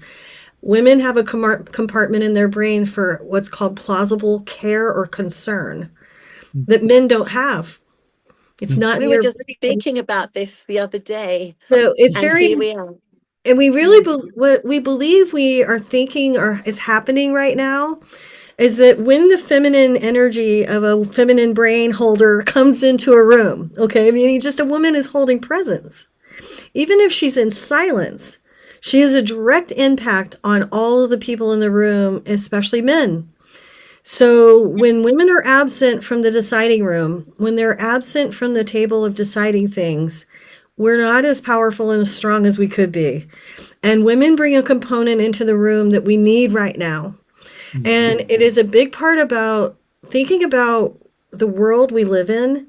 Women have a compartment in their brain for what's called plausible care or concern that men don't have. It's not We in were your just brain. speaking about this the other day. So it's and very, here we are. and we really, what we believe we are thinking or is happening right now is that when the feminine energy of a feminine brain holder comes into a room, okay, I mean, just a woman is holding presence. Even if she's in silence, She has a direct impact on all of the people in the room, especially men. So when women are absent from the deciding room, when they're absent from the table of deciding things, we're not as powerful and as strong as we could be. And women bring a component into the room that we need right now. And it is a big part about thinking about the world we live in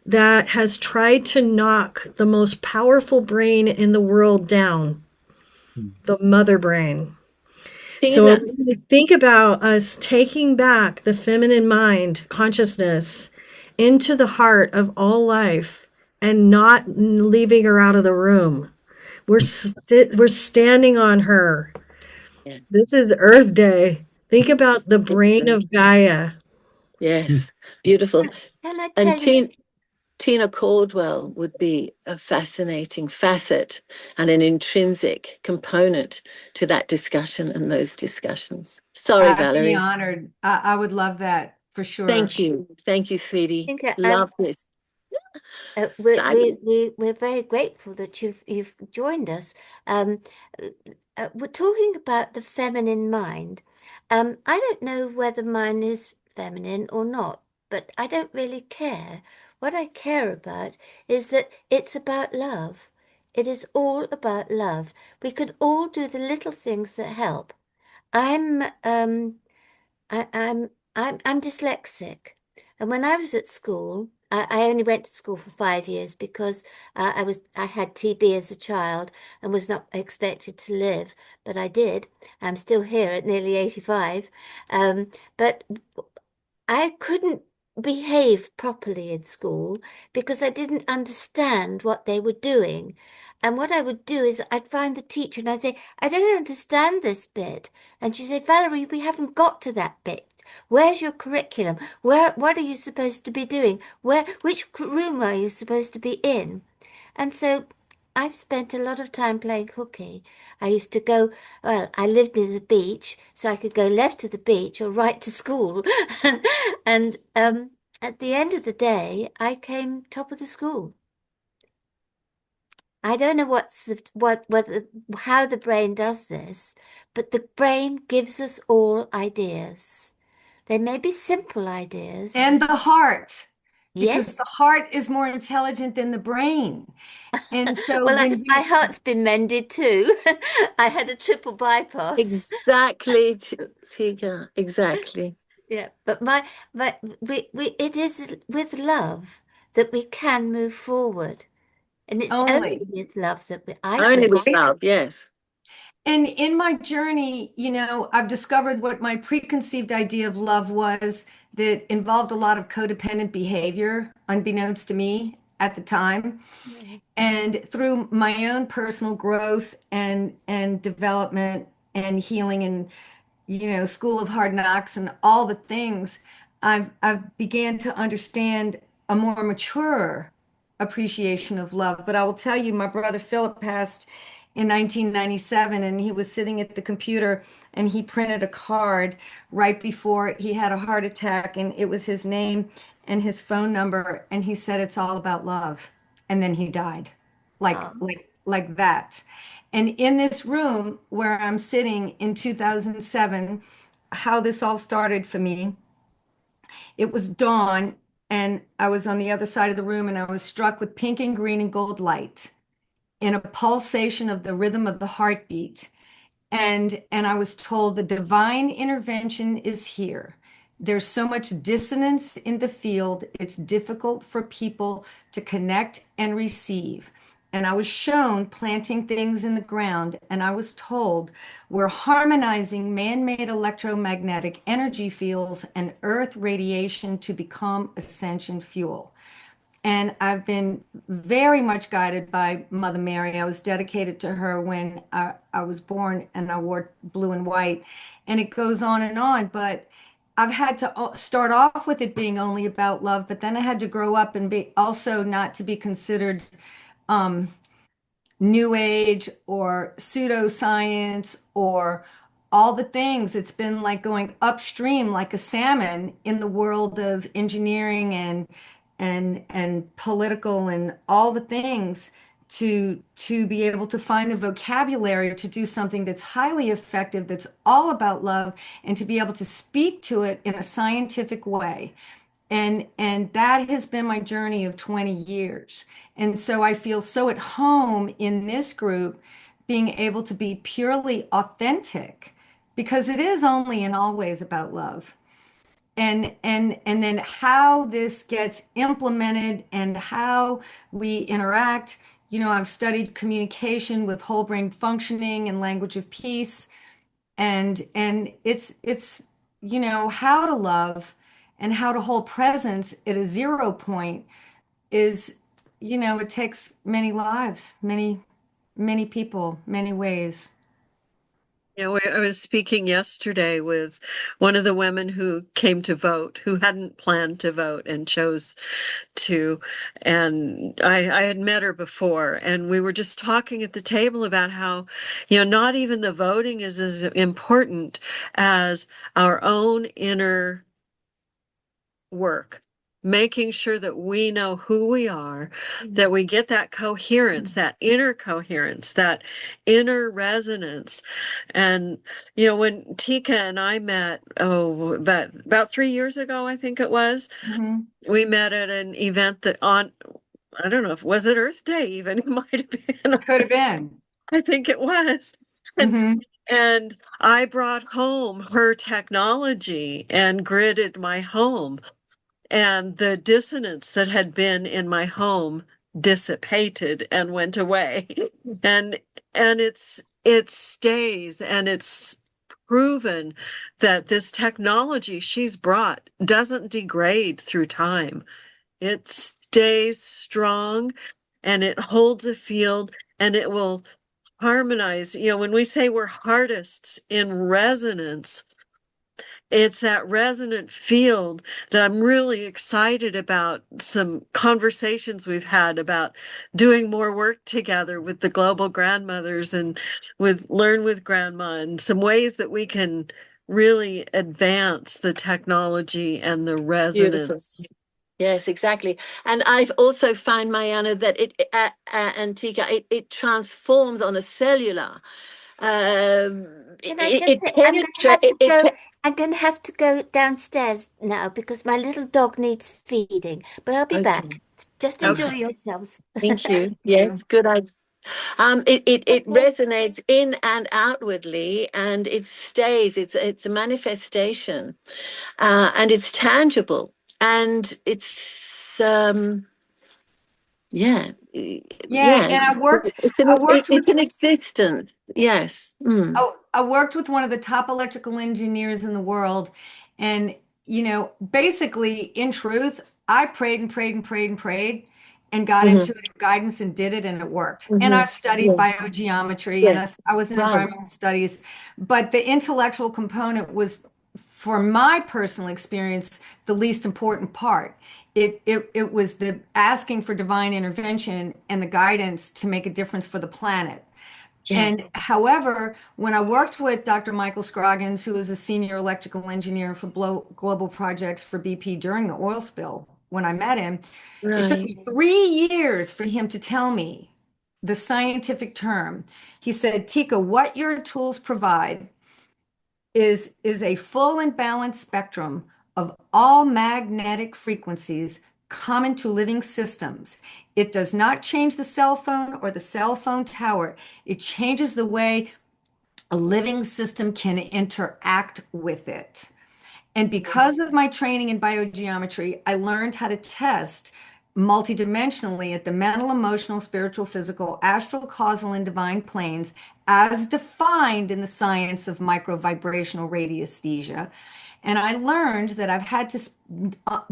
that has tried to knock the most powerful brain in the world down, the mother brain. So Tina, when we think about us taking back the feminine mind, consciousness, into the heart of all life and not leaving her out of the room. We're standing on her. yeah, This is Earth Day. Think about the brain of exactly. Gaia. Yes, beautiful. Can I And tell you? Tina Caldwell would be a fascinating facet and an intrinsic component to that discussion and those discussions. Sorry, I'd be Valerie. honored. I would love that for sure. Thank you. Thank you, sweetie. I think Love this. Exciting. we're very grateful that you've joined us. Um, we're talking about the feminine mind. I don't know whether mine is feminine or not, but I don't really care. What I care about is that it's about love. It is all about love. We can all do the little things that help. I'm I, I'm dyslexic, and when I was at school, I only went to school for 5 years because I had TB as a child and was not expected to live, but I did. I'm still here at nearly 85, but I couldn't behave properly in school because I didn't understand what they were doing. And what I would do is I'd find the teacher and I'd say, I don't understand this bit. And she'd say, Valerie, we haven't got to that bit. Where's your curriculum? What are you supposed to be doing? Which room are you supposed to be in? And so I've spent a lot of time playing hooky. I used to go, well, I lived near the beach, so I could go left to the beach or right to school. And at the end of the day, I came top of the school. I don't know how the brain does this, but the brain gives us all ideas. They may be simple ideas. And the heart, because the Yes. heart is more intelligent than the brain. And so Well, when my we, heart's been mended too. I had a triple bypass. Exactly, Tika. Exactly. Yeah, but it is with love that we can move forward. And it's only only. with love that I Only think. with love, yes. And in my journey, I've discovered what my preconceived idea of love was that involved a lot of codependent behavior, unbeknownst to me at the time. Yeah. And through my own personal growth and development and healing and School of Hard Knocks and all the things, I've began to understand a more mature appreciation of love. But I will tell you, my brother Philip passed in 1997, and he was sitting at the computer and he printed a card right before he had a heart attack, and it was his name and his phone number, and he said it's all about love. And then he died. Like Um, like that. And in this room where I'm sitting in 2007, how this all started for me, it was dawn and I was on the other side of the room and I was struck with pink and green and gold light in a pulsation of the rhythm of the heartbeat. And I was told the divine intervention is here. There's so much dissonance in the field, it's difficult for people to connect and receive. And I was shown planting things in the ground, and I was told we're harmonizing man-made electromagnetic energy fields and earth radiation to become ascension fuel. And I've been very much guided by Mother Mary. I was dedicated to her when I was born and I wore blue and white. And it goes on and on. But I've had to start off with it being only about love, but then I had to grow up and be also not to be considered new age or pseudoscience or all the things. It's been like going upstream like a salmon in the world of engineering and political and all the things to be able to find the vocabulary to do something that's highly effective, that's all about love, and to be able to speak to it in a scientific way. And that has been my journey of 20 years. And so I feel so at home in this group, being able to be purely authentic, because it is only and always about love. And then how this gets implemented and how we interact. You know, I've studied communication with whole brain functioning and language of peace, and it's you know, how to love and how to hold presence at a 0 point is, you know, it takes many lives, many people, many ways. Yeah, I was speaking yesterday with one of the women who came to vote, who hadn't planned to vote and chose to. And I had met her before, and we were just talking at the table about how, you know, not even the voting is as important as our own inner work, making sure that we know who we are, that we get that coherence, that inner coherence, that inner resonance. And, you know, when Tika and I met, about 3 years ago, I think it was, we met at an event that I don't know if was it Earth Day even, it might have been. Could have been. I think it was. And I brought home her technology and gridded my home. And the dissonance that had been in my home dissipated and went away. And it stays, and it's proven that this technology she's brought doesn't degrade through time. It stays strong, and it holds a field, and it will harmonize. You know, when we say we're artists in resonance, it's that resonant field that I'm really excited about. Some conversations we've had about doing more work together with the global grandmothers and with Learn with Grandma, and some ways that we can really advance the technology and the Beautiful. resonance. Yes, exactly. And I've also found, Mariana, that and Tika, it transforms on a cellular. Can I just say, I'm going to have to go downstairs now because my little dog needs feeding, but I'll be back. Just enjoy yourselves. Thank you. Yes, good idea. It resonates in and outwardly, and it stays. It's a manifestation, and it's tangible, and it's yeah. And It's an existence. Yes. I worked with one of the top electrical engineers in the world. And, you know, basically, in truth, I prayed and prayed and prayed and prayed and got intuitive guidance and did it, and it worked. And I studied biogeometry, and I was in environmental studies. But the intellectual component was, for my personal experience, the least important part. It was the asking for divine intervention and the guidance to make a difference for the planet. And however, when I worked with Dr. Michael Scroggins, who was a senior electrical engineer for global projects for BP during the oil spill, when I met him, it took me 3 years for him to tell me the scientific term. He said, Tika, what your tools provide is a full and balanced spectrum of all magnetic frequencies common to living systems. It does not change the cell phone or the cell phone tower. It changes the way a living system can interact with it. And because of my training in biogeometry, I learned how to test multidimensionally at the mental, emotional, spiritual, physical, astral, causal, and divine planes as defined in the science of microvibrational radiesthesia. And I learned that I've had to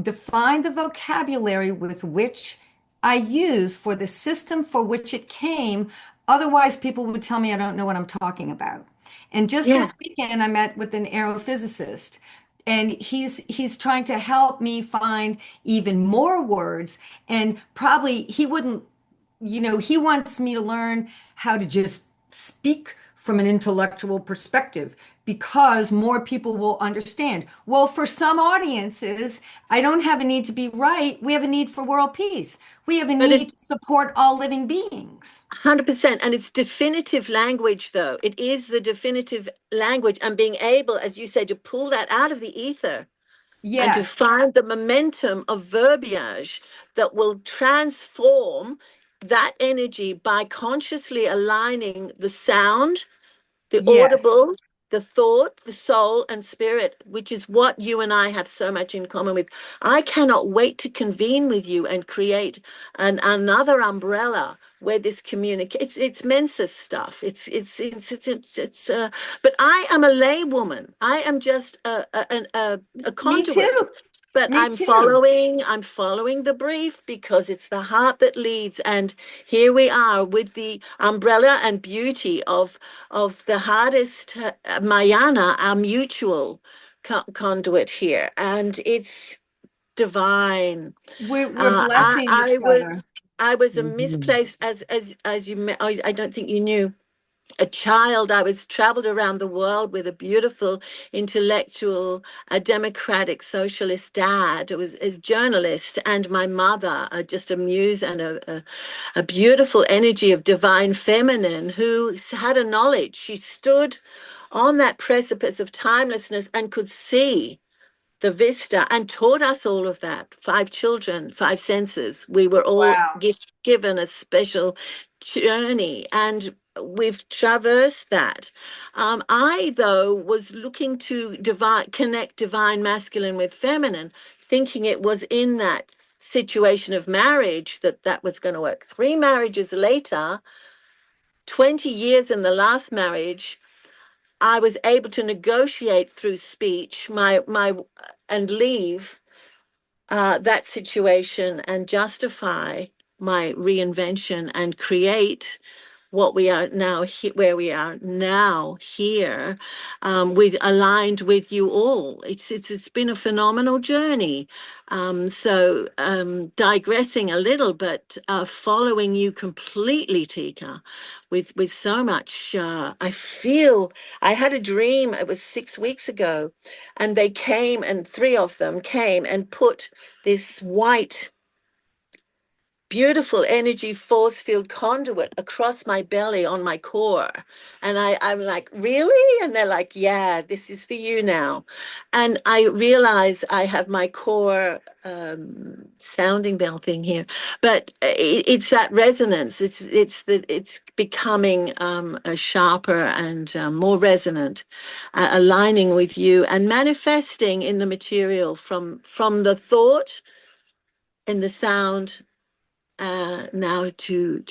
define the vocabulary with which I use for the system for which it came. Otherwise, people would tell me I don't know what I'm talking about. And just this weekend, I met with an aerophysicist, and he's trying to help me find even more words. And probably he wouldn't, you know, he wants me to learn how to just speak from an intellectual perspective because more people will understand. Well, for some audiences, I don't have a need to be right. We have a need for world peace. We have a But need to support all living beings. 100%. And it's definitive language, though. It is the definitive language, and being able, as you say, to pull that out of the ether and to Yes, find the momentum of verbiage that will transform that energy by consciously aligning the sound, the yes. audible, the thought, the soul, and spirit, which is what you and I have so much in common with. I cannot wait to convene with you and create another umbrella where this communicates. It's Mensa stuff. But I am a laywoman. I am just a Me conduit. too. But Me I'm too. following the brief because it's the heart that leads. And here we are with the umbrella and beauty of the hardest Mayana, our mutual conduit here. And it's divine. We're blessing each other. I was a Mhm. misplaced, as you, I don't think you knew, a child. I was traveled around the world with a beautiful intellectual, a democratic socialist dad, who was a journalist, and my mother, just a muse and a beautiful energy of divine feminine who had a knowledge. She stood on that precipice of timelessness and could see the vista and taught us all of that. 5 children, 5 senses. We were all Wow. given a special journey, and we've traversed that. I, though, was looking to connect divine masculine with feminine, thinking it was in that situation of marriage that was going to work. 3 marriages later, 20 years in the last marriage, I was able to negotiate through speech and leave that situation and justify my reinvention and create what we are now where we are now here, with aligned with you all. It's been a phenomenal journey. Digressing a little, but following you completely, Tika, with so much. I feel I had a dream. It was 6 weeks ago, and they came, and 3 of them came and put this white beautiful energy force field conduit across my belly on my core. And I'm like, really? And they're like, yeah, this is for you now. And I realize I have my core sounding bell thing here, but it's that resonance. It's becoming a sharper and more resonant, aligning with you and manifesting in the material from the thought and the sound, now to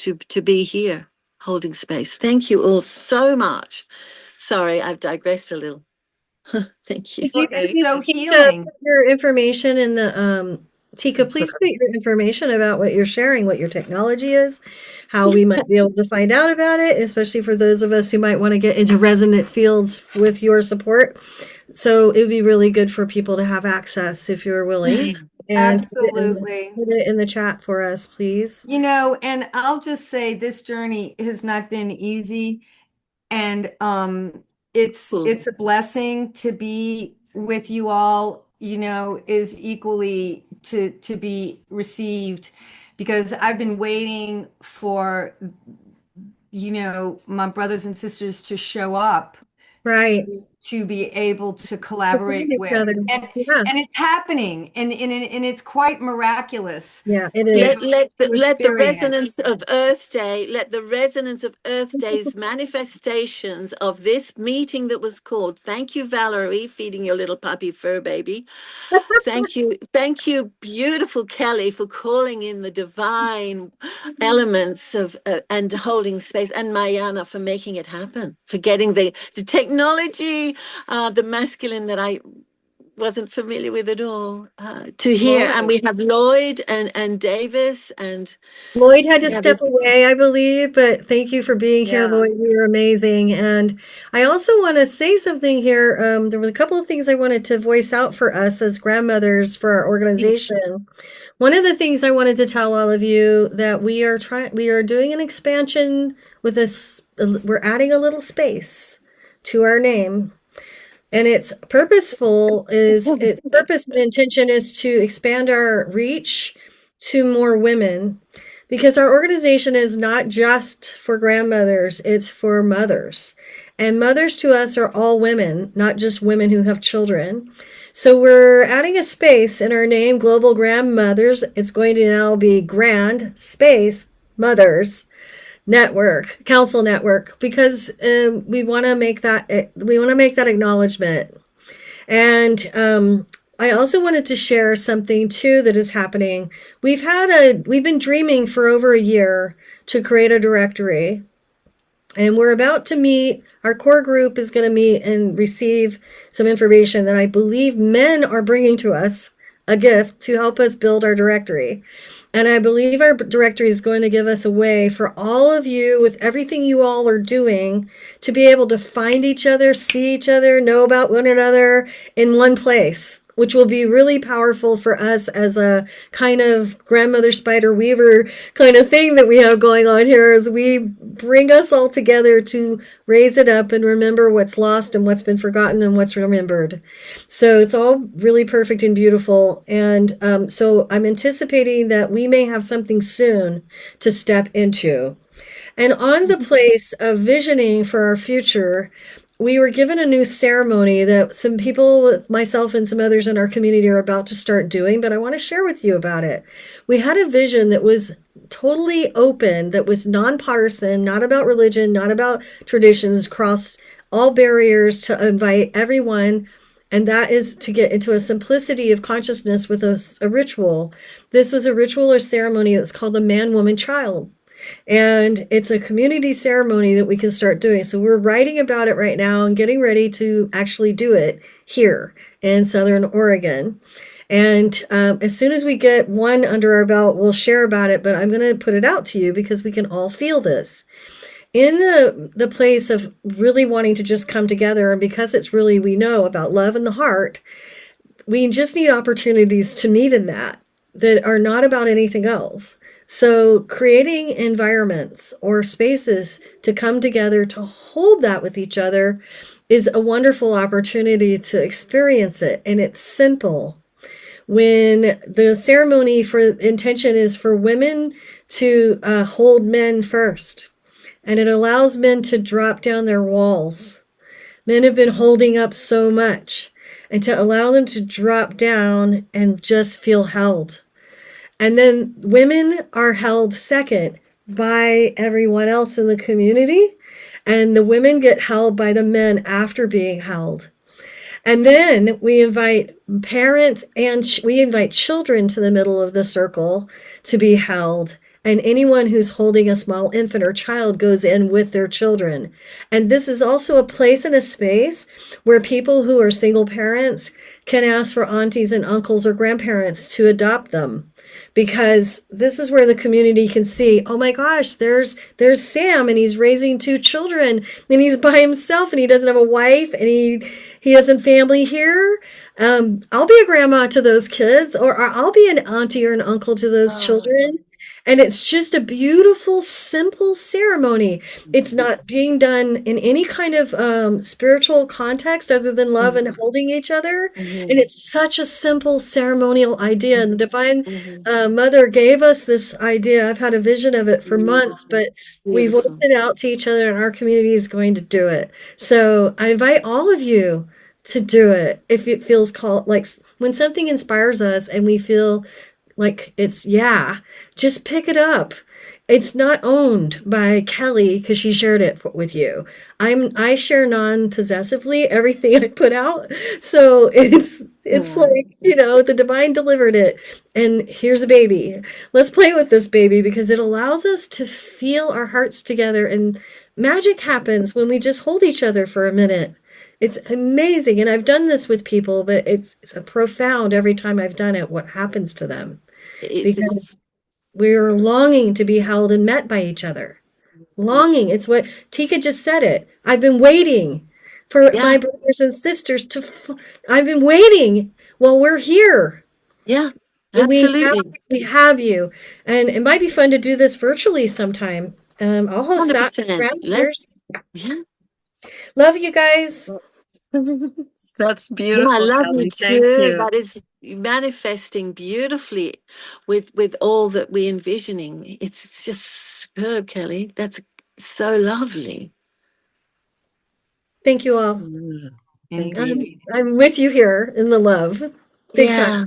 be here holding space. Thank you all so much. Sorry, I've digressed a little. Thank you. Could you It's please, so Tika, healing. put your information in the Tika, please put your information about what you're sharing, what your technology is, how we might be able to find out about it, especially for those of us who might want to get into resonant fields with your support. So it would be really good for people to have access if you're willing. And Absolutely. put it in the chat for us, please. You know, and I'll just say this journey has not been easy. And it's a blessing to be with you all, you know, is equally to be received because I've been waiting for, you know, my brothers and sisters to show up Right. to be able to To find collaborate each with. other. Yeah. And it's happening and it's quite miraculous Yeah, it to, is. Let to the experience. resonance of Earth Day, let the resonance of Earth Day's manifestations of this meeting that was called. Thank you, Valerie, feeding your little puppy fur baby. Thank you, beautiful Kelly, for calling in the divine elements of and holding space, and Mayana for making it happen, for getting the technology, the masculine that I wasn't familiar with at all to hear. And we have Lloyd and Davis and Lloyd had to yeah, step away, I believe, but thank you for being here, Yeah. Lloyd. You're amazing. And I also want to say something here. There were a couple of things I wanted to voice out for us as grandmothers for our organization. One of the things I wanted to tell all of you that we are doing an expansion with this. We're adding a little space to our name. And its purposeful is its purpose and intention is to expand our reach to more women because our organization is not just for grandmothers, it's for mothers. And mothers to us are all women, not just women who have children. So we're adding a space in our name, Global Grandmothers. It's going to now be Grand Space Mothers Network, Council Network, because we want to make that acknowledgement. And I also wanted to share something too that is happening. We've been dreaming for over a year to create a directory. And we're about to meet, our core group is going to meet and receive some information that I believe men are bringing to us, a gift to help us build our directory. And I believe our directory is going to give us a way for all of you, with everything you all are doing, to be able to find each other, see each other, know about one another in one place, which will be really powerful for us as a kind of grandmother spider weaver kind of thing that we have going on here as we bring us all together to raise it up and remember what's lost and what's been forgotten and what's remembered. So it's all really perfect and beautiful. And so I'm anticipating that we may have something soon to step into. And on the place of visioning for our future, we were given a new ceremony that some people, myself and some others in our community, are about to start doing, but I want to share with you about it. We had a vision that was totally open, that was nonpartisan, not about religion, not about traditions, crossed all barriers to invite everyone. And that is to get into a simplicity of consciousness with a ritual. This was a ritual or ceremony that's called the man, woman, child. And it's a community ceremony that we can start doing. So we're writing about it right now and getting ready to actually do it here in Southern Oregon. And as soon as we get one under our belt, we'll share about it. But I'm going to put it out to you because we can all feel this. In the place of really wanting to just come together, and because it's really, we know about love in the heart, we just need opportunities to meet in that are not about anything else. So creating environments or spaces to come together to hold that with each other is a wonderful opportunity to experience it. And it's simple. When the ceremony for intention is for women to hold men first, and it allows men to drop down their walls. Men have been holding up so much, and to allow them to drop down and just feel held. And then women are held second by everyone else in the community, and the women get held by the men after being held. And then we invite parents and we invite children to the middle of the circle to be held. And anyone who's holding a small infant or child goes in with their children. And this is also a place and a space where people who are single parents can ask for aunties and uncles or grandparents to adopt them. Because this is where the community can see, oh my gosh, there's Sam, and he's raising 2 children, and he's by himself, and he doesn't have a wife, and he hasn't family here. I'll be a grandma to those kids, or I'll be an auntie or an uncle to those children. And it's just a beautiful, simple ceremony. It's not being done in any kind of spiritual context other than love and holding each other. And it's such a simple ceremonial idea. And the Divine Mother gave us this idea. I've had a vision of it for months, but we voiced it out to each other, and our community is going to do it. So I invite all of you to do it if it feels called, like when something inspires us and we feel like it's, just pick it up. It's not owned by Kelly because she shared it with you. I share non-possessively everything I put out. So it's like, the divine delivered it. And here's a baby. Let's play with this baby because it allows us to feel our hearts together. And magic happens when we just hold each other for a minute. It's amazing. And I've done this with people, but it's profound every time I've done it, what happens to them. It's Because we're longing to be held and met by each other. Longing. It's what Tika just said it. I've been waiting for my brothers and sisters I've been waiting. Well, we're here. Yeah, And absolutely. we have you. And it might be fun to do this virtually sometime. I'll host that. 100%. Grandmothers. Yeah. Love you guys. That's Yeah, I beautiful, love you Kelly. Thank too. you. That is manifesting beautifully with all that we're envisioning. It's just superb, Kelly. That's so lovely. Thank you all. Indeed. I'm with you here in the love. Big time.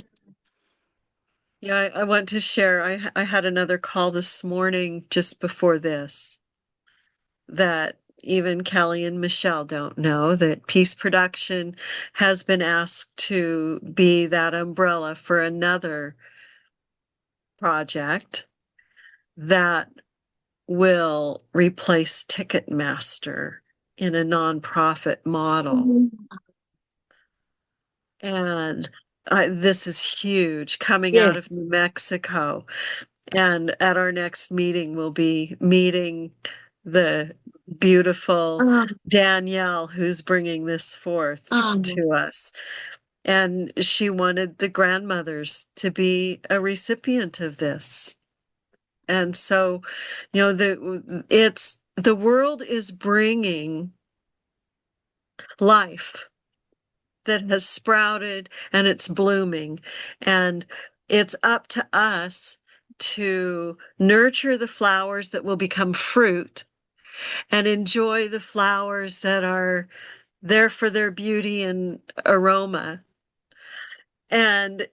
Yeah, I want to share. I had another call this morning just before this that even Kelly and Michelle don't know that Peace Production has been asked to be that umbrella for another project that will replace Ticketmaster in a nonprofit model. And this is huge coming out of Yes. New Mexico. And at our next meeting, we'll be meeting the beautiful Danielle, who's bringing this forth to us. And she wanted the grandmothers to be a recipient of this. And so, you know, the world is bringing life that has sprouted and it's blooming. And it's up to us to nurture the flowers that will become fruit and enjoy the flowers that are there for their beauty and aroma. And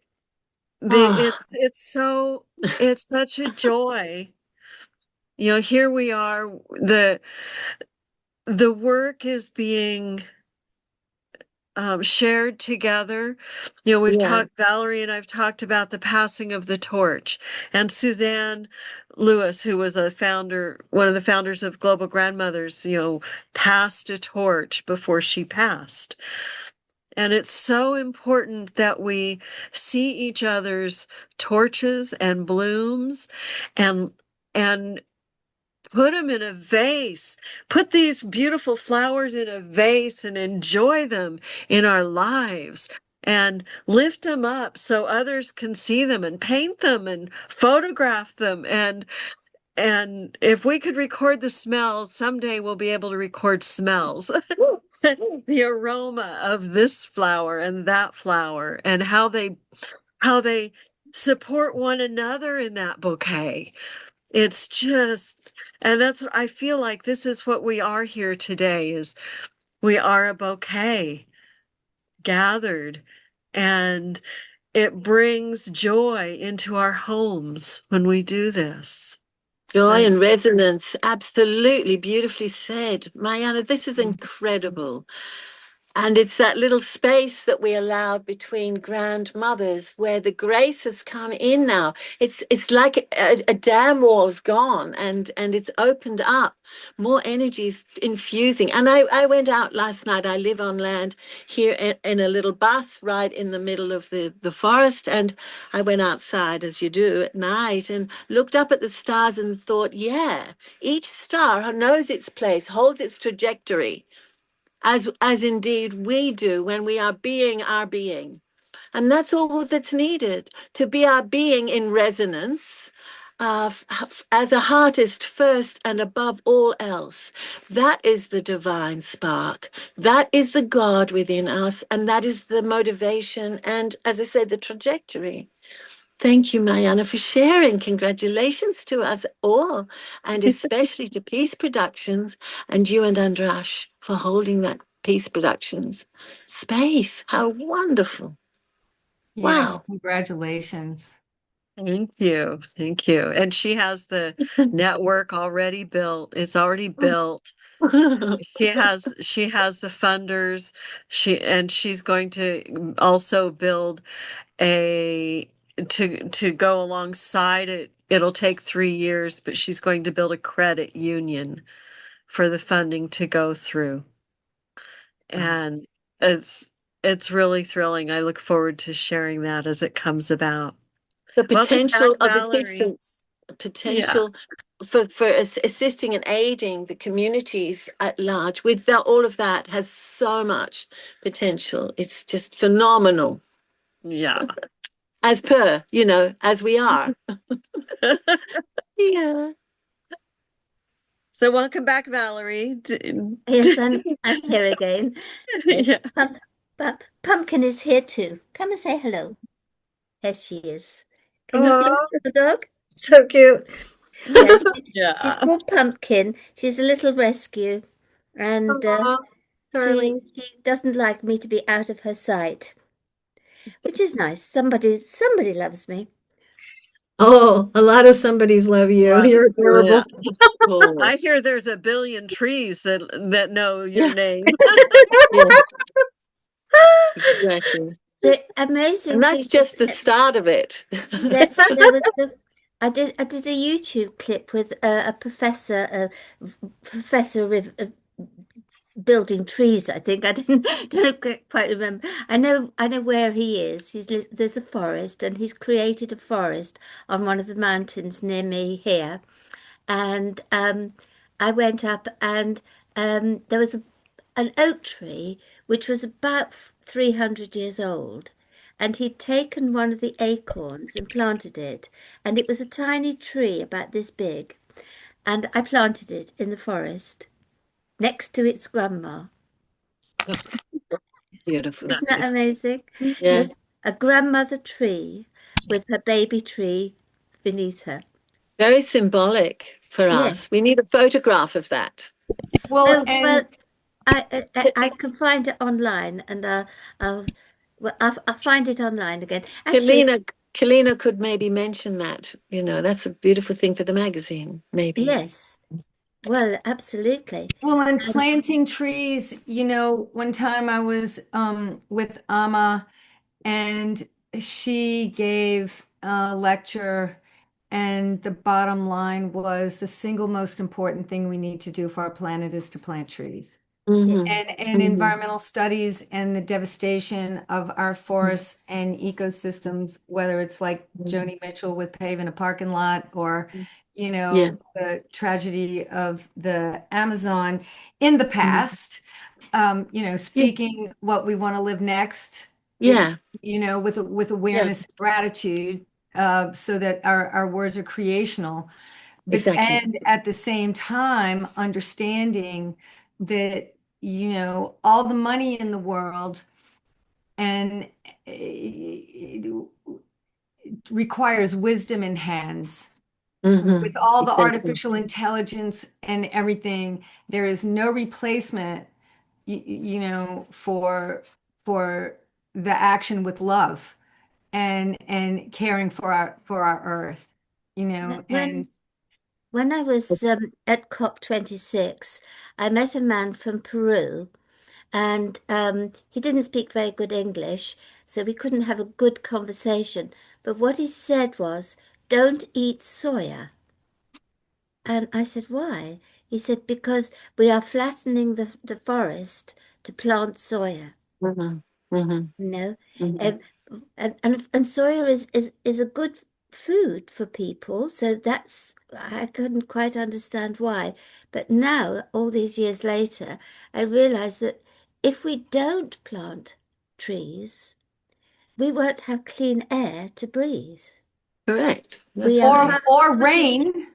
it's such a joy. You know, here we are, the work is being shared together. You know, Valerie and I've talked about the passing of the torch, and Suzanne Lewis, who was one of the founders of Global Grandmothers, you know, passed a torch before she passed. And it's so important that we see each other's torches and blooms and put them in a vase. Put these beautiful flowers in a vase and enjoy them in our lives and lift them up so others can see them and paint them and photograph them. And if we could record the smells, someday we'll be able to record smells. The aroma of this flower and that flower and how they support one another in that bouquet. It's just, and that's what I feel like this is what we are here today is we are a bouquet gathered, and it brings joy into our homes when we do this. Joy and resonance. Absolutely beautifully said. Mariana, this is incredible. And it's that little space that we allowed between grandmothers where the grace has come in now. It's like a dam wall's gone and it's opened up. More energies infusing. And I went out last night. I live on land here in a little bus right in the middle of the forest. And I went outside, as you do at night, and looked up at the stars and thought, yeah, each star knows its place, holds its trajectory as indeed we do when we are being our being. And that's all that's needed, to be our being in resonance as a artist first and above all else. That is the divine spark. That is the God within us. And that is the motivation and, as I said, the trajectory. Thank you, Mariana, for sharing. Congratulations to us all, and especially to Peace Productions and you and Andrash for holding that Peace Productions space. How wonderful. Yes, Wow. congratulations. Thank you. Thank you. And she has the network already built. It's already built. She has the funders. She's going to also build to go alongside it. It'll take 3 years, but she's going to build a credit union for the funding to go through. and it's really thrilling. I look forward to sharing that as it comes about. The Welcome back, potential of Valerie. assistance, Yeah. potential for assisting and aiding the communities at large with all of that has so much potential. It's just phenomenal. Yeah. As per, as we are. Yeah. So welcome back, Valerie. Yes, I'm here again. Yes, Yeah. Pumpkin is here too. Come and say hello. There she is. Can you see Oh, the dog? so cute. Yes, she's Yeah. called Pumpkin. She's a little rescue, and Aw, she darling. doesn't like me to be out of her sight, which is nice. Somebody loves me. Oh, a lot of somebody's love you. Love You're it. Yeah, adorable. of I course. hear there's a billion trees that know your Yeah, name. yeah, exactly. The amazing And that's thing is just the start of it. that there was I did a YouTube clip with a professor of building trees. I think I don't quite remember. I know where he is. There's a forest, and he's created a forest on one of the mountains near me here. And I went up, and there was an oak tree which was about 300 years old. And he'd taken one of the acorns and planted it, and it was a tiny tree about this big. And I planted it in the forest next to its grandma. Beautiful. Isn't that Nice. amazing? Yeah, Yes, a grandmother tree with her baby tree beneath her. very symbolic for Yes. us. We need a photograph of that. Well, Well, and I can find it online, and I'll I'll find it online again. Actually, Kalina could maybe mention that. That's a beautiful thing for the magazine, maybe. yes. Well, absolutely. well, and planting trees, one time I was with Amma, and she gave a lecture, and the bottom line was the single most important thing we need to do for our planet is to plant trees. Mm-hmm. And environmental studies and the devastation of our forests and ecosystems, whether it's like Joni Mitchell with paving a parking lot, or Yeah. the tragedy of the Amazon in the past, speaking what we want to live next, Yeah. with Yeah. awareness, gratitude, so that our words are creational, but Exactly. and at the same time understanding that all the money in the world and it requires wisdom in hands. Mm-hmm. With all the Exactly. artificial intelligence and everything, there is no replacement, for the action with love and caring for our earth, and When I was at COP26, I met a man from Peru, and he didn't speak very good English, so we couldn't have a good conversation. But what he said was, "Don't eat soya." And I said, "Why?" He said, "Because we are flattening the forest to plant soya." Mm-hmm. Mm-hmm. No, Mm-hmm. and and soya is a good food for people. So that's I couldn't quite understand why. But now, all these years later, I realize that if we don't plant trees, we won't have clean air to breathe. Correct. We That's are right. or putting rain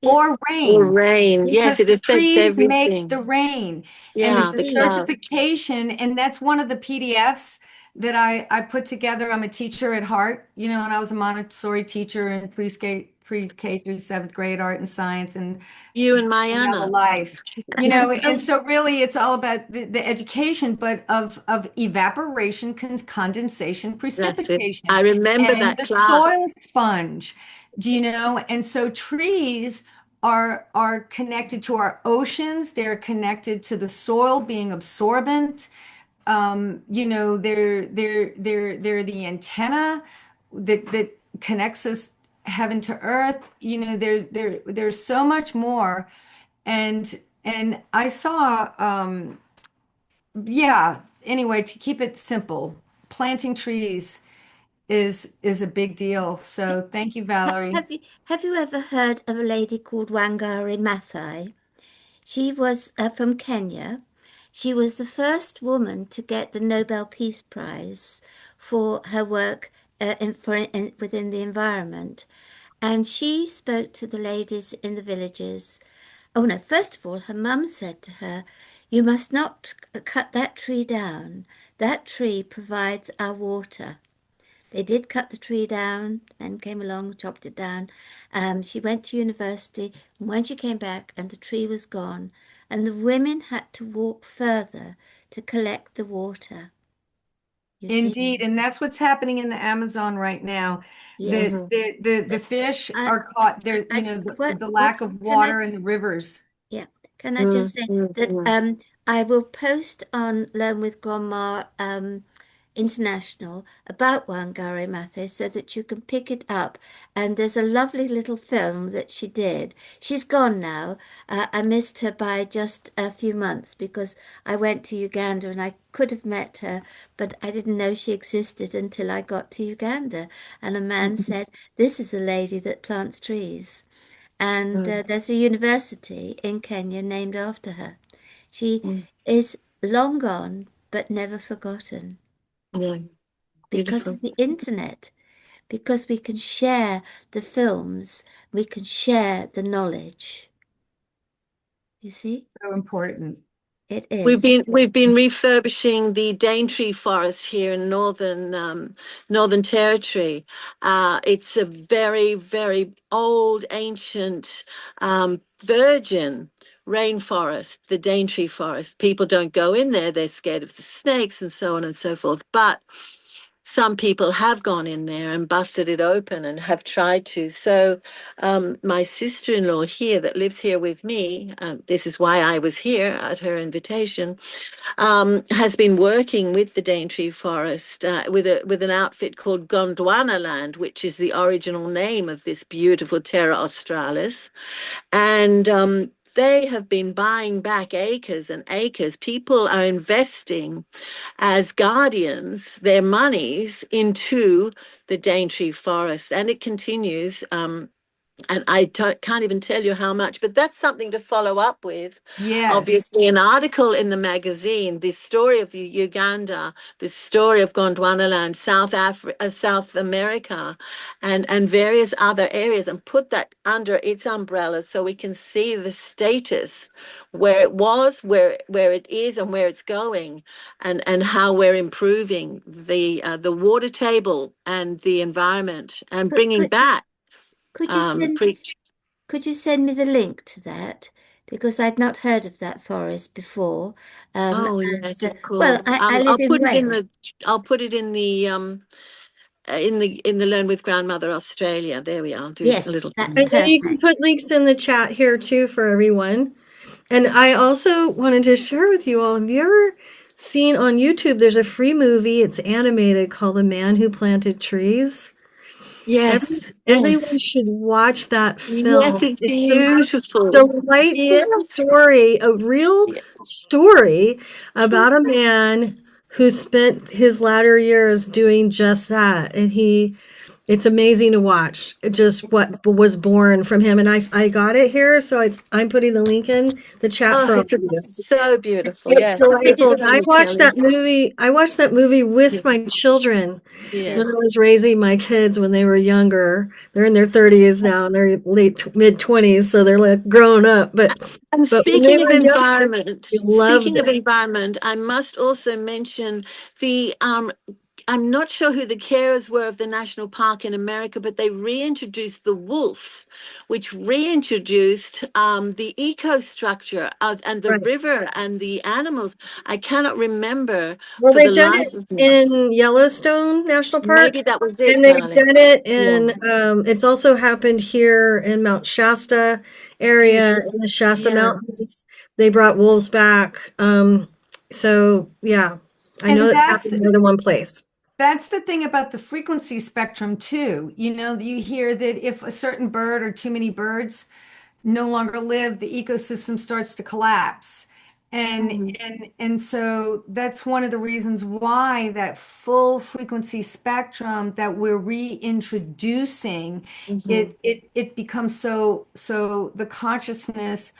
yeah, Or rain. Yes, because it the affects trees make everything. the rain. And Yeah, it's a the cloud. certification, and that's one of the PDFs that I put together. I'm a teacher at heart, and I was a Montessori teacher in pre-K through seventh grade art and science, and You and now the Mayana. life, and so really it's all about the education, but of evaporation, condensation, That's it. precipitation, I remember and that the class. soil sponge. And so trees are connected to our oceans. They're connected to the soil being absorbent. They're the antenna that connects us heaven to earth. There's so much more. And I saw yeah, anyway, to keep it simple, planting trees is a big deal. So thank you, Valerie. Have you ever heard of a lady called Wangari Maathai? She was from Kenya. She was the first woman to get the Nobel Peace Prize for her work within the environment. And she spoke to the ladies in the villages. Oh no, first of all, her mum said to her, "You must not cut that tree down. That tree provides our water." They did cut the tree down, then came along, chopped it down. She went to university, and when she came back, and the tree was gone, and the women had to walk further to collect the water. You see? Indeed, and that's what's happening in the Amazon right now. Yes. The fish I, are caught there, I, the lack of can I water in the rivers. Yeah. Can I just say that I will post on Learn with Grandma International about Wangari Maathai so that you can pick it up. And there's a lovely little film that she did. She's gone now. I missed her by just a few months because I went to Uganda and I could have met her, but I didn't know she existed until I got to Uganda. And a man said, "This is a lady that plants trees." And there's a university in Kenya named after her. She is long gone, but never forgotten Yeah, because beautiful. of the internet, because we can share the films, we can share the knowledge. You see, So important. it We've is. been refurbishing the Daintree forest here in Northern Territory. It's a very old, ancient, virgin rainforest, the Daintree forest. People don't go in there; they're scared of the snakes and so on and so forth. But some people have gone in there and busted it open and have tried to. So my sister-in-law here that lives here with me, this is why I was here at her invitation, has been working with the Daintree Forest with an outfit called Gondwana Land, which is the original name of this beautiful Terra Australis. And they have been buying back acres and acres. People are investing as guardians their monies into the Daintree Forest, and it continues. And can't even tell you how much, but that's something to follow up with. Yes. Obviously, an article in the magazine, the story of the Uganda, the story of Gondwanaland, South America, and various other areas, and put that under its umbrella so we can see the status, where it was, where it is, and where it's going, and how we're improving the water table and the environment and Could, bringing could, back could you send preach. could you send me the link to that? Because I'd not heard of that forest before. Oh yes, of Well, course. I live in Wales. I'll put it in the Learn with Grandmother Australia. There we are. Do a Yes, little that's And you can perfect. put links in the chat here too for everyone. And I also wanted to share with you all, have you ever seen on YouTube, there's a free movie, it's animated, called The Man Who Planted Trees? Yes, Everyone yes. should watch that Yes, film. it's It's the most beautiful. delightful Yes. story, a real Yeah. story about a man who spent his latter years doing just that. And it's amazing to watch just what was born from him. And I got it here, so I'm putting the link in the chat Oh, for all of it's you. so beautiful. It's Yeah. I'll put delightful. it And in, Kelly. I watched that movie Yeah. with my children when I Yes. was raising my kids when they were younger. They're in their 30s now and they're mid 20s, so they're like grown up. And But when they speaking of were younger, we loved it. environment, I must also mention the I'm not sure who the carers were of the national park in America, but they reintroduced the wolf, which reintroduced the eco structure and the Right. river and the animals. I cannot remember Well, for the they've done life it of me. in Yellowstone National Park, Maybe that was it, and they've darling. done it Yeah. in, it's also happened here in Mount Shasta area, Beautiful. in the Shasta Yeah. Mountains. They brought wolves back. So yeah, I know And it's happened more than one place. that's the thing about the frequency spectrum too. You know, you hear that if a certain bird or too many birds no longer live, the ecosystem starts to collapse. And so that's one of the reasons why that full frequency spectrum that we're reintroducing, it becomes so the consciousness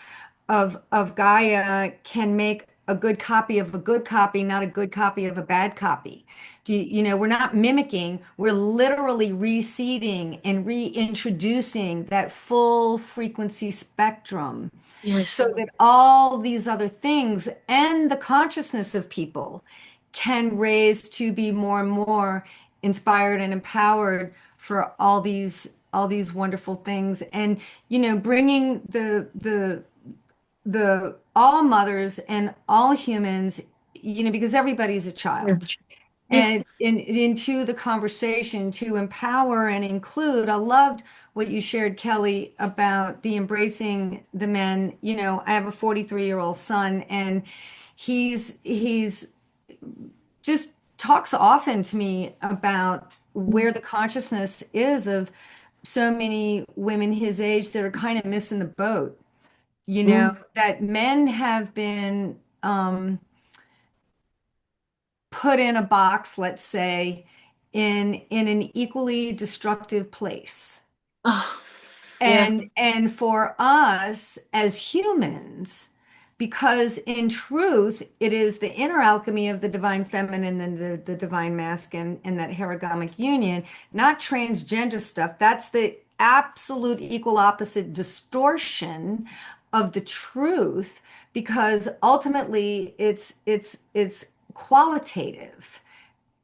of Gaia can make a good copy of a good copy, not a good copy of a bad copy. You know, we're not mimicking, we're literally reseeding and reintroducing that full frequency spectrum. Yes. So that all these other things and the consciousness of people can raise to be more and more inspired and empowered for all these wonderful things. And you know, bringing the all mothers and all humans, you know, because everybody's a child, and into the conversation to empower and include. I loved what you shared, Kelly, about the embracing the men. You know, I have a 43-year-old son, and he's just talks often to me about where the consciousness is of so many women his age that are kind of missing the boat. You know, that men have been put in a box, let's say, in an equally destructive place. Oh, yeah. And for us as humans, because in truth, it is the inner alchemy of the divine feminine and the divine masculine and that heragamic union, not transgender stuff. That's the absolute equal opposite distortion of the truth, because ultimately it's qualitative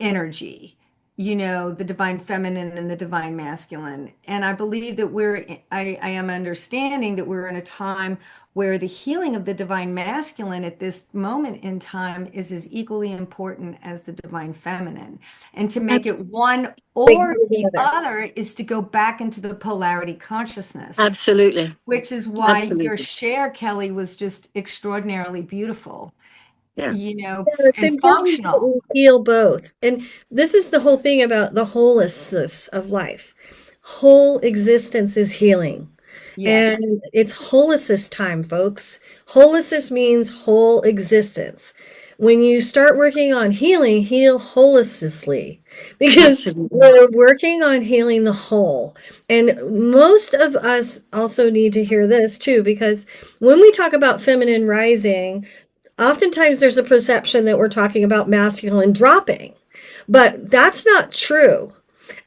energy, you know, the divine feminine and the divine masculine. And I believe that I am understanding that we're in a time where the healing of the divine masculine at this moment in time is as equally important as the divine feminine. And to make it one or the other is to go back into the polarity consciousness. Absolutely. Which is why Absolutely. your share, Kelly, was just extraordinarily beautiful. Yeah. You know, It's and important that functional. we heal both. And this is the whole thing about the wholeness of life. Whole existence is healing. Yes. And it's holistic time, folks. Holistic means whole existence. When you start working on healing, heal holistically, because we're working on healing the whole. And most of us also need to hear this too, because when we talk about feminine rising, oftentimes there's a perception that we're talking about masculine dropping, but that's not true.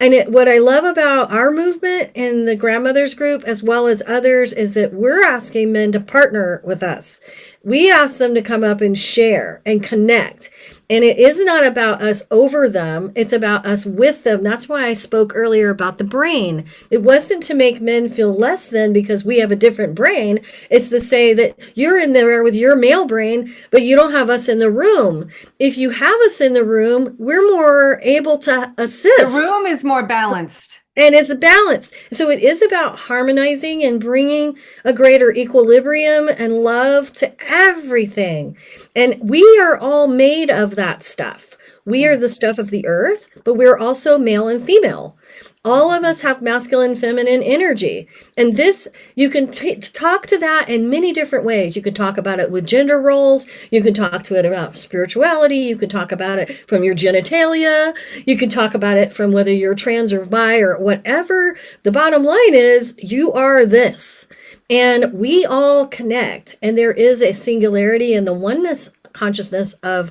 And what I love about our movement and the grandmothers group, as well as others, is that we're asking men to partner with us. We ask them to come up and share and connect. And it is not about us over them. It's about us with them. That's why I spoke earlier about the brain. It wasn't to make men feel less than because we have a different brain. It's to say that you're in there with your male brain, but you don't have us in the room. If you have us in the room, we're more able to assist. The room is more balanced. And it's balanced. So it is about harmonizing and bringing a greater equilibrium and love to everything. And we are all made of that stuff. We are the stuff of the earth, but we're also male and female. All of us have masculine and feminine energy. And this, you can talk to that in many different ways. You can talk about it with gender roles. You can talk to it about spirituality. You can talk about it from your genitalia. You can talk about it from whether you're trans or bi or whatever. The bottom line is you are this. And we all connect. And there is a singularity in the oneness consciousness of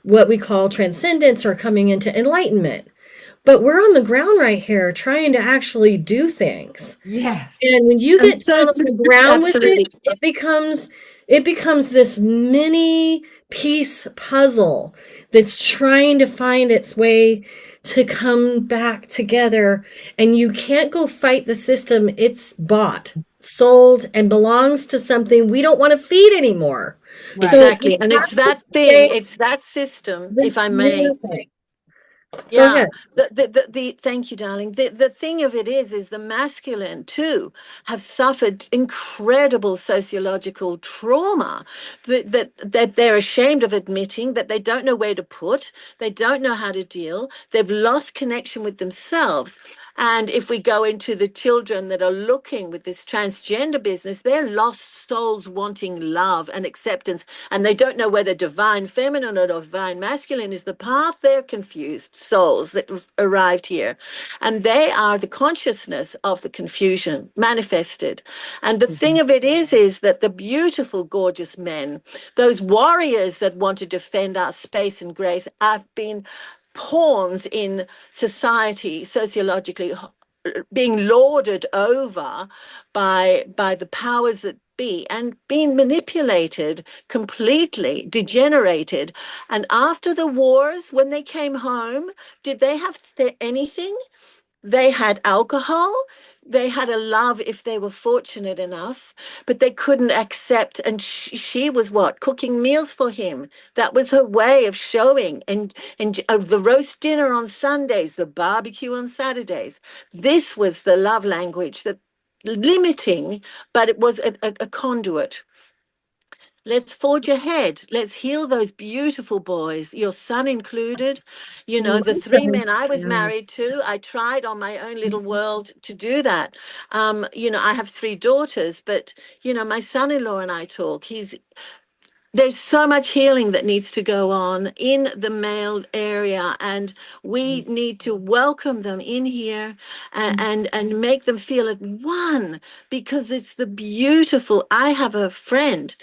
what we call transcendence or coming into enlightenment. But we're on the ground right here trying to actually do things. Yes. And when you get down on the ground with it, it becomes this mini piece puzzle that's trying to find its way to come back together. And you can't go fight the system. It's bought, sold, and belongs to something we don't want to feed anymore. Right. Exactly. And it's that thing, it's that system, if I may. Yeah, thank you, darling. The thing of it is the masculine too have suffered incredible sociological trauma that they're ashamed of admitting, that they don't know where to put, they don't know how to deal, they've lost connection with themselves. And if we go into the children that are looking with this transgender business, they're lost souls wanting love and acceptance, and they don't know whether divine feminine or divine masculine is the path. They're confused souls that have arrived here, and they are the consciousness of the confusion manifested. And the thing of it is that the beautiful, gorgeous men, those warriors that want to defend our space and grace, have been pawns in society, sociologically being lorded over by the powers that be, and being manipulated, completely degenerated. And after the wars, when they came home, did they have anything? They had alcohol. They had a love if they were fortunate enough, but they couldn't accept. And she was what? Cooking meals for him. That was her way of showing. And the roast dinner on Sundays, the barbecue on Saturdays. This was the love language, that limiting, but it was a conduit. Let's forge ahead. Let's heal those beautiful boys, your son included. You know, the three men I was married to, I tried on my own little world to do that. You know, I have three daughters, but, you know, my son-in-law and I talk. There's so much healing that needs to go on in the male area, and we need to welcome them in here and make them feel at one, because it's the beautiful. I have a friend,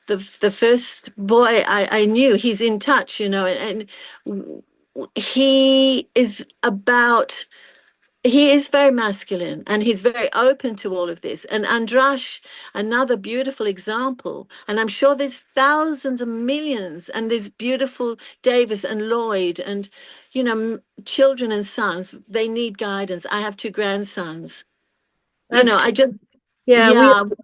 the first boy I knew, he's in touch, you know, and he is about, he is very masculine, and he's very open to all of this. And Andrash, another beautiful example. And I'm sure there's thousands of millions, and there's beautiful Davis and Lloyd, and, you know, children and sons. They need guidance. I have two grandsons. You That's know, true. I just, Yeah,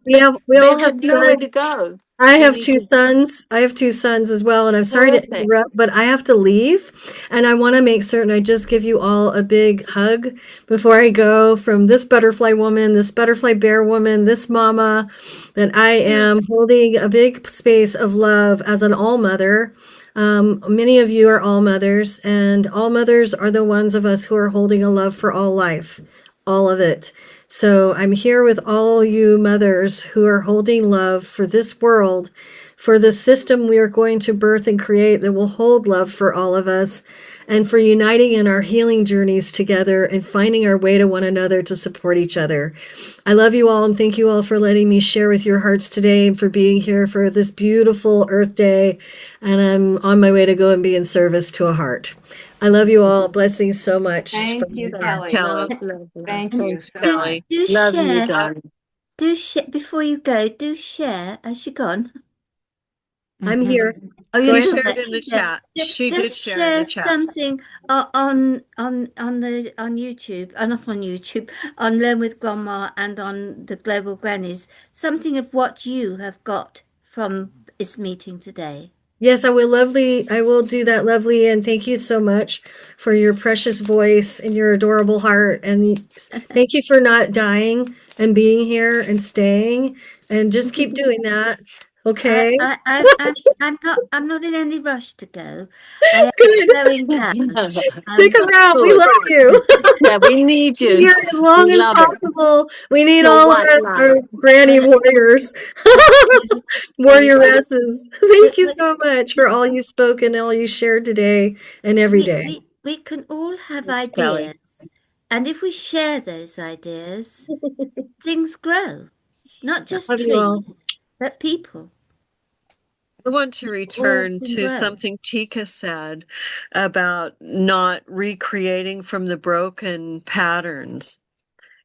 yeah, we all they've have got nowhere sons. to go. I They have need two to. sons. I have two sons as well, and I'm sorry to Perfect. interrupt, but I have to leave, and I want to make certain I just give you all a big hug before I go, from this butterfly woman, this butterfly bear woman, this mama, that I am holding a big space of love as an all mother. Many of you are all mothers, and all mothers are the ones of us who are holding a love for all life, all of it. So I'm here with all you mothers who are holding love for this world, for the system we are going to birth and create that will hold love for all of us, and for uniting in our healing journeys together and finding our way to one another to support each other. I love you all, and thank you all for letting me share with your hearts today, and for being here for this beautiful Earth Day. And I'm on my way to go and be in service to a heart. I love you all. Blessings so much. Thank you, Thanks, Kelly. Kelly. Thank you Thanks, so Kelly. much. Do Love you, share. darling. Do share before you go. Do share. Has she gone? I'm here. Oh, Go you're She ahead. still shared there. in the Yeah. chat. She did Just share in the share chat. something on YouTube, not on YouTube, on Learn with Grandma and on the Global Grannies. Something of what you have got from this meeting today. Yes, I will, lovely. I will do that, lovely. And thank you so much for your precious voice and your adorable heart. And thank you for not dying and being here and staying. And just keep doing that. Okay. I'm not in any rush to go. I am Good. slowing down. Stick around. We Good. love you. Yeah, we need Be you. here as long We as love it. possible. We need Your all of white our light. granny warriors, the, warrioresses. Thank you the, so much for all you spoke and all you shared today and every day. we can all have Thanks, Kelly. ideas, and if we share those ideas, things grow. Not just Love you all. trees, but people. I want to All return can to grow. something Tika said about not recreating from the broken patterns.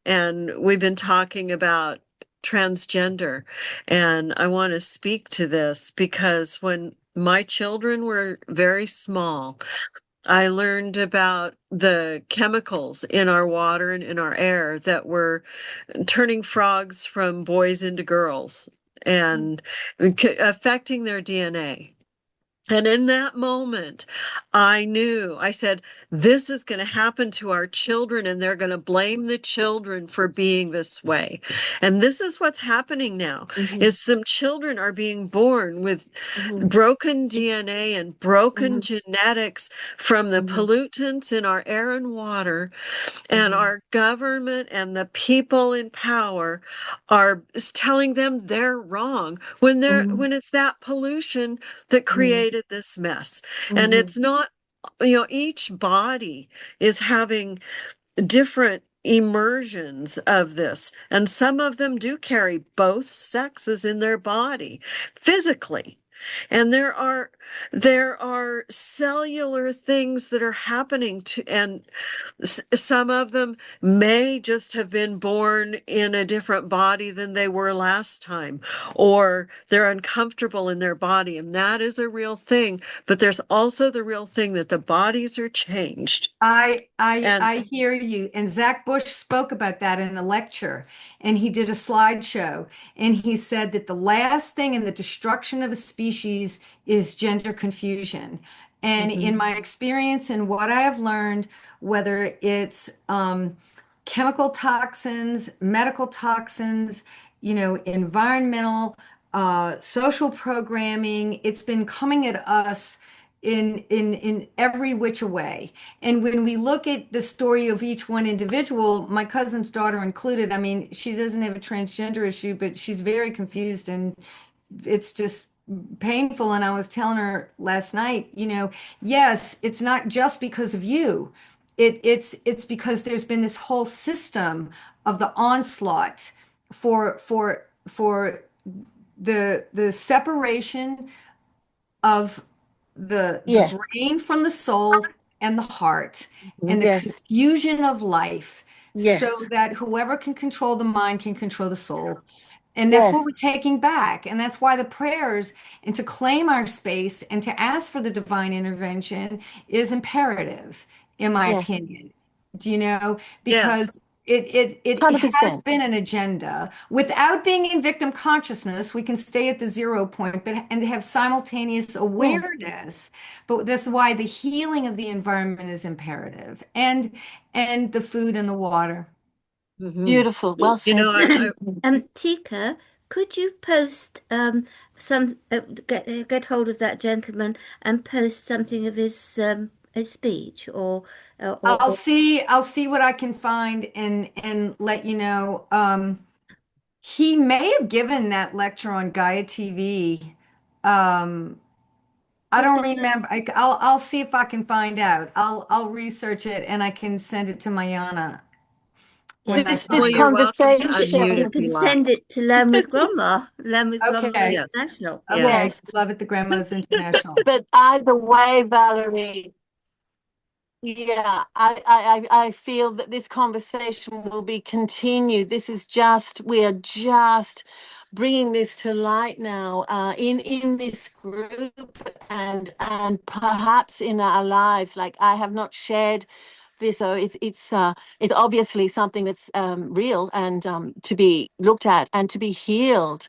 And we've been talking about transgender, and I want to speak to this because when my children were very small, I learned about the chemicals in our water and in our air that were turning frogs from boys into girls and affecting their DNA. And in that moment, I knew, I said, this is going to happen to our children, and they're going to blame the children for being this way. And this is what's happening now, is some children are being born with broken DNA and broken genetics from the pollutants in our air and water. And our government and the people in power are telling them they're wrong when when it's that pollution that created this mess. And it's not, each body is having different immersions of this, and some of them do carry both sexes in their body physically. And there are cellular things that are happening to, and some of them may just have been born in a different body than they were last time, or they're uncomfortable in their body, and that is a real thing. But there's also the real thing that the bodies are changed. I hear you. And Zach Bush spoke about that in a lecture, and he did a slideshow, and he said that the last thing in the destruction of a species is gender confusion. And in my experience and what I have learned, whether it's chemical toxins, medical toxins, environmental, social programming, it's been coming at us in every which way. And when we look at the story of each one individual, my cousin's daughter included, I mean, she doesn't have a transgender issue, but she's very confused, and it's just painful. And I was telling her last night, yes, it's not just because of you. It's because there's been this whole system of the onslaught for the separation of the Yes. brain from the soul and the heart, and the Yes. confusion of life, Yes. so that whoever can control the mind can control the soul. And that's what Yes. we're taking back. And that's why the prayers and to claim our space and to ask for the divine intervention is imperative, in my Yes. opinion. Do you know? Yes. Because it has 100%. been an agenda. Without being in victim consciousness, we can stay at the 0 point, and have simultaneous awareness. But that's why the healing of the environment is imperative, and the food and the water. Beautiful. Well said. Tika, could you post get hold of that gentleman and post something of his speech, or I'll see what I can find and let you know. He may have given that lecture on Gaia TV. I don't remember. I'll see if I can find out. I'll research it, and I can send it to Mayana when I This find it. You're welcome to or unmute you if can you like. send it to Learn with Grandma, Learn with Grandma Okay. Yes. International. Okay. Yes. Love it, the Grandmas International. But either way, Valerie, yeah, I feel that this conversation will be continued. We are just bringing this to light now, in this group, and perhaps in our lives. Like, I have not shared this, so it's obviously something that's real, and to be looked at and to be healed.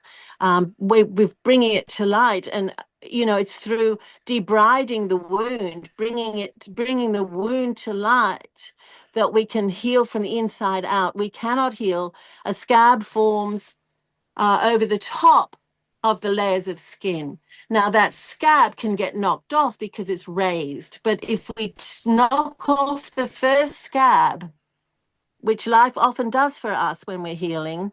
We're bringing it to light, and it's through debriding the wound, bringing the wound to light, that we can heal from the inside out. We cannot heal. A scab forms over the top of the layers of skin. Now, that scab can get knocked off because it's raised, but if we knock off the first scab, which life often does for us when we're healing,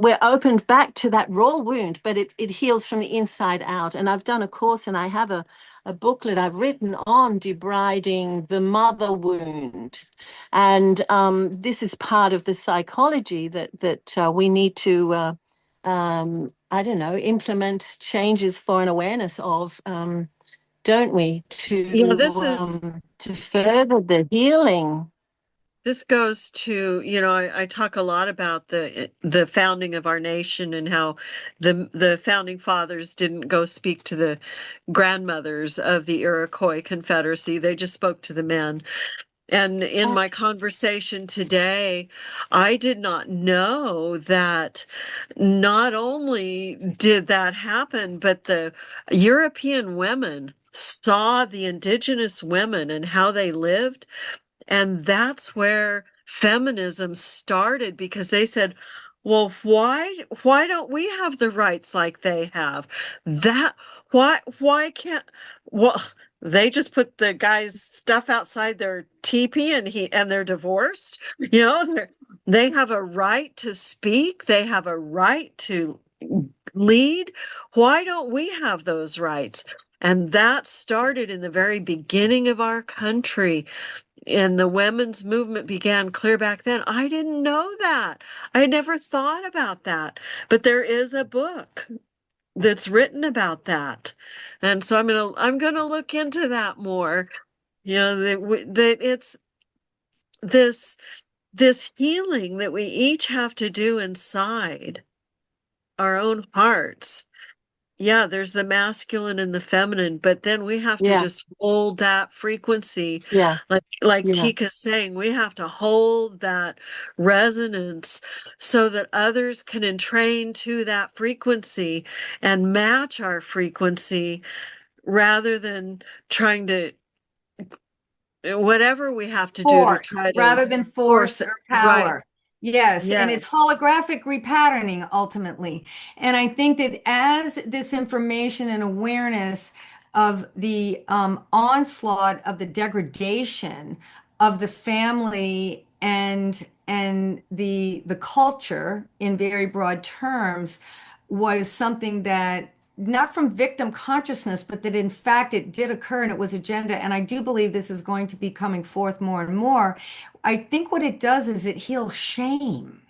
we're opened back to that raw wound, but it heals from the inside out. And I've done a course, and I have a booklet I've written on debriding the mother wound. And this is part of the psychology that we need to, I don't know, implement changes for an awareness of, don't we, to further the healing. This goes to, I talk a lot about the founding of our nation, and how the founding fathers didn't go speak to the grandmothers of the Iroquois Confederacy. They just spoke to the men. And in my conversation today, I did not know that not only did that happen, but the European women saw the indigenous women and how they lived. And that's where feminism started, because they said, well, why don't we have the rights like they have? That why can't well they just put the guy's stuff outside their teepee and they're divorced. They have a right to speak, they have a right to lead. Why don't we have those rights? And that started in the very beginning of our country. And the women's movement began clear back then. I didn't know that. I never thought about that. But there is a book that's written about that. And so I'm gonna look into that more. That it's this healing that we each have to do inside our own hearts. Yeah, there's the masculine and the feminine, but then we have to Yeah, just hold that frequency. yeah, Like yeah. Tika's saying, we have to hold that resonance so that others can entrain to that frequency and match our frequency, rather than trying to, whatever we have to do to Force try to rather than force force it. or Right. power. Yes, and it's Yes. holographic repatterning ultimately. And I think that as this information and awareness of the onslaught of the degradation of the family and the culture in very broad terms was something that not from victim consciousness, but that in fact it did occur and it was agenda. And I do believe this is going to be coming forth more and more. I think what it does is it heals shame,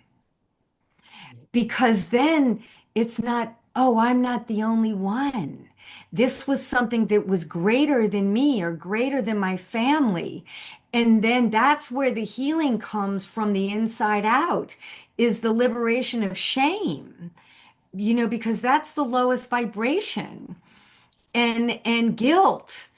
because then it's not, oh, I'm not the only one. This was something that was greater than me or greater than my family. And then that's where the healing comes from the inside out, is the liberation of shame, because that's the lowest vibration, and guilt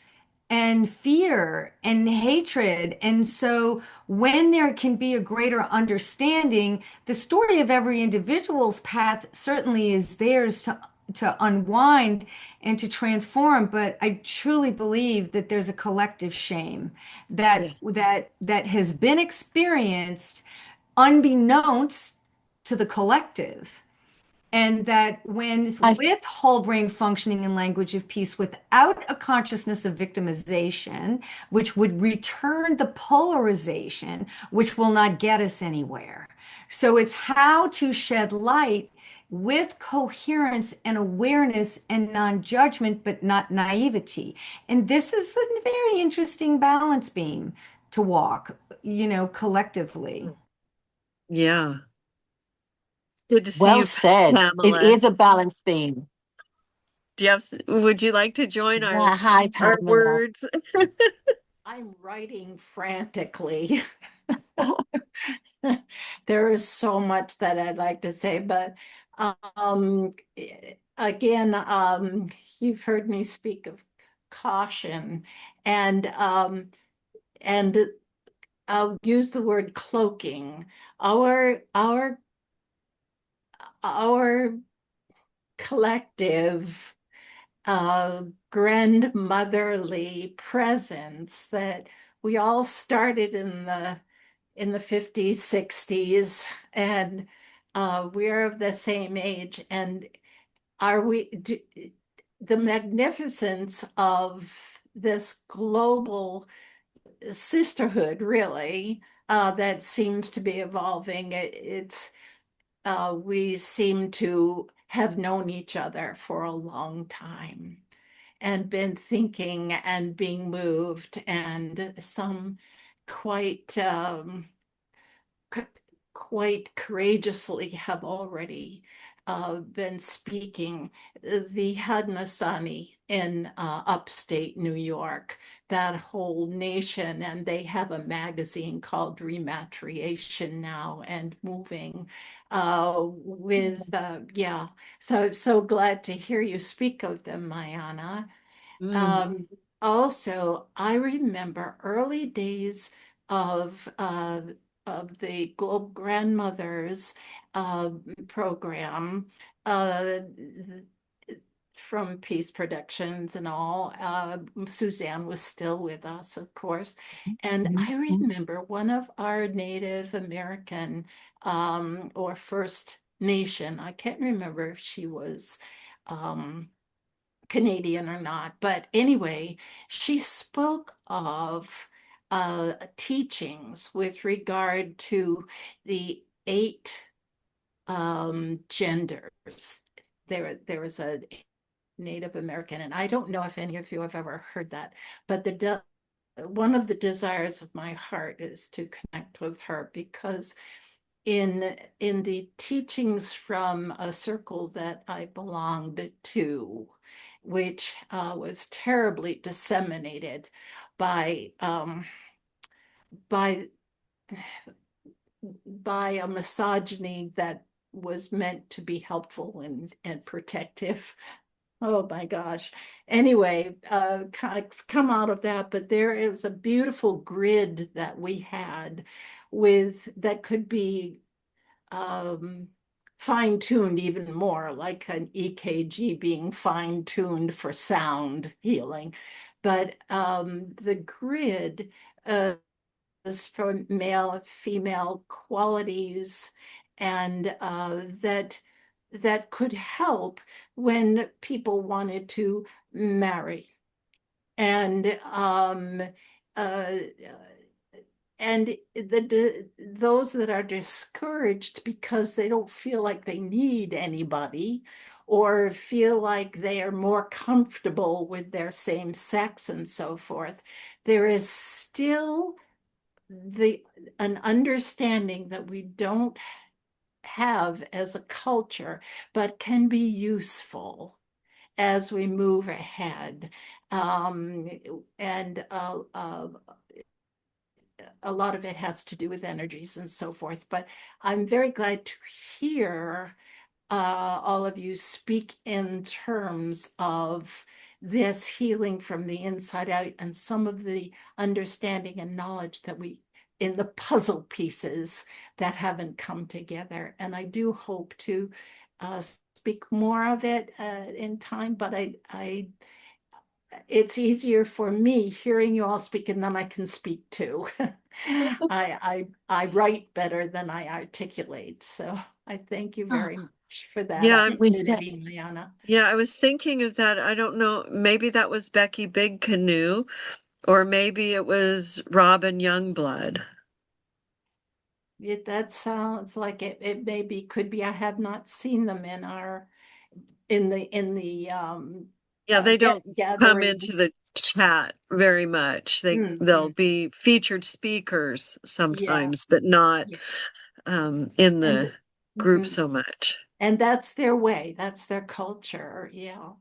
and fear and hatred. And so when there can be a greater understanding, the story of every individual's path certainly is theirs to unwind and to transform. But I truly believe that there's a collective shame that Yes. that has been experienced unbeknownst to the collective. And that when I with whole brain functioning and language of peace, without a consciousness of victimization, which would return the polarization, which will not get us anywhere. So it's how to shed light with coherence and awareness and non-judgment, but not naivety. And this is a very interesting balance beam to walk, collectively. Yeah. Good to see well you, said. It Pamela. is a balance beam. Would you like to join Yeah, hi, our Pamela. words? I'm writing frantically. There is so much that I'd like to say, but um, again, you've heard me speak of caution, and I'll use the word cloaking. Our collective grandmotherly presence that we all started in the 50s, 60s, and we're of the same age. And are we the magnificence of this global sisterhood, really, that seems to be evolving. It's we seem to have known each other for a long time and been thinking and being moved, and some quite quite courageously have already been speaking. The Haudenosaunee in upstate New York, that whole nation, and they have a magazine called Rematriation now and Moving. Yeah, so glad to hear you speak of them, Mayana. Also, I remember early days of uh, of the Globe Grandmothers uh, program. Uh, from Peace Productions and all. Suzanne was still with us, of course. And I remember one of our Native American or First Nation, I can't remember if she was Canadian or not, but anyway, she spoke of teachings with regard to the eight genders. There was a Native American, and I don't know if any of you have ever heard that, but one of the desires of my heart is to connect with her, because in the teachings from a circle that I belonged to, which was terribly disseminated by by by a misogyny that was meant to be helpful and protective. Oh my gosh. Anyway, come out of that, but there is a beautiful grid that we had with that could be fine-tuned even more, like an EKG being fine-tuned for sound healing. But the grid is for male, female qualities, and that could help when people wanted to marry. And uh, and those that are discouraged because they don't feel like they need anybody, or feel like they are more comfortable with their same sex and so forth, there is still an understanding that we don't have as a culture, but can be useful as we move ahead. And a lot of it has to do with energies and so forth. But I'm very glad to hear all of you speak in terms of this healing from the inside out, and some of the understanding and knowledge that we in the puzzle pieces that haven't come together. And I do hope to speak more of it in time, but I it's easier for me hearing you all speak, and then I can speak too. I write better than I articulate. So I thank you very much for that Yeah, opportunity, Mariana. yeah, I was thinking of that. I don't know, maybe that was Becky Big Canoe, or maybe it was Robin Youngblood. That sounds like it maybe could be. I have not seen them in the Yeah, they don't come into gatherings. the chat very much. They'll be featured speakers sometimes, Yes. but not Yes. in the And group so much. and that's their way. That's their culture. Yeah.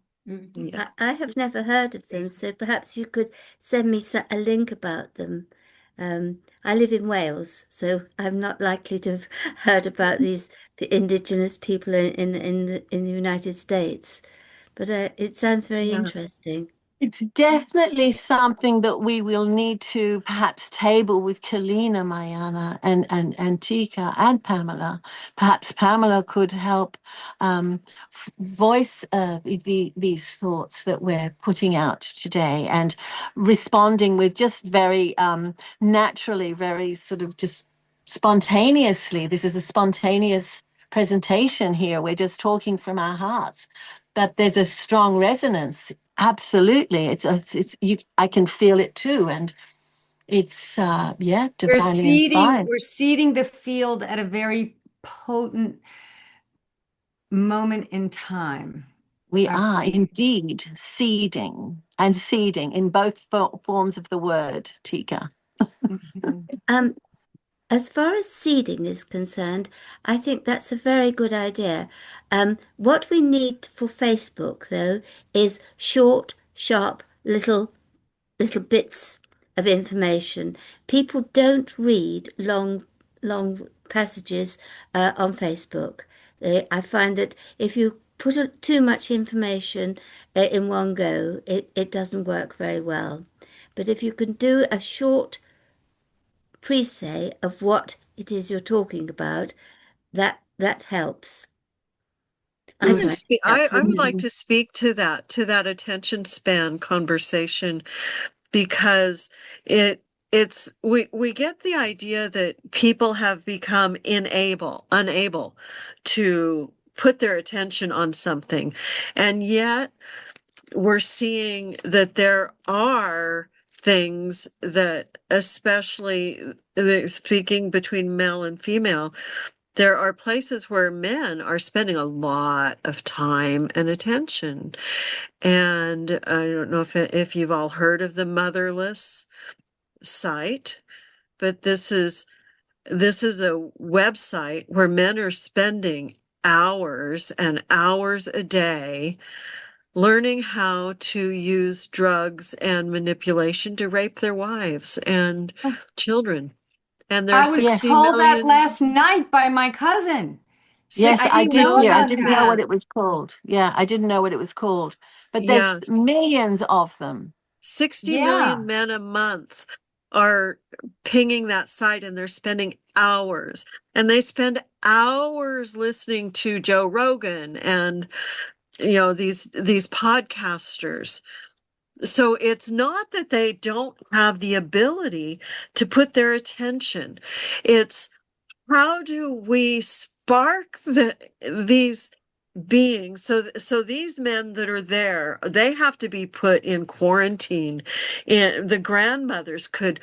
Yeah. I have never heard of them, so perhaps you could send me a link about them. I live in Wales, so I'm not likely to have heard about these indigenous people in the United States. But it sounds very Yeah. interesting. It's definitely something that we will need to perhaps table with Kalina, Mayana, and Tika and Pamela. Perhaps Pamela could help voice these thoughts that we're putting out today, and responding with just very naturally, very sort of just spontaneously. This is a spontaneous presentation here. We're just talking from our hearts, but there's a strong resonance. Absolutely, it's you. I can feel it too, and it's yeah, divinely inspired. We're seeding the field at a very potent moment in time. We are indeed seeding and seeding in both forms of the word, Tika. As far as seeding is concerned, I think that's a very good idea. What we need for Facebook, though, is short, sharp, little bits of information. People don't read long passages on Facebook. I find that if you put too much information in one go, it doesn't work very well. But if you can do a short pre-say of what it is you're talking about, that helps. I I'd would like speak, that I for would like me. to speak to that attention span conversation, because we get the idea that people have become unable to put their attention on something. And yet we're seeing that there are things that, especially speaking between male and female, there are places where men are spending a lot of time and attention. And I don't know if you've all heard of the Motherless site, but this is a website where men are spending hours and hours a day learning how to use drugs and manipulation to rape their wives and children. And I there's was 60 told that million, last night by my cousin. Yes, I 60 I didn't did. know Yeah, I million. about didn't know that. what it was called. Yeah, I didn't know what it was called. But there's Yeah, millions of them. 60 Yeah. million men a month are pinging that site, and they're spending hours. And they spend hours listening to Joe Rogan and these podcasters. So it's not that they don't have the ability to put their attention. It's how do we spark these beings? So these men that are there, they have to be put in quarantine. And the grandmothers could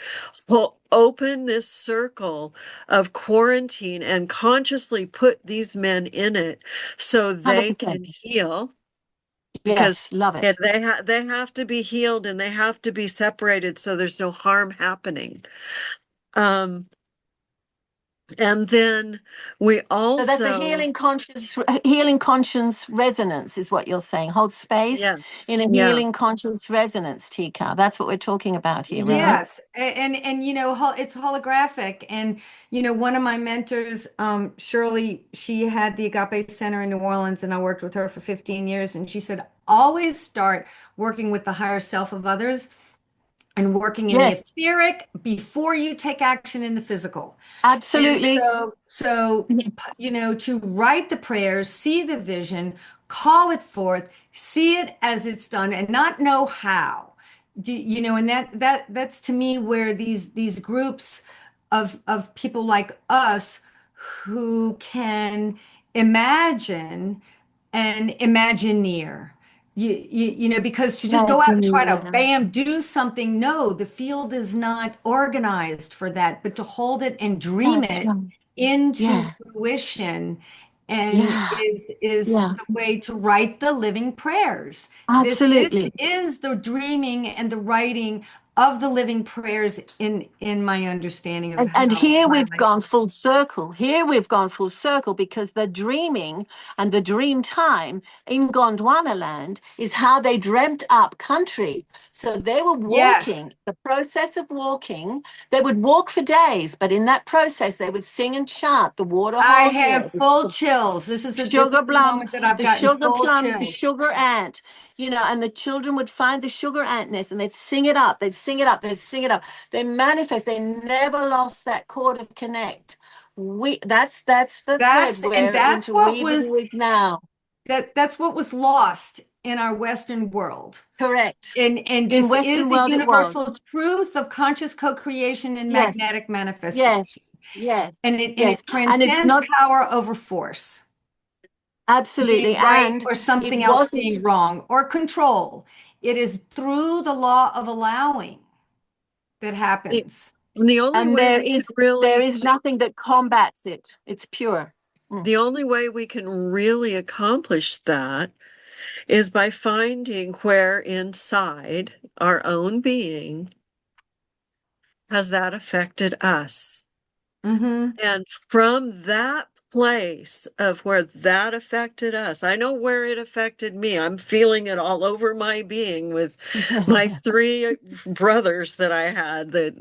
open this circle of quarantine and consciously put these men in it so they can 100%. heal, because Yes, love it. they have to be healed and they have to be separated so there's no harm happening. Um, and then we So that's a also, healing conscience resonance is what you're saying. Hold space yes, in a yeah, healing conscience resonance, Tika. That's what we're talking about here, right? Yes, and it's holographic. And one of my mentors, Shirley, she had the Agape Center in New Orleans, and I worked with her for 15 years. And she said, always start working with the higher self of others and working in the Yes, etheric before you take action in the physical. And absolutely. to write the prayers, see the vision, call it forth, see it as it's done, and not know how. And that's to me where these groups of people like us who can imagine and imagineer. Because to just go out and try to Imagine. bam, do something, no, the field is not organized for that, but to hold it and dream That's it right. into Yeah, fruition and yeah, is yeah. the way to write the living prayers. This Absolutely. is the dreaming and the writing of the living prayers in my understanding of And how here my we've life. gone full circle. Here we've gone full circle because the dreaming and the dream time in Gondwana land is how they dreamt up country. So they were Yes, walking, the process of walking, they would walk for days, but in that process, they would sing and chant the water I hole here, have full chills. This is sugar the plum, moment that I've the gotten sugar full plum, the chills. sugar ant, and the children would find the sugar ant nest and they'd sing it up, they'd sing it up, they'd sing it up. They manifest, they never lost that cord of connect. That's the thread we're That's what interweaving was with now. that's what was lost in our Western world. Correct. And In this Western is a world it was. universal truth of conscious co-creation and Yes, magnetic yes, manifestation. yes, And it yes. And it's transcends not power over force, absolutely, being right and or it something else wasn't. being wrong or control. It is through the law of allowing that the, happens. the only And way we can there really is nothing that combats it. It's pure. Mm. the only way we can really accomplish that is by finding where inside our own being has that affected us. Mm-hmm. And from that place of where that affected us, I know where it affected me. I'm feeling it all over my being with my three brothers that I had that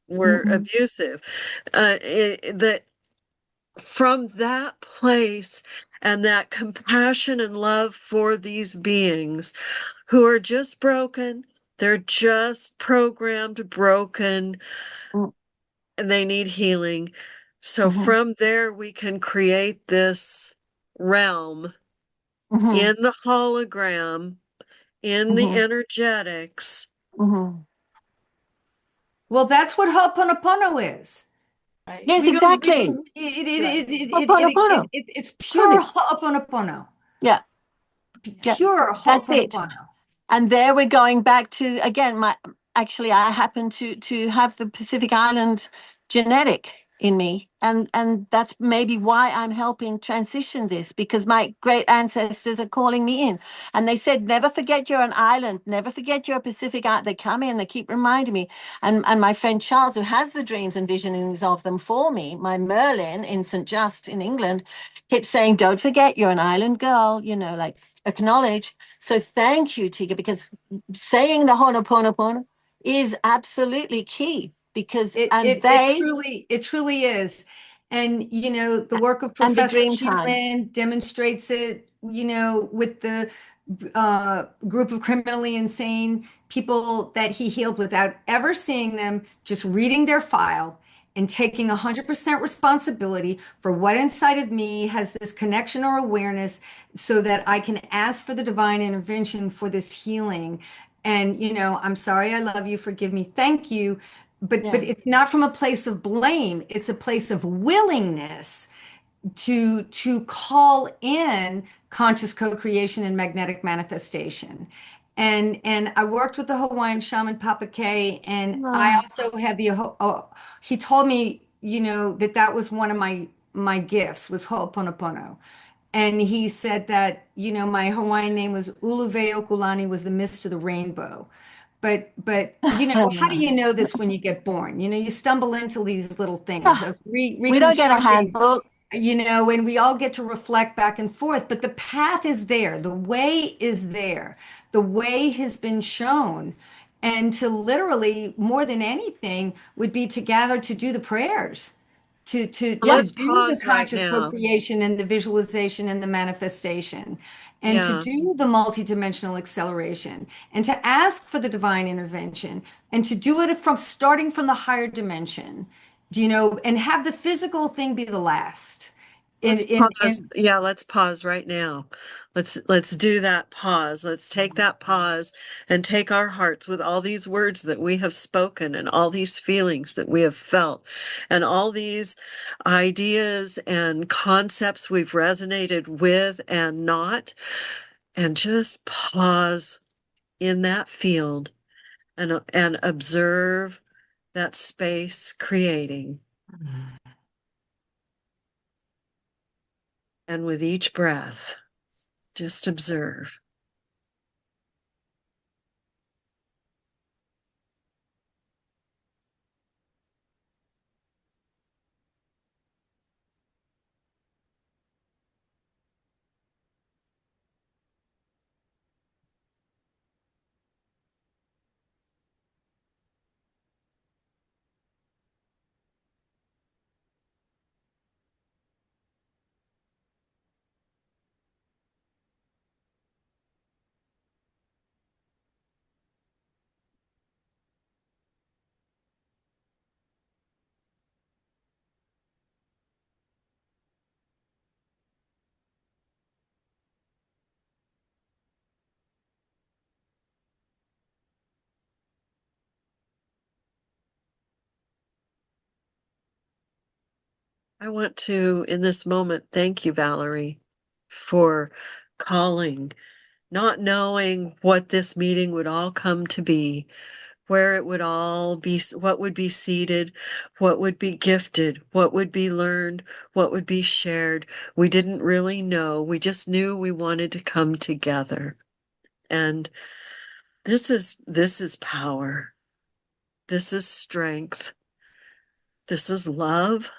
were Mm-mm. abusive. That from that place and that compassion and love for these beings who are just broken, they're just programmed broken, Mm, and they need healing. So mhm. from there, we can create this realm in the hologram, in the energetics. Well, that's what Ho'oponopono is. Right. Yes, We don't. exactly. It's pure Ho'oponopono. Yeah. Pure That's it. Ho'oponopono. And there we're going back to again. I happen to have the Pacific Island genetic in me, and that's maybe why I'm helping transition this, because my great ancestors are calling me in, and they said, never forget you're an island, never forget you're a Pacific Island. They come in, they keep reminding me, and my friend Charles, who has the dreams and visionings of them for me, my Merlin in St. Just in England, keeps saying, don't forget you're an island girl, like acknowledge. So thank you, Tika, because saying the Ho'oponopono is absolutely key, because it truly is. And the work of and the Professor dream time. Keelan demonstrates it, with the group of criminally insane people that he healed without ever seeing them, just reading their file and taking 100% responsibility for what inside of me has this connection or awareness, so that I can ask for the divine intervention for this healing. And I'm sorry, I love you, forgive me, thank you. But it's not from a place of blame. It's a place of willingness to call in conscious co-creation and magnetic manifestation. And I worked with the Hawaiian shaman Papa K, and I also had he told me, that was one of my gifts, was Ho'oponopono. And he said that, my Hawaiian name was Uluwei was the mist of the rainbow. But how do you know this when you get born? You stumble into these little things of We don't get a reconstructing, handbook. and we all get to reflect back and forth, but the path is there. The way is there. The way has been shown. And to literally, more than anything, would be to gather to do the prayers, to Let's do the pause right conscious now. co-creation and the visualization and the manifestation, and to Yeah. do the multidimensional acceleration, and to ask for the divine intervention, and to do it starting from the higher dimension, and have the physical thing be the last. Let's pause. Yeah, let's pause right now. Let's do that pause. Let's take that pause and take our hearts with all these words that we have spoken, and all these feelings that we have felt, and all these ideas and concepts we've resonated with and not, and just pause in that field and observe that space creating. And with each breath, just observe. I want to, in this moment, thank you, Valerie, for calling, not knowing what this meeting would all come to be, where it would all be, what would be seeded, what would be gifted, what would be learned, what would be shared. We didn't really know. We just knew we wanted to come together. And this is power. This is strength. This is love.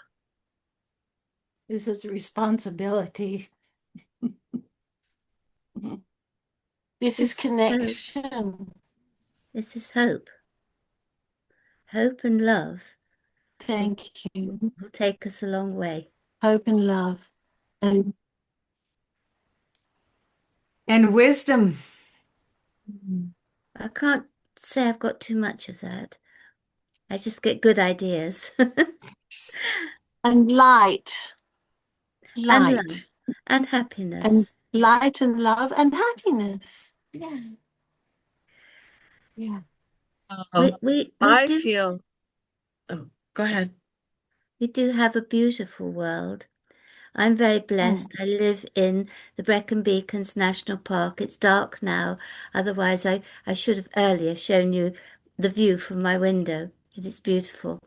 This is responsibility. This is connection. This is hope. Hope and love. Thank you. Will take us a long way. Hope and love. And wisdom. I can't say I've got too much of that. I just get good ideas. and light. And love. And happiness. And light and love and happiness. Yeah. Yeah. We I do feel, oh, go ahead. we do have a beautiful world. I'm very blessed. I live in the Brecon Beacons National Park. It's dark now. Otherwise, I should have earlier shown you the view from my window. It is beautiful.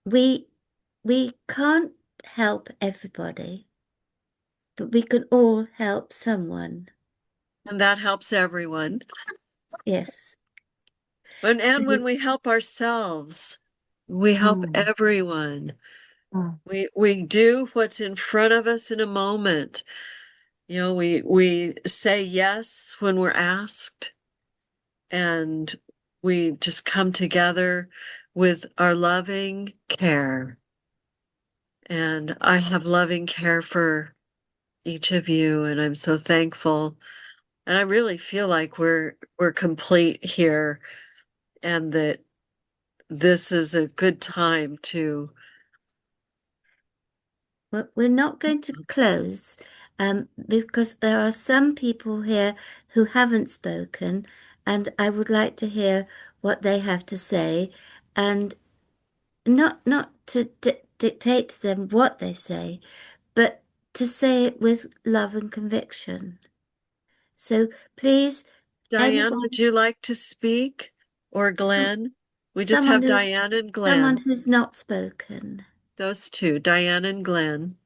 We we can't help everybody, but we can all help someone. And that helps everyone. Yes. And when we help ourselves, we help everyone. We do what's in front of us in a moment. You know, we say yes when we're asked, and we just come together with our loving care. And I have loving care for each of you, and I'm so thankful. And I really feel like we're complete here, and that this is a good time to. We're not going to close because there are some people here who haven't spoken, and I would like to hear what they have to say, and not to dictate to them what they say, but to say it with love and conviction. So please, Diane, would you like to speak? Or Glenn? We just have Diane and someone Glenn. who's not spoken. Those two, Diane and Glenn.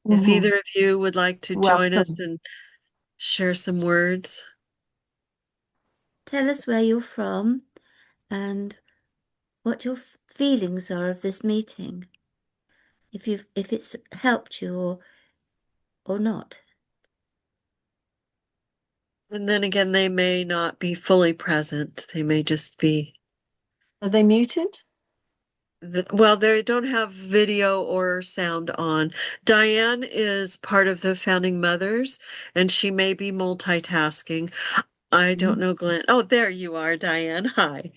If either of you would like to join us and share some words. Tell us where you're from and what your feelings are of this meeting. If it's helped you or not. And then again, they may not be fully present. They may just be. Are they muted? Well, they don't have video or sound on. Diane is part of the Founding Mothers, and she may be multitasking. I don't know, Glenn. Oh, there you are, Diane. Hi.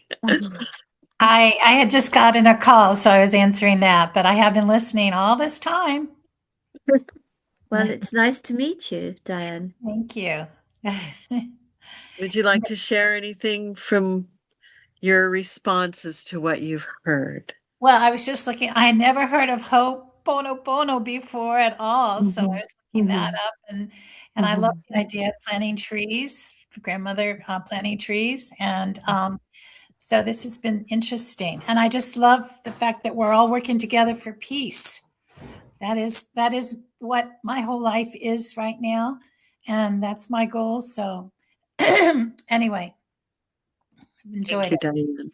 I had just gotten a call, so I was answering that, but I have been listening all this time. Well, it's nice to meet you, Diane. Thank you. Would you like to share anything from your responses to what you've heard? Well, I was just looking, I had never heard of Ho'oponopono before at all. So I was looking that up and I love the idea of planting trees, grandmother planting trees. And so this has been interesting. And I just love the fact that we're all working together for peace. That is what my whole life is right now. And that's my goal. So anyway, I've enjoyed it. Diane.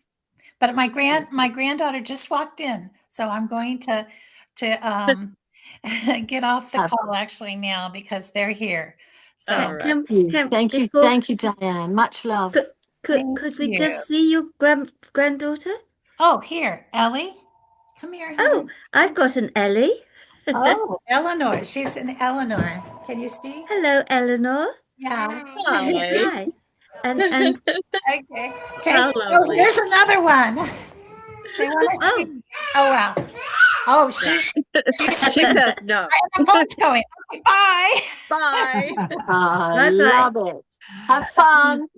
But my granddaughter just walked in, so I'm going to get off the call actually now because they're here. So right. Thank you, Diane. Much love. Could we just see your granddaughter? Oh, here, Ellie, come here. Oh, I've got an Ellie. Oh, Eleanor. She's an Eleanor. Can you see? Hello, Eleanor. Yeah. Hi. And okay. Hello. Here's another one. They want to see. Oh wow. Oh, she says no. My phone's going. Okay, bye. Bye. I love it. Have fun.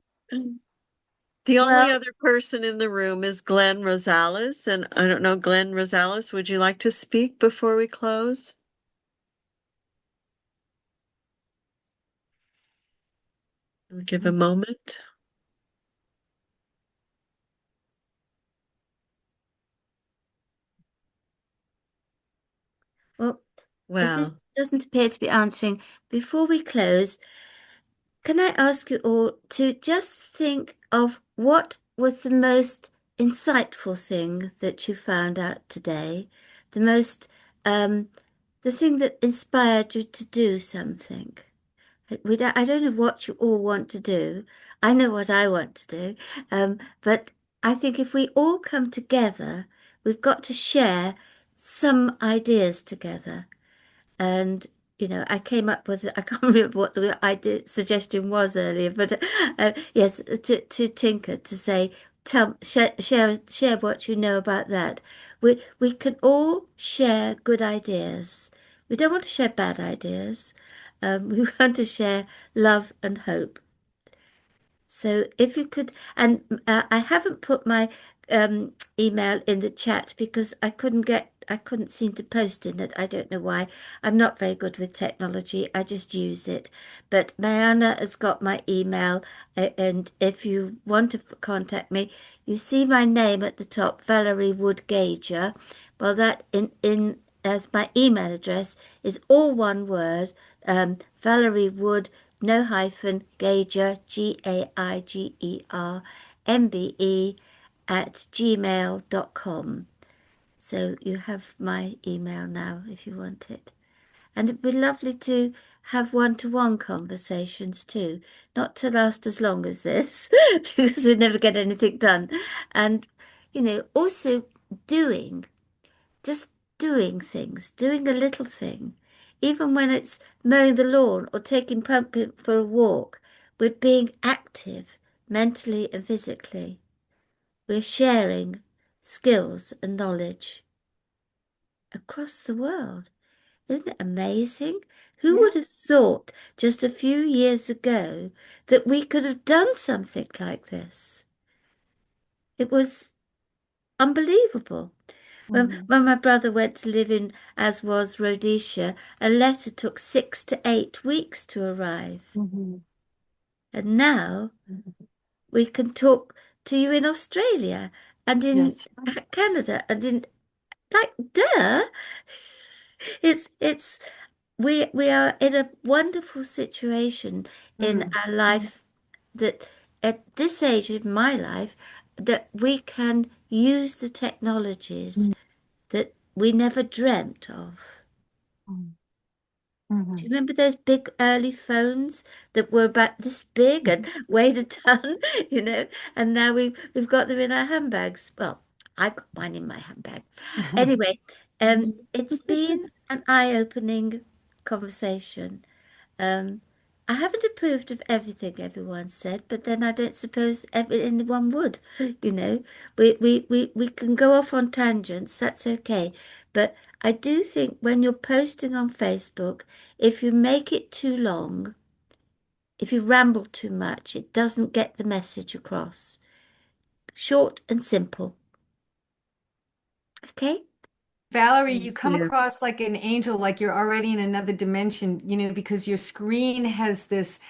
The only other person in the room is Glenn Rosales. And I don't know, Glenn Rosales, would you like to speak before we close? I'll give a moment. Well, this doesn't appear to be answering. Before we close, can I ask you all to just think of what was the most insightful thing that you found out today? The most, the thing that inspired you to do something? I don't know what you all want to do. I know what I want to do. But I think if we all come together, we've got to share some ideas together. And, I came up with, I can't remember what the suggestion was earlier, but yes, to tinker, to say, share what you know about that. We can all share good ideas. We don't want to share bad ideas. We want to share love and hope. So if you could, and I haven't put my email in the chat because I couldn't seem to post in it. I don't know why. I'm not very good with technology. I just use it. But Mariana has got my email, and if you want to contact me, you see my name at the top, Valerie Wood Gager. Well, that in as my email address is all one word, Valerie Wood, no hyphen, Gager, GAIGER, MBE @gmail.com. So you have my email now if you want it. And it'd be lovely to have one-to-one conversations too, not to last as long as this, because we'd never get anything done. And, also just doing things, doing a little thing, even when it's mowing the lawn or taking Pumpkin for a walk, we're being active mentally and physically. We're sharing skills and knowledge across the world. Isn't it amazing? Who would have thought just a few years ago that we could have done something like this? It was unbelievable. When my brother went to live in, as was Rhodesia, a letter took 6 to 8 weeks to arrive. And now we can talk to you in Australia and in Canada and in, duh. We are in a wonderful situation in our life that at this age of my life that we can use the technologies that we never dreamt of. Do you remember those big early phones that were about this big and weighed a ton, and now we've got them in our handbags. Well, I got mine in my handbag. Anyway, it's been an eye-opening conversation. I haven't approved of everything everyone said, but then I don't suppose anyone would, We can go off on tangents, that's okay. But I do think when you're posting on Facebook, if you make it too long, if you ramble too much, it doesn't get the message across. Short and simple. Okay? Valerie, you come across like an angel, like you're already in another dimension, because your screen has this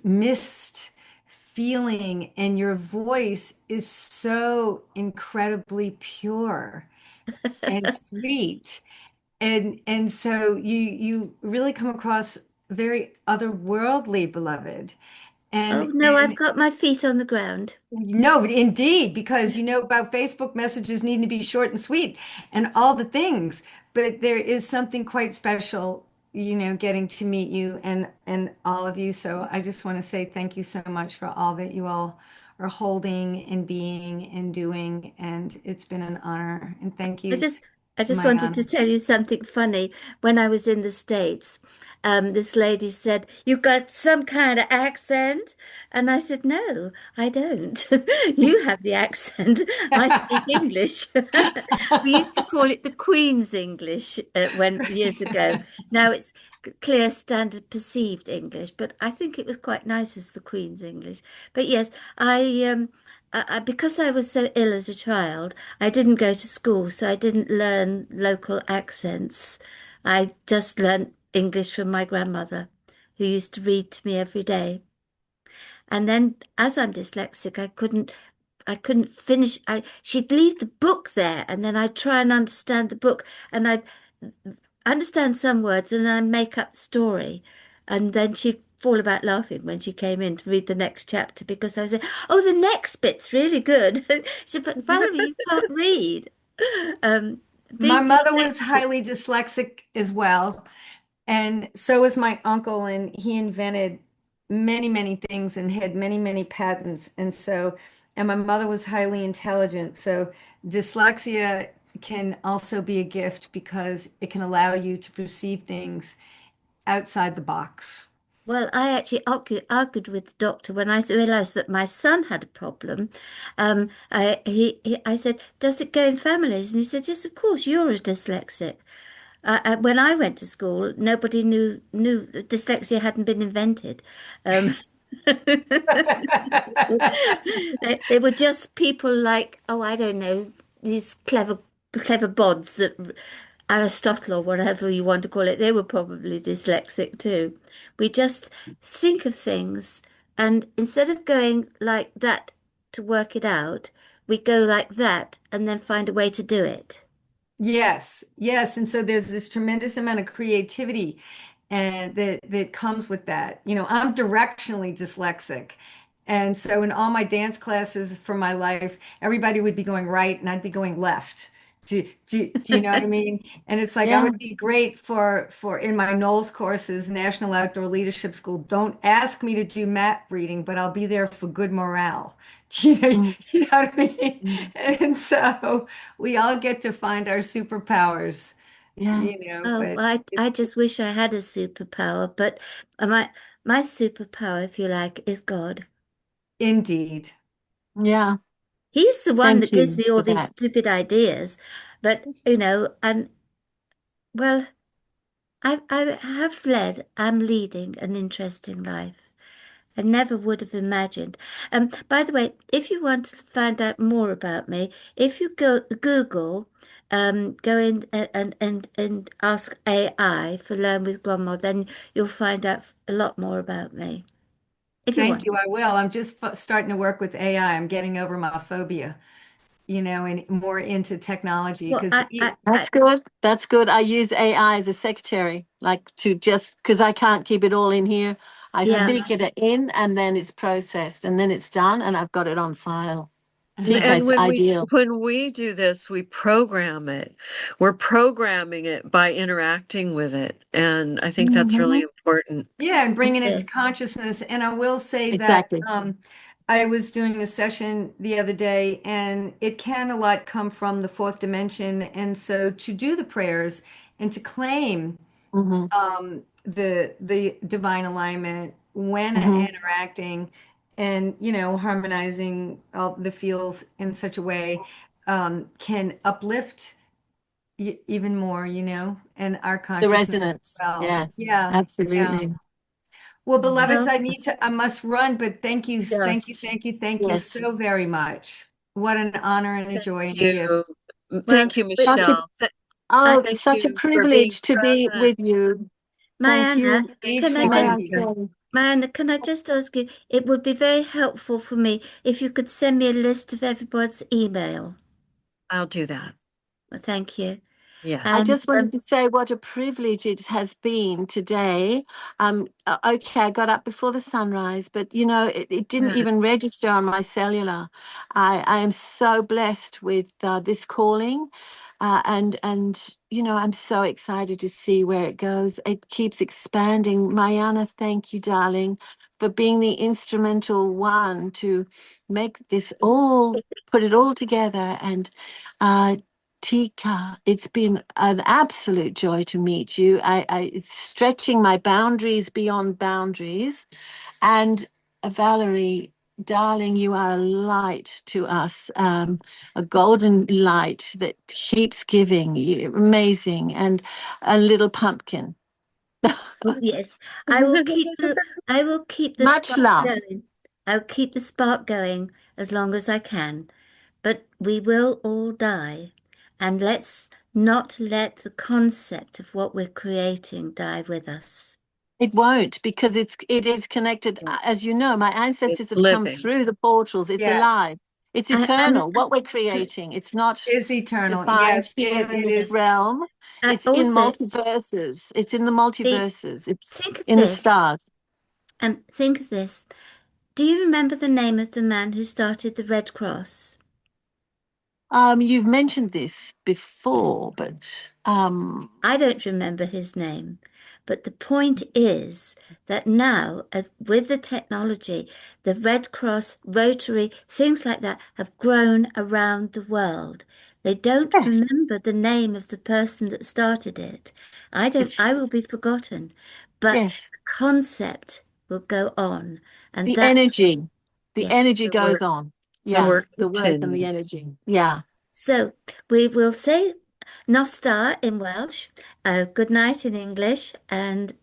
mist feeling and your voice is so incredibly pure and sweet. And so you really come across very otherworldly, beloved. Oh, no, I've got my feet on the ground. No, indeed, because about Facebook messages needing to be short and sweet and all the things. But there is something quite special, getting to meet you and all of you. So I just want to say thank you so much for all that you all are holding and being and doing. And it's been an honor. And thank I you, just wanted to Mariana. tell you something funny. When I was in the States, this lady said, "You got some kind of accent?" And I said, "No, I don't. You have the accent. I speak English." We used to call it the Queen's English when years ago. Now it's clear standard perceived English, but I think it was quite nice as the Queen's English. But yes, because I was so ill as a child, I didn't go to school, so I didn't learn local accents. I just learned English from my grandmother, who used to read to me every day. And then, as I'm dyslexic, I couldn't finish. She'd leave the book there, and then I'd try and understand the book, and I'd understand some words, and then I'd make up the story, and then she'd fall about laughing when she came in to read the next chapter because I said, "Oh, the next bit's really good." She said, "But Valerie, you can't read." My Being mother was dyslexic. highly dyslexic as well. And so was my uncle, and he invented many, many things and had many, many patents. And my mother was highly intelligent. So dyslexia can also be a gift because it can allow you to perceive things outside the box. Well, I actually argued with the doctor when I realized that my son had a problem. I said, "Does it go in families?" And he said, "Yes, of course, you're a dyslexic." When I went to school, nobody knew dyslexia hadn't been invented. Um, they were just people like, oh, I don't know, these clever bods that Aristotle or whatever you want to call it, they were probably dyslexic too. We just think of things, and instead of going like that to work it out, we go like that and then find a way to do it. Yes, yes. And so there's this tremendous amount of creativity and that comes with that. You know, I'm directionally dyslexic. And so in all my dance classes for my life, everybody would be going right and I'd be going left. Do you know what I mean? And it's like I Yeah. would be great for in my Knowles courses, National Outdoor Leadership School. Don't ask me to do map reading, but I'll be there for good morale. Mm, You know what I mean? mm. And so we all get to find our superpowers, Yeah. you know, Oh, but well, I just wish I had a superpower, but my my superpower, if you like, is God. indeed. Yeah. He's the one that Thank gives you me all for these that. stupid ideas. But, and well, I'm leading an interesting life. I never would have imagined. By the way, if you want to find out more about me, if you go Google, go in and ask AI for Learn with Grandma, then you'll find out a lot more about me. If you Thank want. you. I will. I'm just starting to work with AI. I'm getting over my phobia, you know, and more into technology Well, because That's good. That's good. I use AI as a secretary, like to just because I can't keep it all in here. I yeah. speak it in and then it's processed and then it's done and I've got it on file. Tika And is ideal. when we do this, we program it. We're programming it by interacting with it. And I think that's really Mhm. important. yeah, and bringing it to Yes. consciousness. And I will say that Exactly. I was doing a session the other day, and it can a lot come from the fourth dimension. And so to do the prayers and to claim Hmm. the divine alignment when Hmm. interacting and you know harmonizing all the feels in such a way can uplift even more, you know, and our The consciousness as resonance. well. Yeah, Yeah, yeah. absolutely. Well, beloveds, Well, I must run, but Yes. thank you Yes. so very much. What an honor and a Thank joy and a gift. you. well, Thank you, Such a Michelle. I, Oh, Thank such a you for being privilege to be with present. you. Thank Mariana, you. Each can I May just one. I say, Mariana, can I just ask you, it would be very helpful for me if you could send me a list of everybody's email. I'll do that. Well, thank you. I Yes. And just wanted to say what a privilege it has been today. Okay, I got up before the sunrise, but you know, it didn't Good. even register on my cellular. I am so blessed with this calling, and you know, I'm so excited to see where it goes. It keeps expanding. Mariana, thank you, darling, for being the instrumental one to make this all, put it all together, and uh, Tika, it's been an absolute joy to meet you. It's stretching my boundaries beyond boundaries. And Valerie, darling, you are a light to us, a golden light that keeps giving. Amazing. And a little pumpkin. yes, I will keep the Much spark love. going. I'll keep the spark going as long as I can. But we will all die. And let's not let the concept of what we're creating die with us. It won't because it is connected. As you know, my ancestors It's have come living. through the portals. It's alive. Yes, It's And eternal. What we're creating, it's not is eternal. defined Yes, here in it this is. realm. It's in also, multiverses. It's in the the, multiverses. It's think of in the this, stars. and think of this. Do you remember the name of the man who started the Red Cross? You've mentioned this Yes. before, but I don't remember his name, but the point is that now, with the technology, the Red Cross, Rotary, things like that have grown around the world. They don't yes, remember the name of the person that started it. it's I will be forgotten, but yes. the concept will go on. And The that's what, energy, the yes. energy The work, goes on. the Yeah, work the work and the continues. energy. Yeah. So we will say Nostar in Welsh, good night in English, and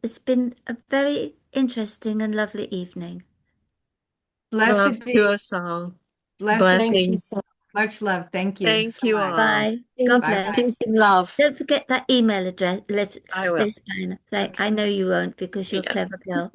it's been a very interesting and lovely evening. Love Blessed to be. us all. Blessings. Blessings. Much love. Thank you. Thank so you much. all. Bye. God Bye bless. bye. Peace and love. Don't forget that email address, I will. Liz Payne. I know you won't because you're a Yeah. clever girl.